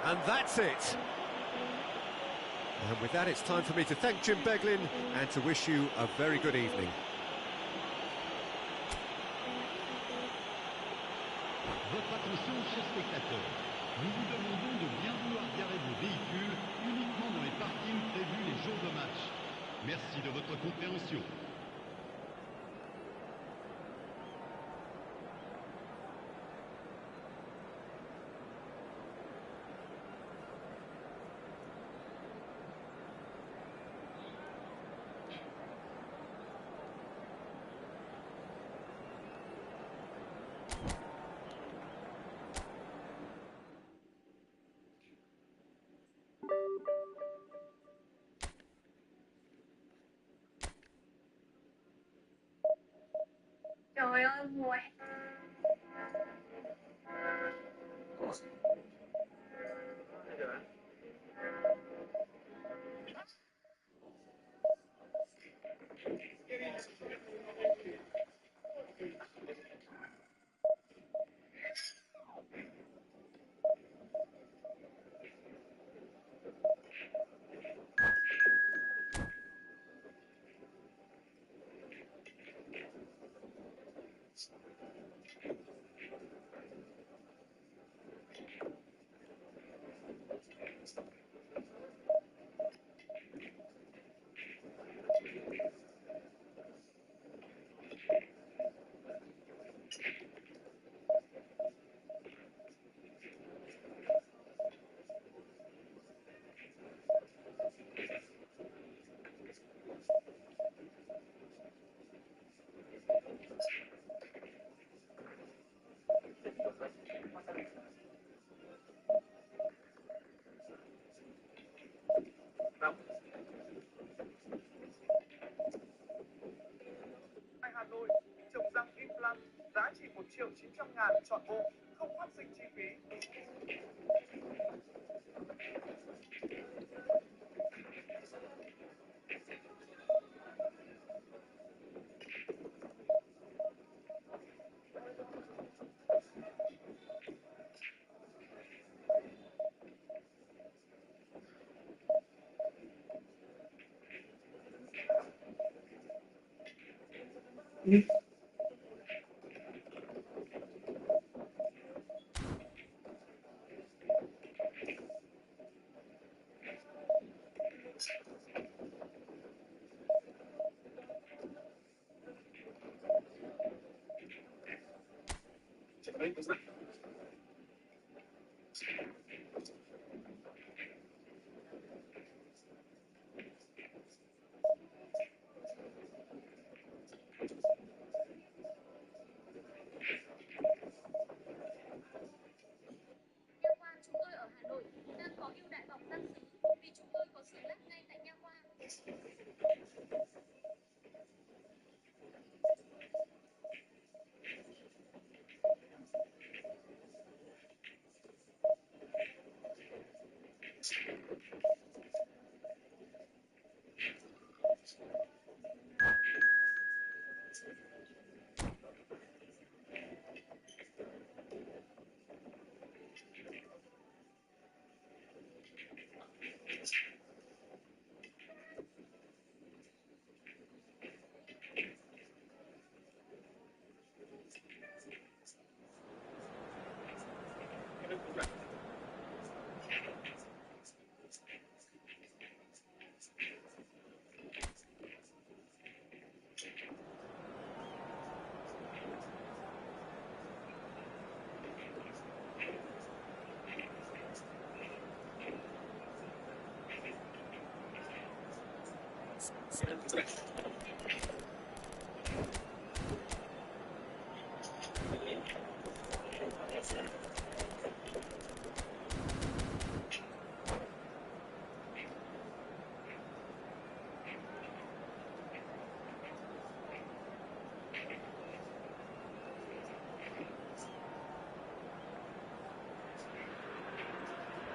A: And that's it. And with that, it's time for me to thank Jim Beglin and to wish you a very good evening.
C: Votre attention, chers spectateurs. Nous vous demandons de bien vouloir garer vos véhicules uniquement dans les parkings prévus les jours de match. Merci de votre compréhension.
E: Trời ơi, mùa
H: Hà Nội, trồng răng implant giá chỉ 1.900.000 chọn bộ, không phát sinh chi phí.
I: chúng tôi ở Hà Nội đang có ưu đãi bọc răng sứ vì chúng tôi có xưởng lắp ngay tại nha khoa.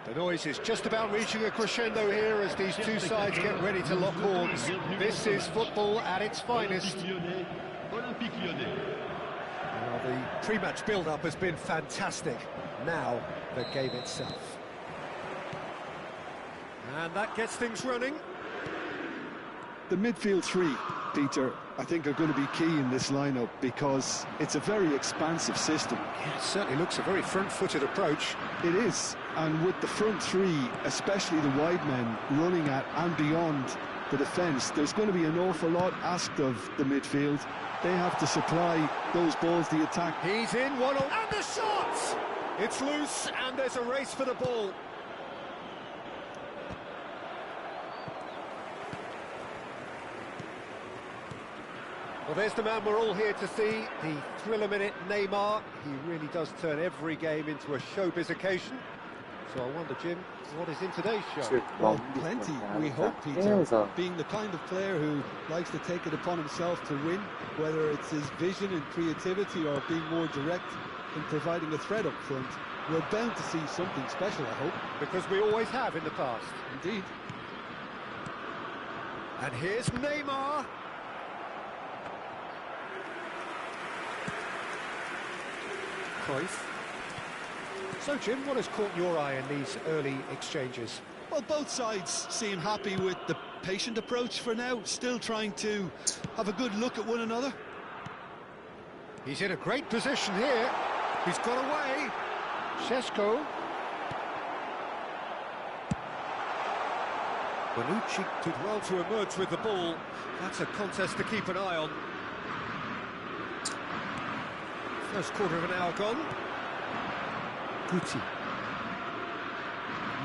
A: The noise is just about reaching a crescendo here as these two sides get ready to lock horns. This is football at its finest. Well, the pre-match build-up has been fantastic. Now, the game itself. And that gets things running.
B: The midfield three, Peter, I think are going to be key in this lineup because it's a very expansive system.
A: Yeah, it certainly looks a very front-footed approach.
B: It is, and with the front three, especially the wide men, running at and beyond the defence, there's going to be an awful lot asked of the midfield. They have to supply those balls, the attack.
A: He's in, one on, and the shot! It's loose, and there's a race for the ball. Well, there's the man we're all here to see, the thriller-minute Neymar. He really does turn every game into a showbiz occasion. So I wonder, Jim, what is in today's show?
B: Well, plenty, we hope, Peter. Being the kind of player who likes to take it upon himself to win, whether it's his vision and creativity or being more direct in providing a threat up front, we're bound to see something special, I hope.
A: Because we always have in the past.
B: Indeed.
A: And here's Neymar. Cruyff. So, Jim, what has caught your eye in these early exchanges?
B: Well, both sides seem happy with the patient approach for now, still trying to have a good look at one another.
A: He's in a great position here. He's got away. Šeško. Bonucci did well to emerge with the ball. That's a contest to keep an eye on. First quarter of an hour gone. Guti.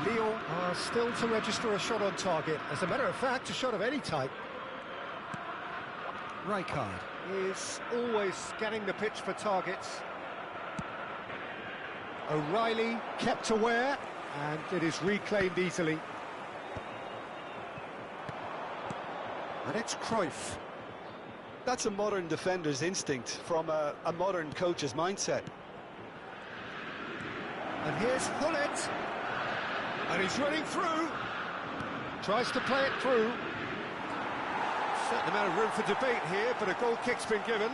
A: Lyon are still to register a shot on target. As a matter of fact, a shot of any type. Rijkaard is always scanning the pitch for targets. O'Reilly kept aware, and it is reclaimed easily. And it's Cruyff.
B: That's a modern defender's instinct from a modern coach's mindset.
A: And here's Hullet. And he's running through. Tries to play it through. Certain amount of room for debate here, but a goal kick's been given.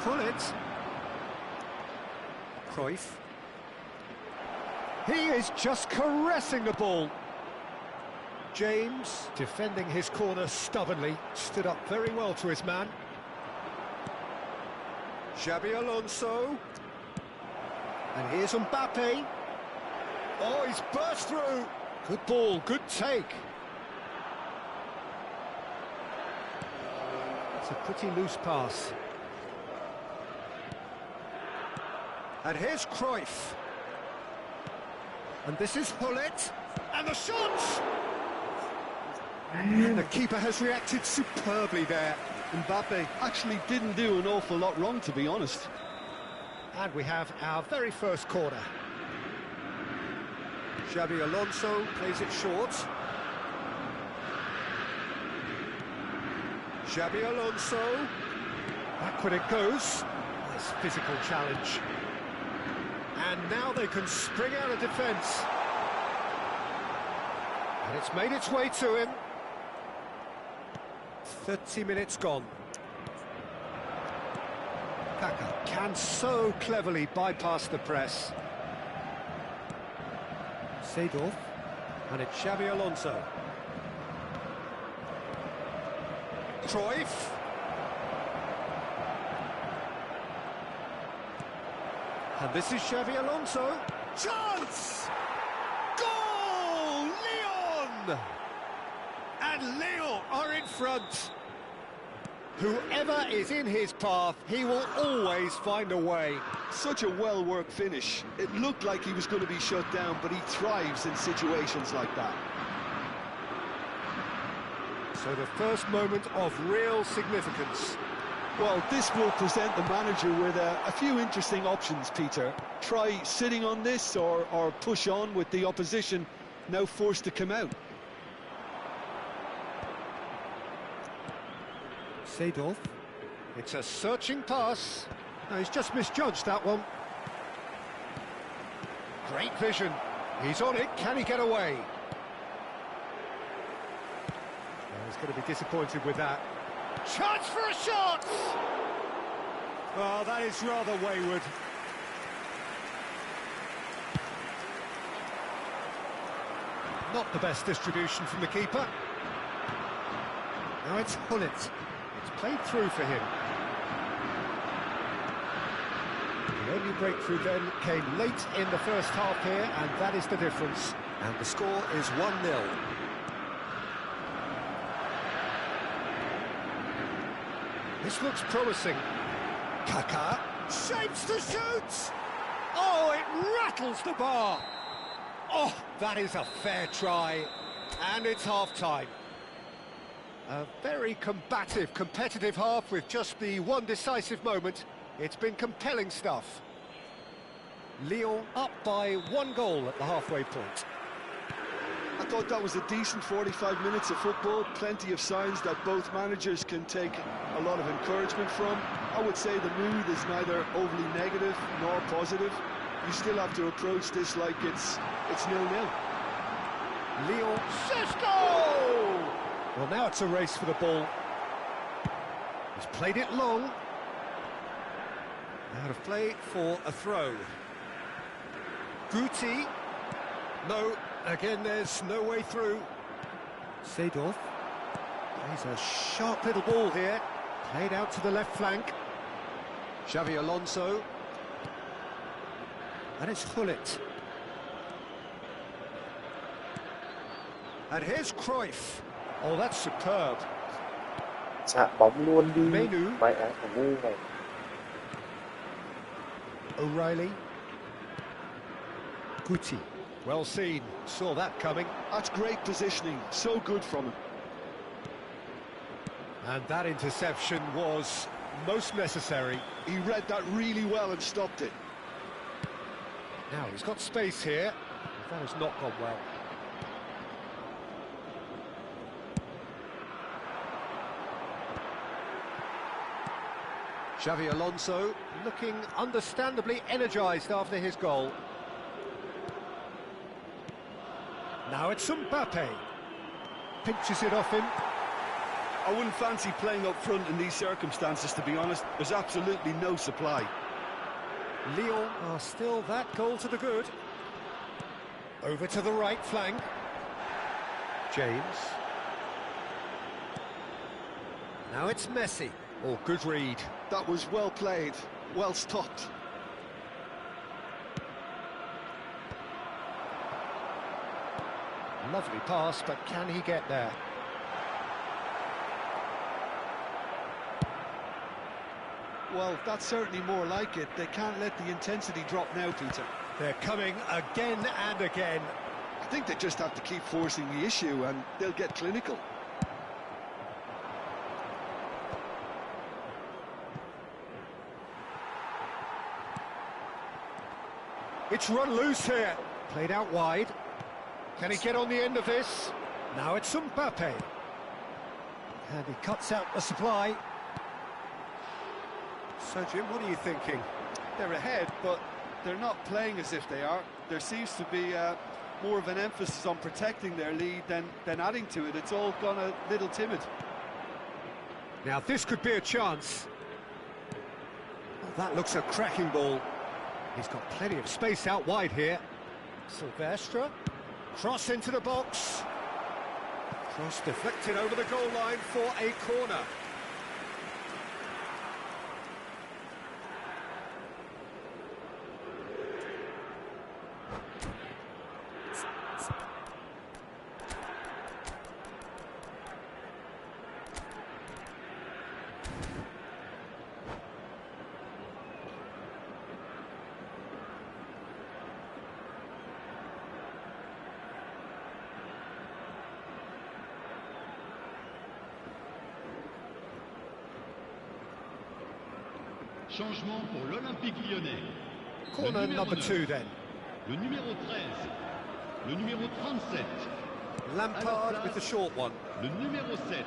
A: Hullet. Cruyff. He is just caressing the ball. James, defending his corner stubbornly, stood up very well to his man. Xabi Alonso. And here's Mbappe. Oh, he's burst through. Good ball, good take. a pretty loose pass. And here's Cruyff. And this is Hullet. And the shot! And the keeper has reacted superbly there.
B: Mbappe actually didn't do an awful lot wrong, to be honest.
A: And we have our very first corner. Xabi Alonso plays it short. Xabi Alonso. Back when it goes. Nice physical challenge. And now they can spring out of defence. And it's made its way to him. 30 minutes gone. Kaka can so cleverly bypass the press. Seedorf, and it's Xabi Alonso. Cruyff. And this is Xabi Alonso. Chance! Goal! Lyon! And Lyon are in front. Whoever is in his path, he will always find a way.
B: Such a well-worked finish. It looked like he was going to be shut down, but he thrives in situations like that.
A: So the first moment of real significance.
B: Well, this will present the manager with a few interesting options, Peter. Try sitting on this or push on with the opposition now forced to come out.
A: Seedorf. It's a searching pass. No, he's just misjudged that one. Great vision. He's on it. Can he get away? Well, he's going to be disappointed with that. Chance for a shot! Oh, that is rather wayward. Not the best distribution from the keeper. Now it's Hullet. It's played through for him. The only breakthrough then came late in the first half here, and that is the difference. And the score is 1-0. This looks promising. Kaka shapes to shoot! Oh, it rattles the bar! Oh, that is a fair try. And it's half-time. A very combative, competitive half with just the one decisive moment. It's been compelling stuff. Lyon up by 1 goal at the halfway point.
B: I thought that was a decent 45 minutes of football. Plenty of signs that both managers can take a lot of encouragement from. I would say the mood is neither overly negative nor positive. You still have to approach this like it's 0-0.
A: Lyon says goal! Well, now it's a race for the ball. He's played it long. Out of play for a throw. Guti. No, again there's no way through. Seedorf. Plays a sharp little ball here. Played out to the left flank. Xabi Alonso. And it's Hullet. And here's Cruyff. Oh, that's superb.
F: Chạm bóng luôn đi.
A: Menu.
F: Mày á, thằng ngu này.
A: O'Reilly. Guti. Well seen. Saw that coming.
B: That's great positioning. So good from him.
A: And that interception was most necessary.
B: He read that really well and stopped it.
A: Now he's got space here. That has not gone well. Xabi Alonso looking understandably energised after his goal. Now it's Mbappe. Pinches it off him.
B: I wouldn't fancy playing up front in these circumstances, to be honest. There's absolutely no supply.
A: Lyon are still that goal to the good. Over to the right flank. James. Now it's Messi. Oh, good read.
B: That was well played, well stopped.
A: Lovely pass, but can he get there?
B: Well, that's certainly more like it. They can't let the intensity drop now, Peter.
A: They're coming again and again.
B: I think they just have to keep forcing the issue and they'll get clinical.
A: It's run loose here. Played out wide. Can he get on the end of this? Now it's Mbappe. And he cuts out the supply. So, Jim, what are you thinking?
B: They're ahead, but they're not playing as if they are. There seems to be more of an emphasis on protecting their lead than adding to it. It's all gone a little timid.
A: Now, this could be a chance. Well, that looks a cracking ball. He's got plenty of space out wide here. Silvestre. Cross into the box. Cross deflected over the goal line for a corner.
C: Changement pour l'Olympique Lyonnais.
A: Corner number 2 then.
C: Le numéro 13. Le numéro 37.
A: Lampard with the short one.
C: Le numéro 7.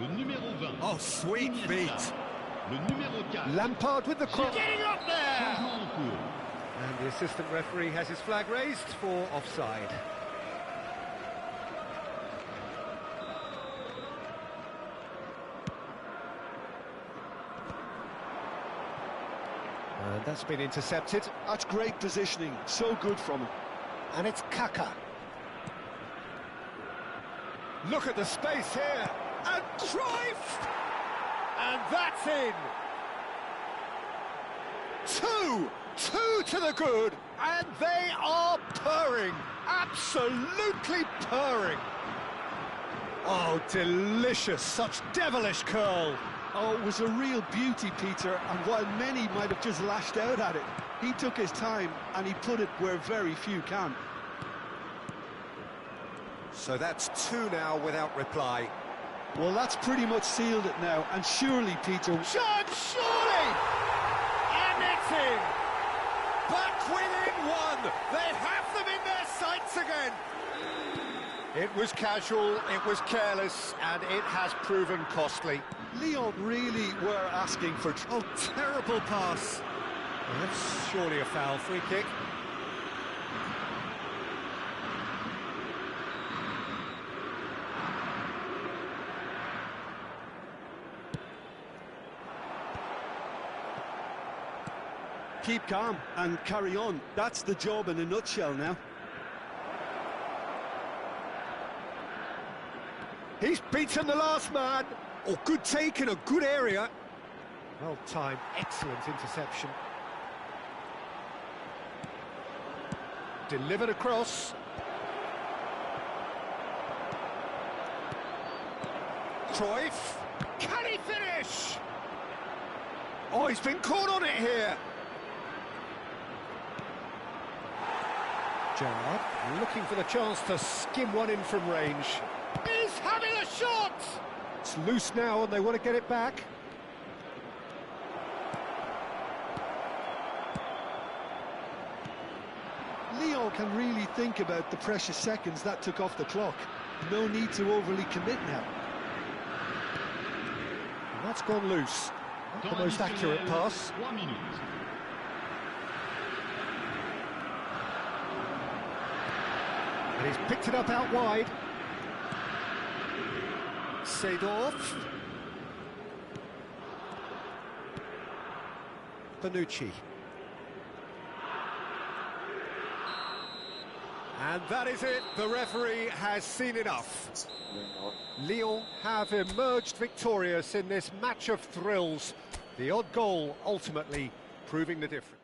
C: Le numéro 20.
A: Oh, sweet
C: Iniesta.
A: beat.
C: Le numéro 4.
A: Lampard with the cross. Getting up there!
C: Changement en cours.
A: And the assistant referee has his flag raised for offside. And that's been intercepted.
B: That's great positioning, so good from him.
A: And it's Kaka. Look at the space here. And Cruyff! And that's in. Two to the good. And they are purring. Absolutely purring. Oh, delicious. Such devilish curl.
B: Oh, it was a real beauty, Peter, and while many might have just lashed out at it, he took his time and he put it where very few can.
A: So that's 2 now without reply.
B: Well, that's pretty much sealed it now, and surely, Peter...
A: Surely! And it's in! Back within 1! They have them in their sights again! It was casual, it was careless, and it has proven costly.
B: Lyon really were asking for...
A: Oh, terrible pass. Well, that's surely a foul. Free kick.
B: Keep calm and carry on. That's the job in a nutshell now.
A: He's beaten the last man. Oh, good take in a good area. Well timed, excellent interception. Delivered across. Cruyff. Can he finish? Oh, he's been caught on it here. Gerrard looking for the chance to skim one in from range. He's having a shot! It's loose now and they want to get it back.
B: Lyon can really think about the precious seconds that took off the clock. No need to overly commit now.
A: And that's gone loose. Not the most accurate pass.
C: 3 minutes.
A: And he's picked it up out wide. Seedorf. Bonucci. And that is it. The referee has seen enough. Lyon have emerged victorious in this match of thrills. The odd goal ultimately proving the difference.